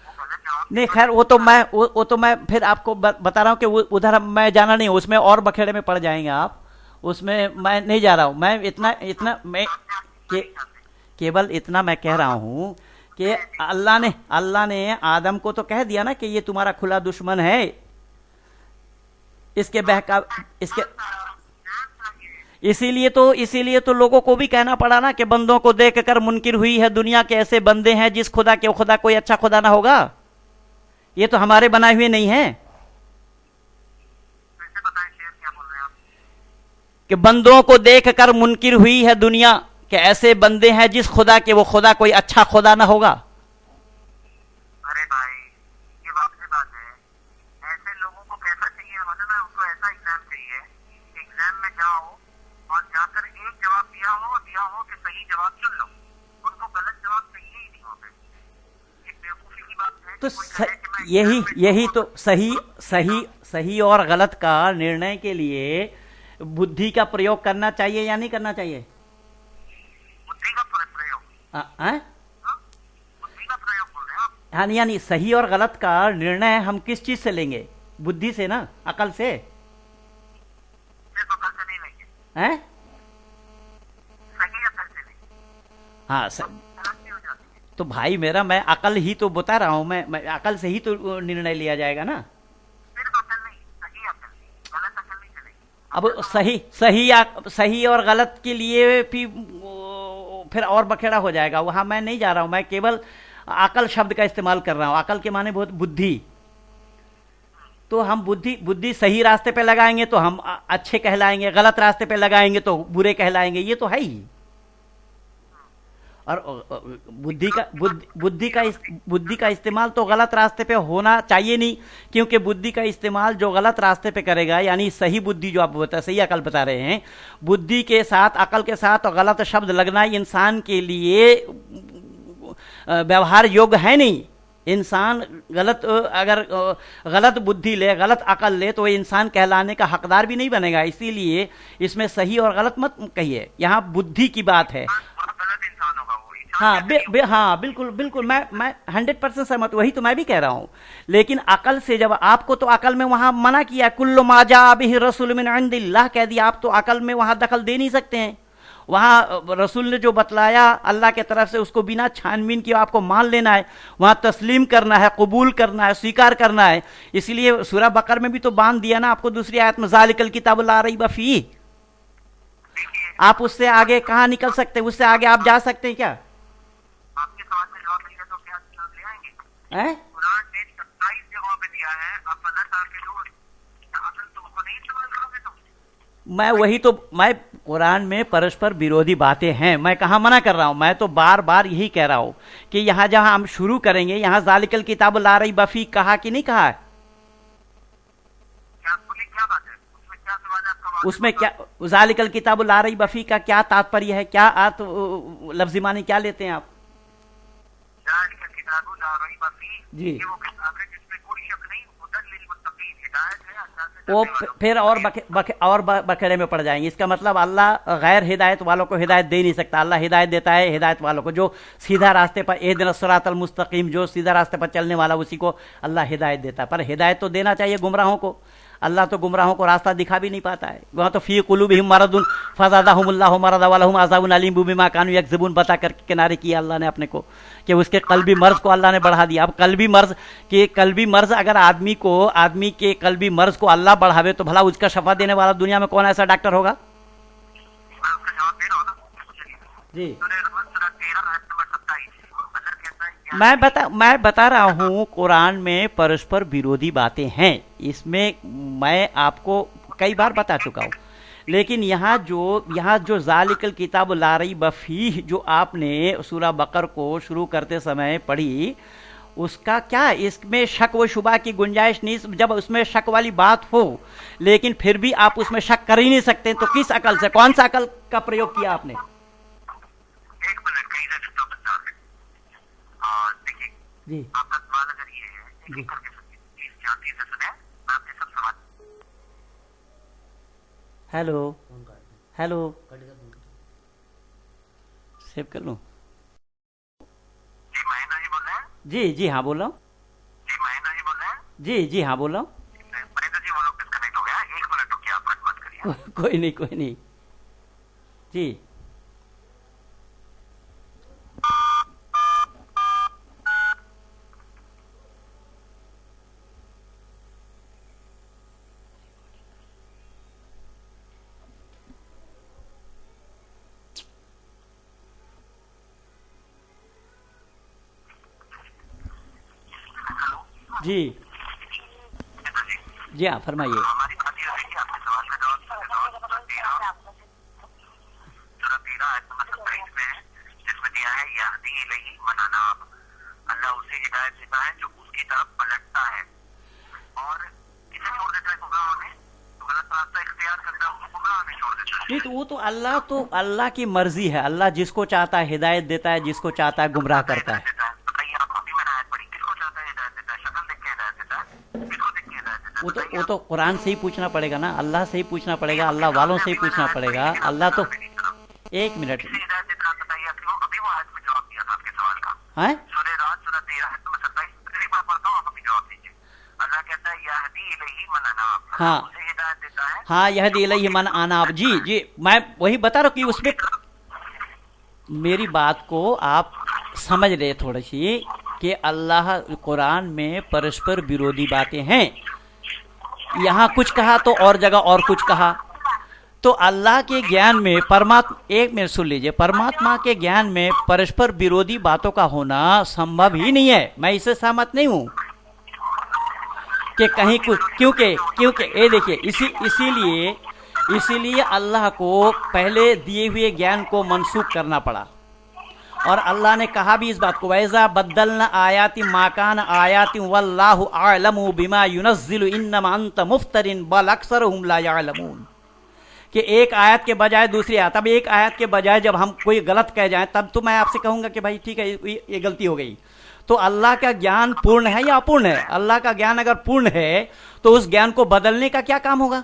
वो गलत जवाब नहीं खैर वो तो मैं फिर आपको बता रहा हूं कि उधर मैं जाना नहीं, उसमें और बखेड़े में पड़ जाएंगे आप, उसमें मैं नहीं जा रहा हूं। मैं इतना मैं केवल इतना मैं कह रहा हूं कि अल्लाह ने आदम को तो कह दिया ना कि ये तुम्हारा खुला दुश्मन है, इसके इसीलिए तो लोगों को भी कहना पड़ा ना कि बंदों को देखकर मुनकिर हुई है दुनिया के ऐसे बंदे हैं जिस खुदा के खुदा कोई अच्छा खुदा ना होगा। ये तो हमारे बनाए हुए नहीं है कि बंदों को देखकर मुनकिर हुई है दुनिया कि ऐसे बंदे हैं जिस खुदा के वो खुदा कोई अच्छा खुदा ना होगा। अरे भाई ये वाकई बात है, ऐसे लोगों को कैसा चाहिए, मतलब ना उनको ऐसा एग्जाम चाहिए, एग्जाम में जाओ और जाकर एक जवाब दिया हो कि सही जवाब चुन लो, उनको गलत जवाब चाहिए ही नहीं होते। एक बेवकूफी की बात है तो यही तो सही और गलत का निर्णय के लिए बुद्धि का प्रयोग करना चाहिए या नहीं करना चाहिए। बुद्धि का प्रयोग, बुद्धि का प्रयोग बोल रहे हैं आप। यानी सही और गलत का निर्णय हम किस चीज से लेंगे, बुद्धि से ना, अकल से। सिर्फ अकल से नहीं लेंगे, हैं? सही अकल से लेंगे। हाँ गलत नहीं हो जाती है। तो भाई मेरा, मैं अकल ही तो बता रहा हूं, मैं अकल से ही तो निर्णय लिया जाएगा ना। सिर्फ अकल नहीं, सही अकल, गलत अकल नहीं चलेगी। अब सही और गलत के लिए फिर और बखेड़ा हो जाएगा, वहां मैं नहीं जा रहा हूं। मैं केवल अकल शब्द का इस्तेमाल कर रहा हूं। अकल के माने बहुत बुद्धि, तो हम बुद्धि सही रास्ते पे लगाएंगे तो हम अच्छे कहलाएंगे, गलत रास्ते पे लगाएंगे तो बुरे कहलाएंगे, ये तो है ही। और बुद्धि का इस्तेमाल तो गलत रास्ते पे होना चाहिए नहीं, क्योंकि बुद्धि का इस्तेमाल जो गलत रास्ते पे करेगा, यानी सही बुद्धि जो आप सही अकल बता रहे हैं, बुद्धि के साथ अकल के साथ और गलत शब्द लगना इंसान के लिए व्यवहार योग्य है नहीं। इंसान अगर गलत बुद्धि ले, गलत अकल ले, तो इंसान कहलाने का हकदार भी नहीं बनेगा। इसीलिए इसमें सही और गलत मत कहिए, यहाँ बुद्धि की बात है। हाँ बिल्कुल मैं 100% सहमत, वही तो मैं भी कह रहा हूं। लेकिन अकल से, जब आपको तो अकल में वहां मना किया, कुल्लु मा जा बिही रसूल मिन इंदिल्लाह कह दिया, आप तो अकल में वहां दखल दे नहीं सकते हैं। वहाँ रसूल ने जो बतलाया अल्लाह के तरफ से उसको बिना छानबीन किए आपको मान लेना है, वहाँ तस्लीम करना है, कबूल करना है, स्वीकार करना है। इसीलिए सूरह बकर में भी तो बांध दिया ना आपको दूसरी आयत में, ज़ालिकल किताबु ला रैब फीह। आप उससे आगे कहाँ निकल सकते हैं? उससे आगे आप जा सकते हैं क्या? आपके सवाल का जवाब नहीं है तो क्या जवाब ले आएंगे? हैं? कुरान ने 27 जगहों पे दिया है, अब 15 साल के लोग असल तुमको नहीं इस्तेमाल करोगे तुम। मैं वही तो, मैं कुरान में परस्पर विरोधी बातें हैं, मैं कहाँ मना कर रहा हूँ, मैं तो बार बार यही कह रहा हूँ कि यहाँ जहाँ हम शुरू करेंगे, यहाँ ज़ालिकल किताब ला रैब फीह कहा कि नहीं कहा है? क्या बोली, क्या बात है उसमें, क्या सवाल है आपका? उसमें क्या ज़ालिकल किताब ला रैब फीह का क्या तात्पर्य है, क्या अर्थ लफ्ज़ी मानी क्या लेते हैं आप? ज़ालिकल किताबु ला रैब फीह, जी। ये वो किताब है जिसमें कोई शक नहीं, हुदल लिल मुत्तकीन, हिदायत है अल्लाह से वो डरने वालों को। फिर और बखेड़े में पड़ जाएंगे। इसका मतलब अल्लाह गैर हिदायत वालों को हिदायत दे नहीं सकता। अल्लाह हिदायत देता है हिदायत वालों को, जो सीधा रास्ते पर, इहदिनस सिरातल मुस्तकीम, जो सीधा रास्ते पर चलने वाला उसी को अल्लाह हिदायत देता है। पर हिदायत तो देना चाहिए गुमराहों को, अल्लाह तो गुमराहों को रास्ता दिखा भी नहीं पाता है। वहाँ तो फी कुलूबिहिम मरदुन फज़ादहुमुल्लाहु मरदा वलहुम अज़ाबुन अलीम बिमा कानू यकज़िबून बता करके किनारे किया अल्लाह ने अपने को, कि उसके कल्बी मर्ज को अल्लाह ने बढ़ा दिया। अब कल्बी मर्ज अगर आदमी के कल्बी मर्ज को अल्लाह बढ़ावे तो भला उसका शफा देने वाला दुनिया में कौन ऐसा डॉक्टर होगा? मैं उसका जवाब दे रहा हूँ ना। जी, सूरह रहमान सूरह 13 आयत नंबर 27, अल्लाह कहता है मैं बता रहा हूँ कुरान में परस्पर विरोधी बातें हैं, इसमें मैं आपको कई बार बता चुका हूँ। लेकिन यहाँ जो ज़ालिकल किताब ला रैब फीह जो आपने सूरह बकर को शुरू करते समय पढ़ी, उसका क्या, इसमें शक व शुबा की गुंजाइश नहीं। जब उसमें शक वाली बात हो लेकिन फिर भी आप उसमें शक कर ही नहीं सकते, तो किस अकल से, कौन सा अकल का प्रयोग किया आपने? एक मिनट कहीं से तो बता और देखिए जी आपका सवाल अगर ये है एक करके प्लीज शांति से सुने, मैं आपके सब सवाल। हेलो सेव कर लूं? जी महेंद्र जी बोल रहे हैं? जी हाँ बोल रहा हूँ। जी महेंद्र जी बोल रहे हैं? जी हाँ बोल रहा हूँ। महेंद्र जी वो लोग डिस्कनेक्ट हो गया, एक मिनट रुकिए, आप कट मत करिए। कोई नहीं जी। जी जी हाँ फरमाइए। हमारी बात ये रही कि आपके सवाल का जवाब सूरह 13 आयत नंबर 27 में है, जिसमें दिया है यहदी इलैहि मन अनाब, अल्लाह उसे हिदायत देता है जो उसकी तरफ पलटता है, और किसे छोड़ देता है गुमराह में, तो गलत रास्ता इख्तियार करता है उसको गुमराह में छोड़ देता है। नहीं तो अल्लाह की मर्जी है, अल्लाह जिसको चाहता है हिदायत देता है, जिसको चाहता है गुमराह करता है। बताइए आप, अभी मैंने आयत पढ़ी, किसको चाहता है हिदायत देता है? शक्ल देख के हिदायत देता है, किसको देख के हिदायत देता है? वो तो कुरान से ही पूछना पड़ेगा ना, अल्लाह से ही पूछना पड़ेगा, अल्लाह वालों से ही पूछना पड़ेगा। अल्लाह तो एक मिनट हिदायत देता है बताइए, अभी वो आयत में जवाब दिया था आपके सवाल का। है। सूरह रात सूरह 13 आयत नंबर 27 एक बार पढ़ता हूँ, आप अभी जवाब दीजिए। अल्लाह कहता है यहदी इलैहि मन अनाब, हाँ उसे हिदायत देता है। हाँ यहदी इलैहि मन अनाब। जी मैं वही बता रहा हूँ कि उसमें मेरी बात को आप समझ रहे थोड़ी सी कि अल्लाह कुरान में परस्पर विरोधी बातें हैं, यहाँ कुछ कहा तो और जगह और कुछ कहा। तो अल्लाह के ज्ञान में एक मिनट सुन लीजिए, परमात्मा के ज्ञान में परस्पर विरोधी बातों का होना संभव ही नहीं है। मैं इससे सहमत नहीं हूं कि कहीं कुछ, क्योंकि ये देखिए इसीलिए अल्लाह को पहले दिए हुए ज्ञान को मनसूख करना पड़ा, और अल्लाह ने कहा भी इस बात को, वैज़ा बद्दलना आयाति माकान आयाति वल्लाहु अअलमु बिमा युनज़्ज़िलु इन्नमा अंत मुफ्तरिन बल अक्सरुहुम ला यअलमून, कि एक आयत के बजाय दूसरी आयत। अब एक आयत के बजाय जब हम कोई गलत कह जाएं तब तो मैं आपसे कहूंगा कि भाई ठीक है ये गलती हो गई। तो अल्लाह का ज्ञान पूर्ण है या अपूर्ण है? अल्लाह का ज्ञान अगर पूर्ण है तो उस ज्ञान को बदलने का क्या काम होगा?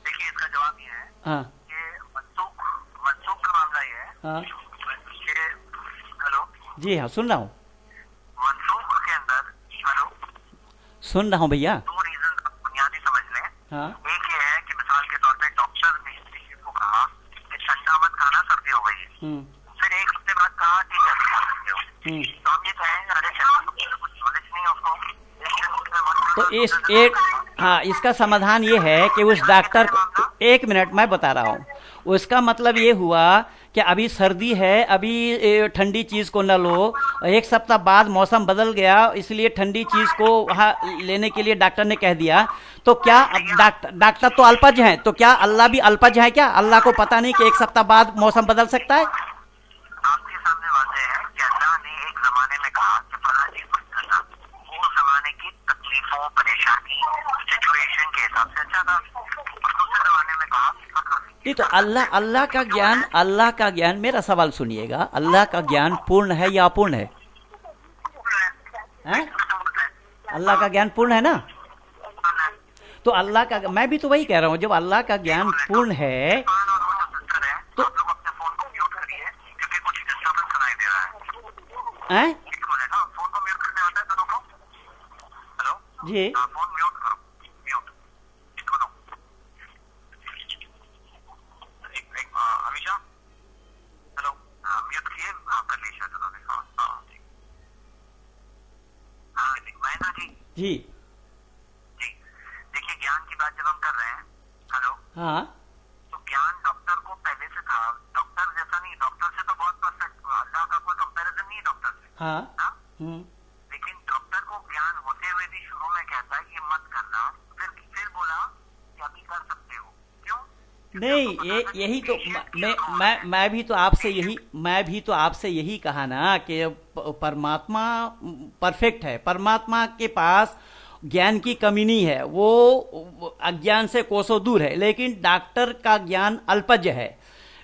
देखिए इसका जवाब ये है हाँ कि मनसूख का मामला ये है हाँ कि हेलो जी हाँ सुन रहा हूँ, मनसूख के अंदर हेलो सुन रहा हूँ भैया। दो रीजन बुनियादी समझ लें। हाँ एक ये है कि मिसाल के तौर पे डॉक्टर ने किसी को कहा तो इस एक हाँ, इसका समाधान ये है कि उस डॉक्टर को, एक मिनट मैं बता रहा हूँ, उसका मतलब ये हुआ कि अभी सर्दी है, अभी ठंडी चीज़ को न लो, एक सप्ताह बाद मौसम बदल गया, इसलिए ठंडी चीज़ को वहाँ लेने के लिए डॉक्टर ने कह दिया। तो क्या डॉक्टर तो अल्पज हैं, तो क्या अल्लाह भी अल्पज है क्या? अल्लाह को पता नहीं कि एक सप्ताह बाद मौसम बदल सकता है? आपके सामने वाजे है कि अल्लाह ने एक जमाने में कहा कि फला चीज मत करना, वो जमाने की तकलीफों, परेशानी, सिचुएशन के हिसाब से अच्छा था। और दूसरे जमाने में कहा कि फला नहीं, तो अल्लाह का ज्ञान, मेरा सवाल सुनिएगा, अल्लाह का ज्ञान पूर्ण है या अपूर्ण है? हैं? अल्लाह का ज्ञान पूर्ण है ना? तो अल्लाह का, मैं भी तो वही कह रहा हूँ, जब अल्लाह का ज्ञान पूर्ण है तो हैं? फोन को म्यूट करने आता है दोनों को। हेलो जी फोन म्यूट करो, म्यूट इसको दो। एक अमीशा, हेलो म्यूट किए आप कर लीजिए उन्होंने। हाँ ठीक, हाँ मैं ना जी जी जी देखिए, ज्ञान की बात जब हम कर रहे हैं, हेलो, हाँ तो ज्ञान डॉक्टर को पहले से था, डॉक्टर जैसा नहीं, डॉक्टर से तो बहुत परफेक्ट, अल्लाह का कोई कंपैरिजन नहीं है डॉक्टर से। हाँ हाँ? हम्म, लेकिन डॉक्टर को ज्ञान होते हुए भी शुरू में कहता है ये मत करना, फिर बोला कि अभी कर सकते हो, क्यों? नहीं, ये यही तो मैं भी तो आपसे यही कहा ना कि परमात्मा परफेक्ट है, परमात्मा के पास ज्ञान की कमी नहीं है, वो अज्ञान से कोसों दूर है, लेकिन डॉक्टर का ज्ञान अल्पज्य है।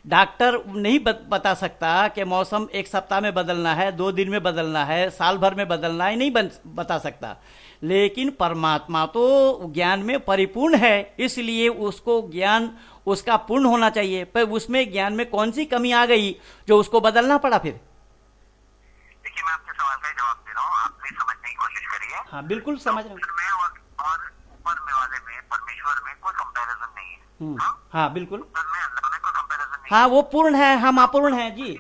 डॉक्टर नहीं बता सकता कि मौसम एक सप्ताह में बदलना है, 2 दिन में बदलना है, साल भर में बदलना है, नहीं बता सकता। लेकिन परमात्मा तो ज्ञान में परिपूर्ण है, इसलिए उसको ज्ञान उसका पूर्ण होना चाहिए। पर उसमें ज्ञान में कौन सी कमी आ गई जो उसको बदलना पड़ा फिर? देखिए, मैं आपके सवाल का ही जवाब दे रहा हूँ, आप भी समझने की कोशिश करिए। हाँ बिल्कुल समझ रहा हूँ। डॉक्टर में और ऊपर में वाले में, परमेश्वर में कोई कंपैरिजन नहीं है। हाँ बिल्कुल, डॉक्टर में अल्लाह में कोई कंपैरिजन नहीं हाँ वो पूर्ण है, हम अपूर्ण हैं। जी है।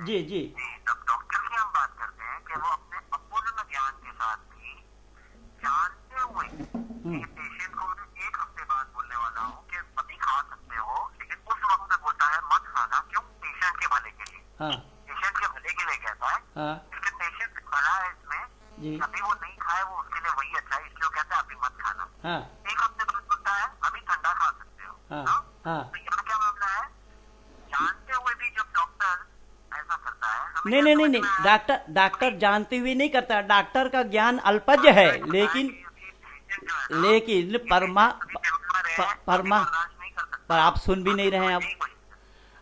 जी जी डॉक्टर की हम बात करते हैं कि वो अपने अपूर्ण ज्ञान के साथ भी जानते हुए कि पेशेंट को मैं 1 हफ्ते बाद बोलने वाला हूँ कि अभी खा सकते हो, लेकिन उस वक्त में बोलता है मत खाना, क्यों? पेशेंट के भले के लिए, हाँ पेशेंट के भले के लिए कहता है, हाँ क्योंकि पेशेंट भला है इसमें, जी अभी वो नहीं खाए वो उसके लिए वही अच्छा है, इसलिए वो कहता है अभी मत खाना। हाँ 1 हफ्ते बाद बोलता है अभी ठंडा खा सकते हो। हाँ हाँ? हाँ तो यहाँ क्या मामला है? जानते हुए भी जब डॉक्टर ऐसा करता है, हमें नहीं क्या नहीं नहीं समझ नहीं, में आया? डॉक्टर जानते हुए नहीं करता, डॉक्टर का ज्ञान अल्पज्य है, लेकिन पर आप सुन भी नहीं रहे हैं। अब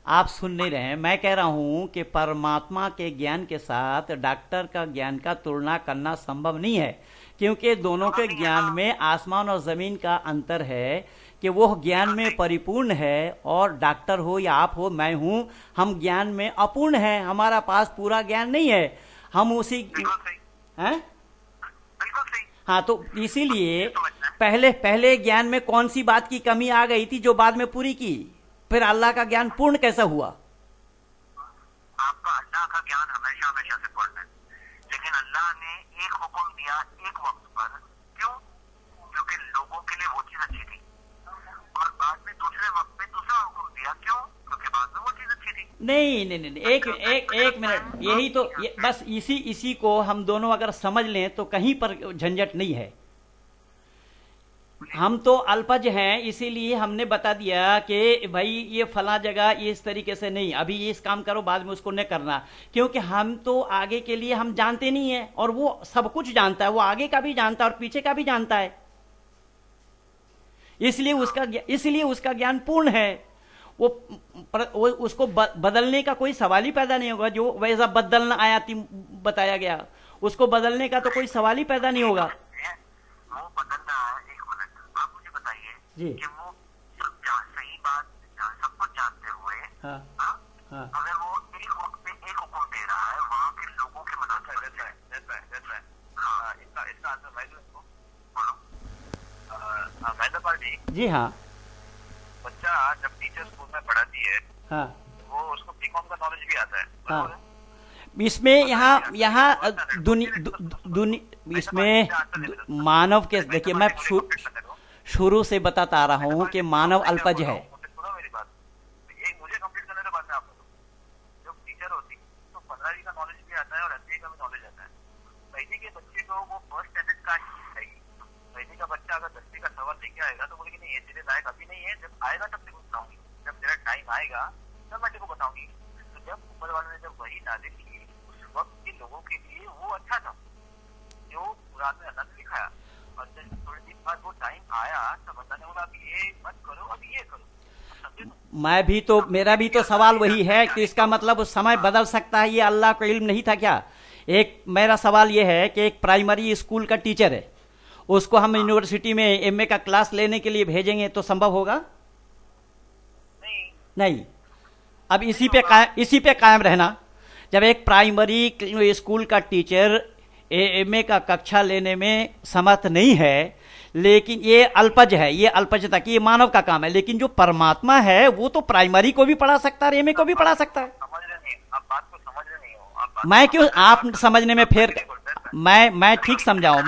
आप सुन नहीं रहे हैं, मैं कह रहा हूं कि परमात्मा के ज्ञान के साथ डॉक्टर का ज्ञान का तुलना करना संभव नहीं है, क्योंकि दोनों के ज्ञान में आसमान और जमीन का अंतर है कि वो ज्ञान में परिपूर्ण है, और डॉक्टर हो या आप हो, मैं हूं, हम ज्ञान में अपूर्ण हैं, हमारा पास पूरा ज्ञान नहीं है, हम उसी हैं। हाँ, तो इसीलिए पहले ज्ञान में कौन सी बात की कमी आ गई थी जो बाद में पूरी की? फिर अल्लाह का ज्ञान पूर्ण कैसा हुआ? आपका अल्लाह का ज्ञान हमेशा हमेशा से पूर्ण है, लेकिन अल्लाह ने एक हुक्म दिया एक वक्त पर, क्यों? क्योंकि लोगों के लिए वो चीज अच्छी थी, और बाद में दूसरे वक्त में दूसरा हुक्म दिया, क्यों? क्योंकि बाद में वो चीज अच्छी थी। नहीं, एक मिनट, यही तो बस इसी को हम दोनों अगर समझ लें तो कहीं पर झंझट नहीं है। हम तो अल्पज हैं, इसीलिए हमने बता दिया कि भाई ये फला जगह इस तरीके से नहीं, अभी ये इस काम करो, बाद में उसको नहीं करना, क्योंकि हम तो आगे के लिए हम जानते नहीं है, और वो सब कुछ जानता है, वो आगे का भी जानता है और पीछे का भी जानता है, इसलिए उसका ज्ञान पूर्ण है। वो उसको बदलने का कोई सवाल ही पैदा नहीं होगा। जो वैसा बदलना आयाती बताया गया, उसको बदलने का तो कोई सवाल ही पैदा नहीं होगा। वो बदलना है, 1 मिनट आप मुझे बताइए जी कि वो सही बात सब कुछ जानते हुए, हाँ हाँ अगर वो एक वक्त में एक हुक्म दे रहा है, वहाँ के लोगों के मदद इसका आंसर मैं दूं इसको, बोलो। मैदा पार्टी जी हाँ बच्चा जब टीचर स्कूल में पढ़ाती है, हाँ वो उसको बीकॉम का नॉलेज भी आता है, हाँ। इसमें यहाँ इसमें मानव के, देखिए मैं शुरू से बताता आ रहा हूं कि मानव अल्पज है। सुनो मेरी बात, एक मुझे कंप्लीट करने के बाद में आप बोलो। जब टीचर होती तो 15वीं का नॉलेज भी आता है और 8वीं का भी नॉलेज आता है। पहली के बच्चे को वो फर्स्ट स्टैंडर्ड का चाहिए। पहली का बच्चा अगर 10वीं का सवाल लेके आएगा तो बोलेगी नहीं ये तेरे लायक अभी नहीं है, जब आएगा तब तेरे को बताऊंगी, जब तेरा टाइम आएगा तब मैं तेरे को बताऊंगी। तो जब ऊपर वाले ने जब वही नाजिल की, उस वक्त के लोगों के लिए वो अच्छा था जो कुरान में अल्लाह ने लिखाया, और जब थोड़ी दिन बाद वो टाइम आया तब अल्लाह ने बोला अब ये मत करो, अब ये करो। मैं भी तो, मेरा भी तो सवाल वही है कि इसका मतलब समय बदल सकता है, ये अल्लाह को इल्म नहीं था क्या? एक मेरा सवाल ये है कि एक प्राइमरी स्कूल का टीचर है, उसको हम यूनिवर्सिटी में एमए का क्लास लेने के लिए भेजेंगे तो संभव होगा? नहीं। अब इसी पे कायम रहना। जब एक प्राइमरी स्कूल का टीचर एमए का कक्षा लेने में समर्थ नहीं है, लेकिन ये अल्पज है, ये अल्पजता की, ये मानव का काम है, लेकिन जो परमात्मा है वो तो प्राइमरी को भी पढ़ा सकता है, एमए को भी पढ़ा सकता है। समझ रहे नहीं, आप बात को समझ रहे नहीं हो। मैं क्यों, आप समझने में फिर मैं ठीक समझाऊं,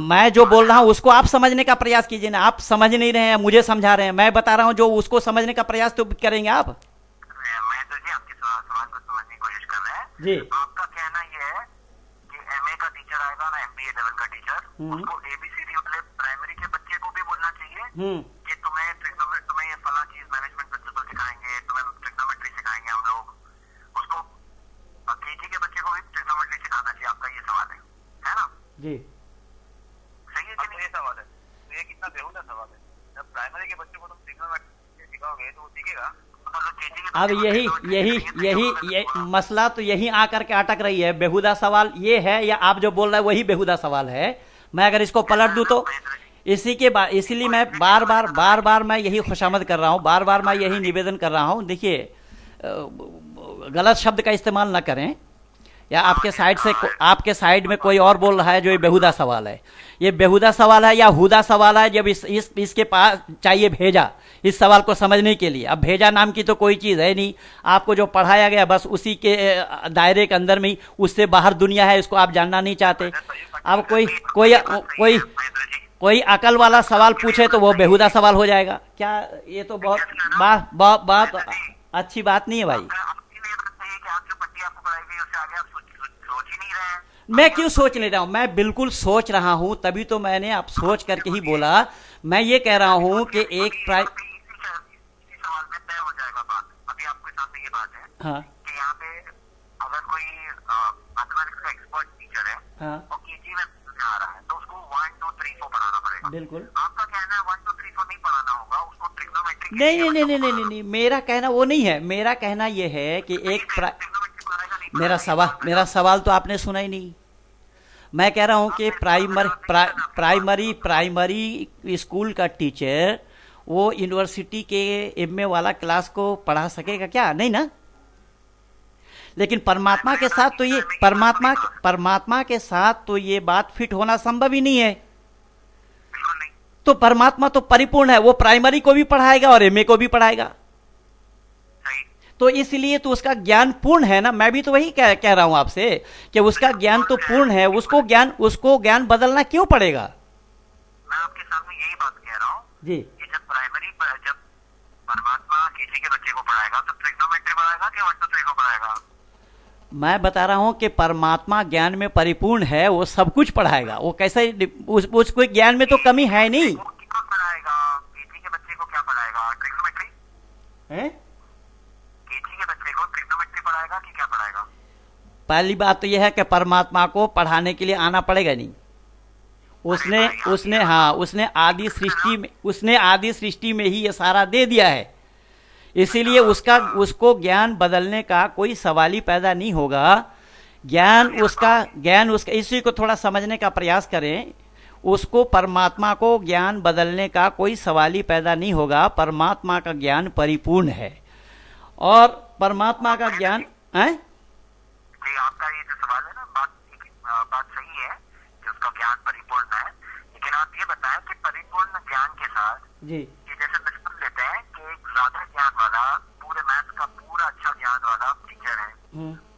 मैं जो बोल रहा हूं उसको आप समझने का प्रयास कीजिए ना। आप समझ नहीं रहे हैं, मुझे समझा रहे हैं, मैं बता रहा हूं जो उसको समझने का प्रयास तो करेंगे आप। मैं तो जी आपके सवाल को समझने की कोशिश कर रहे हैं जी। आपका कहना ये है कि एमए का टीचर आएगा ना, एमबीए लेवल का टीचर, उसको एबीसीडी वाले प्राइमरी के बच्चे को भी बोलना चाहिए कि तुम्हें ये फला चीज मैनेजमेंट प्रिंसिपल सिखाएंगे, तुम्हें ट्रिग्नोमेट्री सिखाएंगे हम लोग, उसको केजी के बच्चे को भी ट्रिग्नोमेट्री सिखाना चाहिए। आपका ये सवाल है ना? जी सही है कि नहीं? ये सवाल है तो ये कितना बेहुदा सवाल है। जब प्राइमरी के बच्चे को तुम ट्रिग्नोमेट्री सिखाओगे तो वो सीखेगा। अब यही मसला तो यही आकर के अटक रही है। बेहुदा सवाल ये है या आप जो बोल रहे हैं वही बेहुदा सवाल है? मैं अगर इसको पलट दूं तो इसीलिए मैं बार बार मैं यही खुशामद कर रहा हूं, बार बार मैं यही निवेदन कर रहा हूं। देखिए, गलत शब्द का इस्तेमाल ना करें, या आपके साइड में कोई और बोल रहा है जो ये बेहुदा सवाल है। ये बेहुदा सवाल है या हुदा सवाल है? जब इसके पास चाहिए भेजा इस सवाल को समझने के लिए। अब भेजा नाम की तो कोई चीज है नहीं, आपको जो पढ़ाया गया बस उसी के दायरे के अंदर में, उससे बाहर दुनिया है, इसको आप जानना नहीं चाहते। अब कोई अकल वाला सवाल पूछे तो वो बेहुदा सवाल हो जाएगा क्या? ये तो बहुत अच्छी बात नहीं है भाई। मैं क्यों सोच नहीं रहा हूं? मैं बिल्कुल सोच रहा हूं, तभी तो मैंने आप सोच करके ही बोला। मैं ये कह रहा हूं कि एक सवाल में तय हो जाएगा बात। अभी आपके सामने ये बात है, हाँ, कि यहाँ पे अगर कोई मैथमेटिक्स का एक्सपर्ट टीचर है, हाँ, और केजी में आ रहा है तो उसको 1 2 3 4 पढ़ाना पड़ेगा। बिल्कुल। आपका कहना है 1 2 3 4 नहीं पढ़ाना होगा, उसको ट्रिग्नोमेट्री। नहीं, मेरा कहना वो नहीं है। मेरा कहना ये है कि मेरा सवाल तो आपने सुना ही नहीं। मैं कह रहा हूं कि प्राइमरी स्कूल का टीचर वो यूनिवर्सिटी के एमए वाला क्लास को पढ़ा सकेगा क्या? नहीं ना। लेकिन परमात्मा के साथ तो ये बात फिट होना संभव ही नहीं है। तो परमात्मा तो परिपूर्ण है, वो प्राइमरी को भी पढ़ाएगा और एमए को भी पढ़ाएगा। तो इसलिए तो उसका ज्ञान पूर्ण है ना। मैं भी तो वही कह रहा हूं आपसे कि उसका ज्ञान तो पूर्ण है, उसको ज्ञान बदलना क्यों पड़ेगा? मैं आपके सामने यही बात कह रहा हूं जी, कि जब परमात्मा केजी के बच्चे को पढ़ाएगा तो ट्रिग्नोमेट्री पढ़ाएगा कि 1 2 3 को पढ़ाएगा? मैं बता रहा हूं कि परमात्मा ज्ञान में परिपूर्ण है, वो सब कुछ पढ़ाएगा। वो कैसे, उसको ज्ञान में तो कमी है नहीं। क्या पढ़ाएगा? केजी के बच्चे को क्या पढ़ाएगा? ट्रिग्नोमेट्री है? पढ़ाएगा कि क्या पढ़ाएगा? पहली बात तो यह है कि परमात्मा को पढ़ाने के लिए आना पड़ेगा नहीं। उसने आदि सृष्टि में ही ये सारा दे दिया है। इसीलिए उसको ज्ञान बदलने का कोई सवाल ही पैदा नहीं होगा। ज्ञान उसका इसी को थोड़ा समझने का प्रयास करें। उसको, परमात्मा को ज्ञान बदलने का कोई सवाल ही पैदा नहीं होगा। परमात्मा का ज्ञान परिपूर्ण है और परमात्मा का ज्ञान है। जी, आपका ये जो सवाल है ना, बात सही है कि उसका ज्ञान परिपूर्ण है, लेकिन आप ये बताएं कि परिपूर्ण ज्ञान के साथ जी, कि जैसे मिसाल लेते हैं कि एक ज्यादा ज्ञान वाला, पूरे मैथ्स का पूरा अच्छा ज्ञान वाला टीचर है,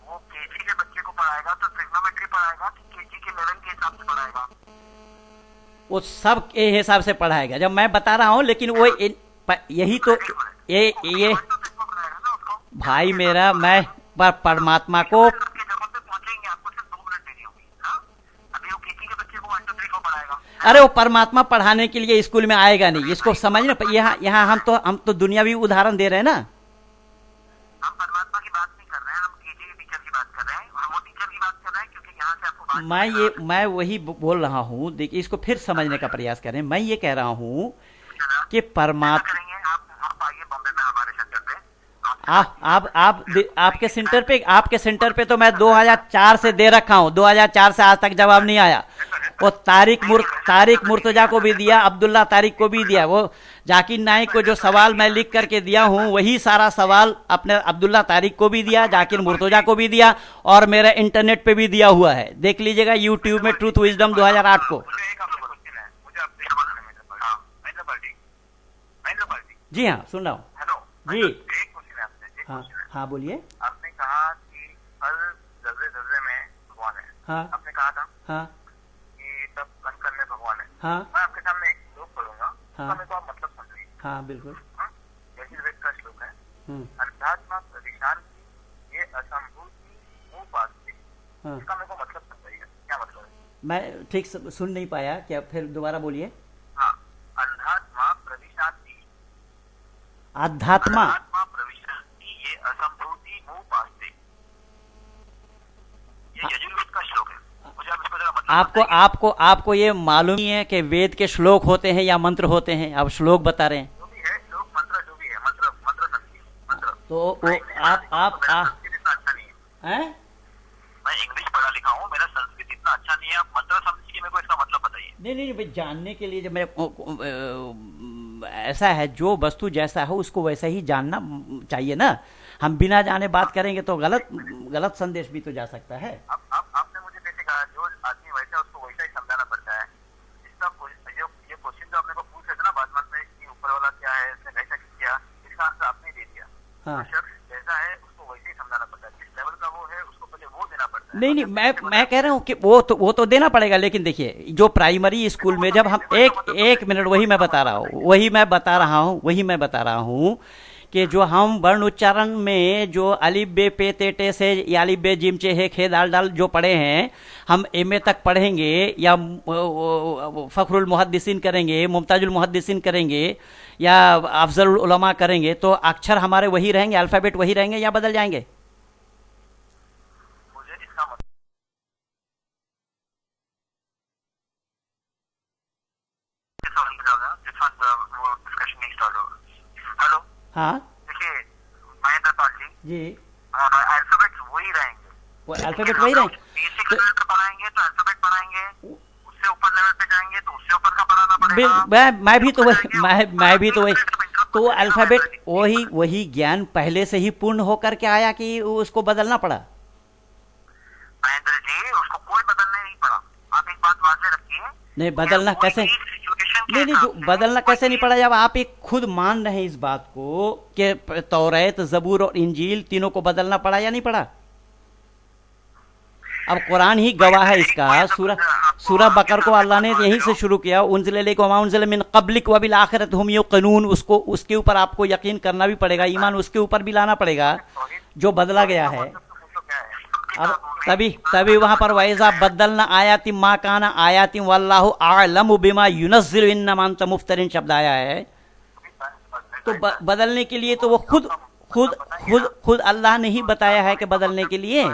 वो केजी के बच्चे को पढ़ाएगा तो ट्रिग्नोमेट्री पढ़ाएगा कि केजी के लेवल के हिसाब से पढ़ाएगा। वो सब के हिसाब से पढ़ाएगा जब मैं बता रहा हूँ, लेकिन वो यही तो ये पढ़ाएगा ना उसको। भाई मेरा, मैं परमात्मा को आपके जगह पे पहुंचेंगे, आपको सिर्फ 2 मिनट देनी होगी। हाँ, अभी वो केजी के बच्चे को 1 2 3 को पढ़ाएगा। अरे वो परमात्मा पढ़ाने के लिए स्कूल में आएगा नहीं, इसको समझना। यहाँ यहाँ हम तो दुनियावी उदाहरण दे रहे हैं ना। हम परमात्मा की बात नहीं कर रहे हैं, हम केजी के टीचर की बात कर रहे हैं, और वो टीचर की बात कर रहे हैं क्योंकि यहाँ से आपको मैं वही बोल रहा हूँ। देखिए, इसको फिर समझने का प्रयास करें। मैं ये कह रहा हूँ कि परमात्मा, करेंगे। आप आइए बॉम्बे में हमारे सेंटर पे। आपके सेंटर पे तो मैं 2004 से दे रखा हूँ। 2004 से आज तक जवाब नहीं आया। वो तारिक मुर्तजा को भी दिया, अब्दुल्ला तारिक को भी दिया। वो जाकिर नाइक को जो सवाल मैं लिख करके दिया हूँ, वही सारा सवाल अपने अब्दुल्ला तारिक को भी दिया, जाकिर मुर्तजा को भी दिया, और मेरा इंटरनेट पे भी दिया हुआ है। देख लीजिएगा यूट्यूब में, ट्रूथ विजडम 2008 को। जी हाँ, सुन रहा हूँ। जी हाँ हाँ, बोलिए। आपने कहा कि हर जर्रे में भगवान है। हाँ आपने कहा था हाँ कि सब कण में भगवान है। हाँ मैं आपके सामने एक श्लोक पढ़ूंगा, हाँ। उसका मेरे को आप मतलब समझिए। हाँ बिल्कुल। यजुर्वेद का श्लोक है, अध्यात्म प्रविशान की ये असंभूति मुंह पास। हाँ, इसका मेरे को मतलब समझाइए, क्या मतलब है? मैं ठीक सुन नहीं पाया, क्या फिर दोबारा बोलिए। हाँ, अध्यात्मा प्रविशांति, आध्यात्मा प्रविशांति ये असंभूति मुंह पास। ये यजुर्वेद का श्लोक है। मुझे आप इसको जरा मतलब आपको ये मालूम नहीं है कि वेद के श्लोक होते हैं या मंत्र होते हैं? आप श्लोक बता रहे हैं। जो भी है श्लोक, मंत्र जो भी है, मंत्र संस्कृत मंत्र। तो वो आप संस्कृत इतना अच्छा नहीं है। हैं? मैं इंग्लिश पढ़ा लिखा हूँ, मेरा संस्कृत इतना अच्छा नहीं है। आप मंत्र समझ के मेरे को इसका मतलब बताइए। नहीं भाई, जानने के लिए जब मैं ऐसा है, जो वस्तु जैसा हो उसको वैसा ही जानना चाहिए ना। हम बिना जाने बात करेंगे तो गलत संदेश भी तो जा सकता है। आपने मुझे कैसे कहा, जो आदमी वैसा उसको वैसा ही समझाना पड़ता है। इसका ये क्वेश्चन जो आपने को पूछ रहे थे ना बाद में, कि ऊपर वाला क्या है, इसने कैसा किया, इसका आंसर आपने दे दिया। हाँ। शख्स जैसा है उसको वैसे ही समझाना पड़ता है। जिस लेवल का वो है उसको पहले वो देना पड़ता है। नहीं, मैं कह रहा हूँ कि वो तो देना पड़ेगा, लेकिन देखिए, जो प्राइमरी स्कूल में जब हम एक मिनट, वही मैं बता रहा हूँ कि जो हम वर्ण उच्चारण में जो अलिफ बे पे ते टे से या अलिफ बे जिम चे हे खे दाल डाल जो पढ़े हैं, हम एमए तक पढ़ेंगे या फखरुल मुहद्दिसीन करेंगे, मुमताजुल मुहद्दिसीन करेंगे, या अफजल उलमा करेंगे, तो अक्षर हमारे वही रहेंगे, अल्फाबेट वही रहेंगे या बदल जाएंगे? मुझे इसका मतलब डिस्कशन नहीं स्टार्ट होगा। हेलो, हाँ देखिए महेंद्र पाल जी, अल्फाबेट्स वही रहेंगे। वो अल्फाबेट वही रहेंगे। बेसिक लेवल पे पढ़ाएंगे तो अल्फाबेट पढ़ाएंगे, उससे ऊपर लेवल पे जाएंगे तो उससे ऊपर का पढ़ाना पड़ेगा। मैं भी तो वही तो अल्फाबेट वही ज्ञान पहले से ही पूर्ण होकर के आया कि उसको बदलना पड़ा? महेंद्र जी, उसको कोई बदलने नहीं पड़ा। आप एक बात वाज़ेह रखिए। नहीं, बदलना कैसे? नहीं, जो बदलना कैसे नहीं पड़ा, जब आप एक खुद मान रहे हैं इस बात को कि तौरात, जबूर और इंजील तीनों को बदलना पड़ा या नहीं पड़ा? अब कुरान ही गवाह है इसका। सूरह बकर को अल्लाह ने यहीं से शुरू किया, उनज़िल इलैका वमा उनज़िल मिन क़ब्लिक व बिल आखिरति हुम युक़िनून। उसके ऊपर आपको यकीन करना भी पड़ेगा, ईमान उसके ऊपर भी लाना पड़ेगा जो बदला गया है। अब तभी वहां पर वैज़ा बदलना आयाति मा काना आयाति वल्लाहु अअलमु बिमा युनज़्ज़िलु इन्नमा अंत मुफ्तरिन शब्द आया है। तो बदलने के लिए तो वो खुद अल्लाह ने ही बताया है कि बदलने के लिए।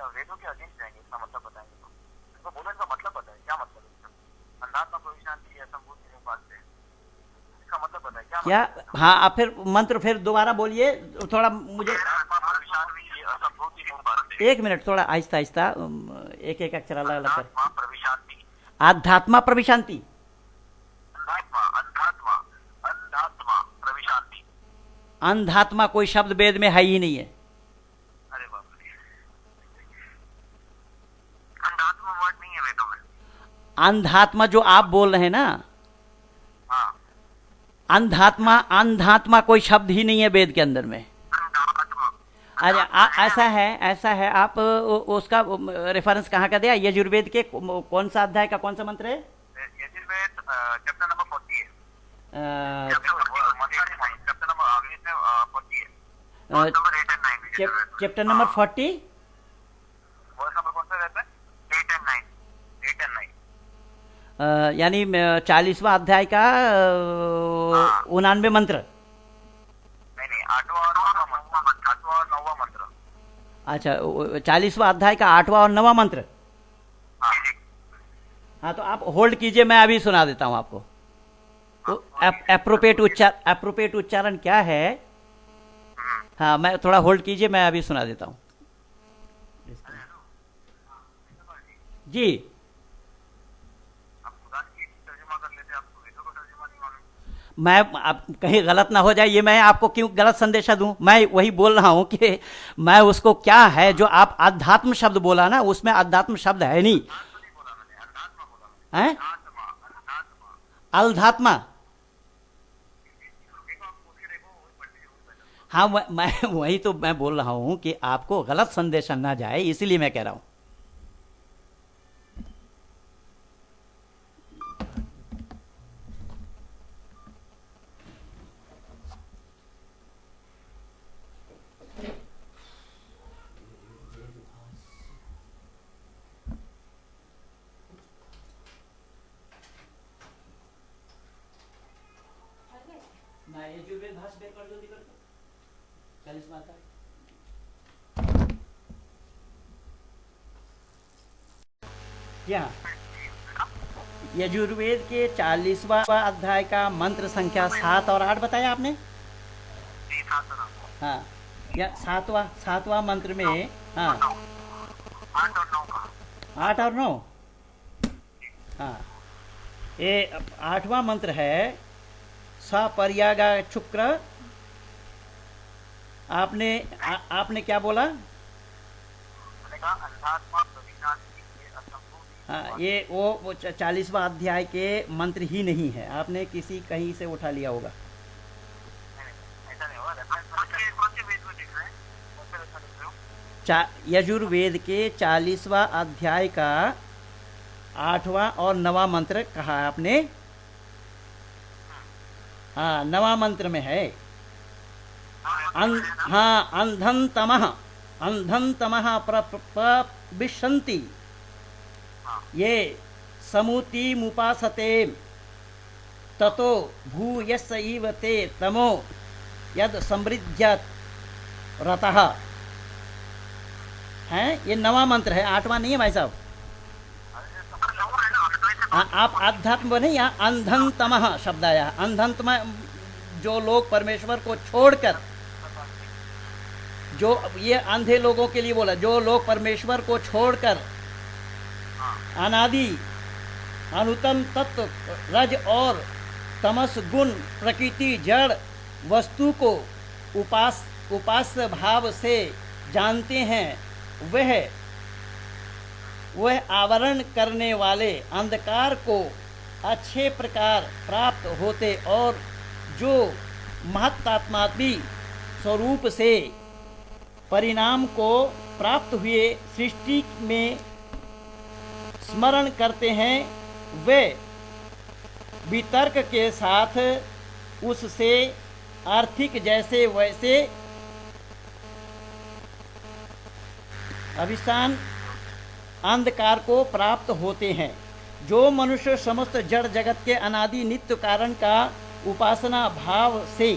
वेदों के अधीन जाएंगे, इसका मतलब बताएंगे तो इसको बोलने का मतलब बताए, क्या मतलब है? अंधात्मा प्रविशांति असंभूति मुंह पास से, इसका मतलब बताए क्या? हाँ, आप फिर मंत्र फिर दोबारा बोलिए, थोड़ा मुझे। एक मिनट, थोड़ा आहिस्ता आहिस्ता, एक एक अक्षर अलग अलग कर। आध्यात्मा प्रविशांति, अंधात्मा कोई शब्द वेद में है ही नहीं है। अंधात्मा जो आप बोल रहे हैं ना, अंधात्मा, अंधात्मा कोई शब्द ही नहीं है वेद के अंदर में। अंधात्मा। अच्छा, ऐसा है, आप उसका रेफरेंस कहाँ का दिया? यजुर्वेद के कौन सा अध्याय का कौन सा मंत्र है? यजुर्वेद चैप्टर नंबर 40 है। अ, चैप्टर नंबर 40 है। Verse number 8 and 9। Chapter number 40, verse number कौन सा रहता है? 8 एंड 9। 8 एंड 9। यानी 40वां अध्याय का 99 मंत्र। नहीं, 8वां और 9वां मंत्र। 8वां और 9वां मंत्र। अच्छा, 40वां अध्याय का 8वां और 9वां मंत्र। जी। हाँ, तो आप होल्ड कीजिए, मैं अभी सुना देता हूँ आपको। एप्रोप्रिएट उच्चारण क्या है? हाँ, मैं थोड़ा होल्ड कीजिए, मैं अभी सुना देता हूँ जी। आप खुदा की तर्जुमा कर लेते, आपको वेदों का तर्जुमा नहीं मालूम। मैं अब कहीं गलत ना हो जाए, ये मैं आपको क्यों गलत संदेशा दूं? मैं वही बोल रहा हूं कि मैं उसको क्या है जो आप अध्यात्म शब्द बोला ना, उसमें अध्यात्म शब्द है नहीं। नहीं बोला मैंने, अंधात्मा बोला मैंने। हैं? अंधात्मा। अल्धात्मा। देखो, आप पूछ के देखो, वही पढ़ने की वो पहले। हाँ, मैं वही तो मैं बोल रहा हूं कि आपको गलत संदेशा ना जाए, इसीलिए मैं कह रहा हूं। मैं यजुर्वेद भाष्य देख कर जल्दी करता हूं। 40 माता यहाँ यजुर्वेद के 40वां अध्याय का मंत्र संख्या 7 और 8 बताया आपने। जी, था सुना। हाँ, या सातवां मंत्र में। हाँ, 8 और 9 का। 8 और 9। हाँ, ये 8वां मंत्र है सपर्यागा शुक्र। आपने क्या बोला? मैंने कहा अंधात्मा अविनाशी ये असंभव। हाँ, ये वो 40वां अध्याय के मंत्र ही नहीं है, आपने किसी कहीं से उठा लिया होगा। ऐसा नहीं हुआ। कौन से वेद में लिख रहे हैं? कौन से वेद में लिख रहे हो? यजुर्वेद के 40वां अध्याय का 8वां और 9वां मंत्र कहा आपने। हाँ, 9वां मंत्र में है। हाँ, अंधन तमः प्रविशन्ति ये समुति मुपासते ततो भूयस्स इव ते तमो यद समृद्ध्यत रतः। हैं, ये 9वां मंत्र है, 8वां नहीं है भाई साहब। आप अध्यात्म बने, यहाँ अंधन तमः शब्द आया। अंधन तमः, जो लोग परमेश्वर को छोड़कर, जो ये अंधे लोगों के लिए बोला, जो लोग परमेश्वर को छोड़कर अनादि अनुतम तत्व रज और तमस गुण प्रकृति जड़ वस्तु को उपास्य भाव से जानते हैं, वह आवरण करने वाले अंधकार को अच्छे प्रकार प्राप्त होते और जो महत्तात्मात्मी स्वरूप से परिणाम को प्राप्त हुए सृष्टि में स्मरण करते हैं, वे वितर्क के साथ उससे आर्थिक जैसे वैसे अभिशान अंधकार को प्राप्त होते हैं। जो मनुष्य समस्त जड़ जगत के अनादि नित्य कारण का उपासना भाव से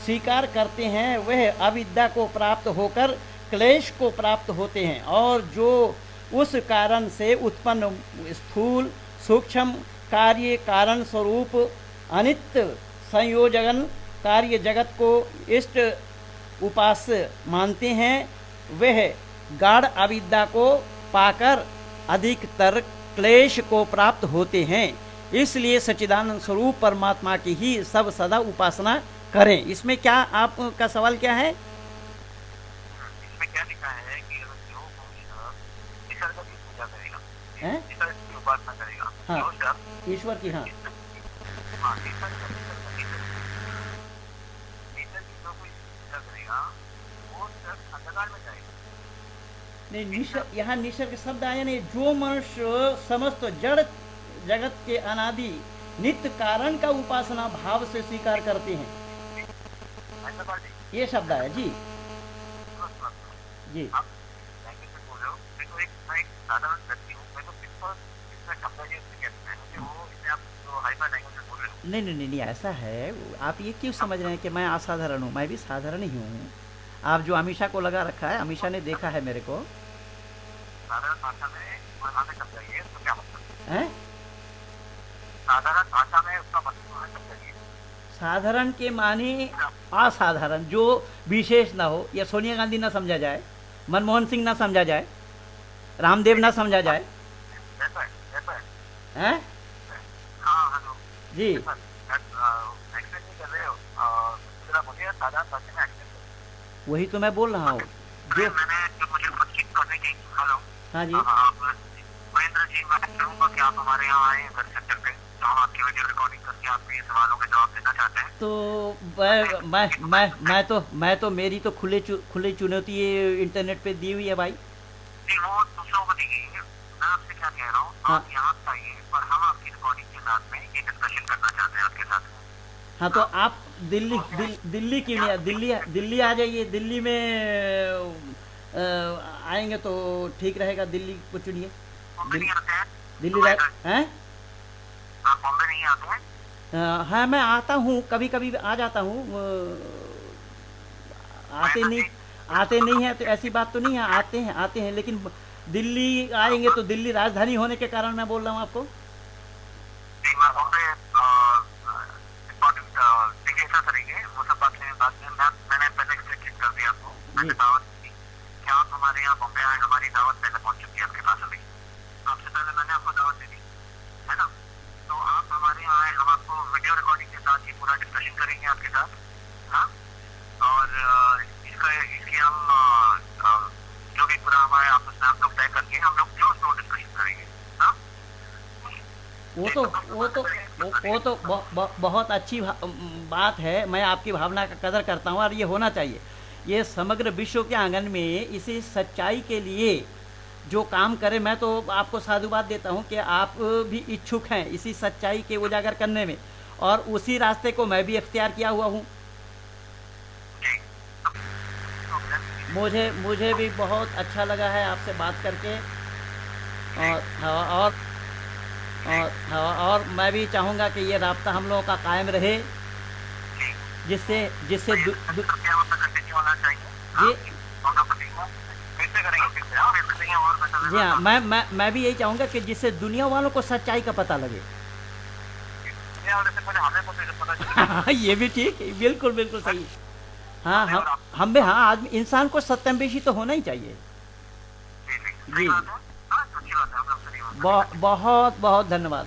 स्वीकार करते हैं, वह अविद्या को प्राप्त होकर क्लेश को प्राप्त होते हैं, और जो उस कारण से उत्पन्न स्थूल सूक्ष्म कार्य कारण स्वरूप अनित्य संयोजन कार्य जगत को इष्ट उपास्य मानते हैं, वह गाढ़ अविद्या को पाकर अधिकतर क्लेश को प्राप्त होते हैं। इसलिए सच्चिदानंद स्वरूप परमात्मा की ही सब सदा उपासना करें। इसमें क्या, आपका सवाल क्या है? इसमें क्या लिखा है कि जो मनुष्य निसर्ग की पूजा करेगा, हैं? निसर्ग की उपासना करेगा, हाँ, जो शब्द ईश्वर की। हाँ, निसर्ग जाएगा वो सिर्फ अंधकार में जाएगा। नहीं, निसर्ग, यहाँ निसर्ग शब्द आया नहीं। जो मनुष्य समस्त जड़ जगत के अनादि नित्य कारण का उपासना भाव से स्वीकार करते हैं, ऐसा बात नहीं। ये शब्द आया जी। जी आप लैंग्वेज में बोल रहे हो, देखो मैं एक साधारण व्यक्ति हूँ, मैं तो सिंपल इसमें शब्द ही उससे कहते हैं मुझे, वो इसमें आप जो हाइपर लैंग्वेज में बोल रहे हो। नहीं नहीं नहीं नहीं, ऐसा है। आप ये क्यों समझ रहे हैं कि मैं असाधारण हूँ? मैं भी साधारण ही हूँ। आप जो अमीषा को लगा रखा है, अमीषा ने देखा है मेरे को। साधारण भाषा में वहाँ से समझाइए उसका क्या मतलब हैं? साधारण भाषा में उसका मतलब समझाइए। साधारण के माने असाधारण, जो विशेष ना हो, या सोनिया गांधी ना समझा जाए, मनमोहन सिंह ना समझा जाए, रामदेव ना समझा जाए। ऐसा है, ऐसा है। हैं? हाँ हेलो जी एक्सेंट नहीं कर रहे हो, जरा मुझे साधारण भाषा में एक्सेंट करो। वही तो मैं बोल रहा हूँ। जो मैंने जो मुझे कुछ चीज करने की। हेलो हाँ जी, महेंद्र जी, मैं चाहूंगा कि आप हमारे यहाँ आए घर सेंटर पे, तो हम आपकी वीडियो रिकॉर्डिंग करके आपके सवालों के जवाब देना चाहते हैं। तो मैं तो मेरी तो खुली चुनौती इंटरनेट पे दी हुई है भाई। नहीं वो दूसरों को दी गई है, मैं आपसे क्या कह रहा हूँ, हाँ। आप यहाँ आइए और हम आपकी रिकॉर्डिंग के साथ में ये डिस्कशन करना चाहते हैं आपके साथ। हाँ, तो आप दिल्ली क्यों नहीं? दिल्ली आ जाइए। दिल्ली में आएंगे तो ठीक रहेगा। दिल्ली को चुनिए। बॉम्बे नहीं आते हैं? दिल्ली हैं? आप बॉम्बे नहीं आते हैं? हाँ, मैं आता हूँ, कभी कभी आ जाता हूँ। आते नहीं है तो ऐसी बात तो नहीं है। आते हैं, लेकिन दिल्ली आएंगे तो दिल्ली राजधानी होने के कारण मैं बोल रहा हूँ आपको। नहीं, मैं बॉम्बे इम्पोर्टेंट डिक्लेयर करेंगे, वो सब बात मैंने पहले एक्सप्लेन कर दिया आपको। मैंने दावत दी, क्या आप हमारे यहाँ बॉम्बे आए? हमारी दावत पहले पहुँच चुकी है आपके पास अभी, आपसे पहले मैंने आपको दावत दे दी है ना। तो आप हमारे यहाँ आए, हम आपको वीडियो रिकॉर्डिंग के साथ ही पूरा डिस्कशन करेंगे आपके साथ। हाँ, और इसकी हम जो भी पूरा हमारे आपस में हम लोग तय करके हम लोग जो डिस्कशन करेंगे। हाँ, वो तो बहुत अच्छी बात है। मैं आपकी भावना का कदर करता हूँ और ये होना चाहिए। ये समग्र विश्व के आंगन में इसी सच्चाई के लिए जो काम करे, मैं तो आपको साधुवाद देता हूँ कि आप भी इच्छुक हैं इसी सच्चाई के उजागर करने में, और उसी रास्ते को मैं भी अख्तियार किया हुआ हूँ। मुझे भी बहुत अच्छा लगा है आपसे बात करके, और मैं भी चाहूँगा कि ये राब्ता हम लोगों का कायम रहे, जिससे जी हाँ, मैं भी यही चाहूँगा कि जिससे दुनिया वालों को सच्चाई का पता लगे। ये भी ठीक है, बिल्कुल बिल्कुल सही। हाँ, हम भी, हाँ, आदमी इंसान को सत्यन्वेषी तो होना ही चाहिए। जी, बहुत बहुत धन्यवाद।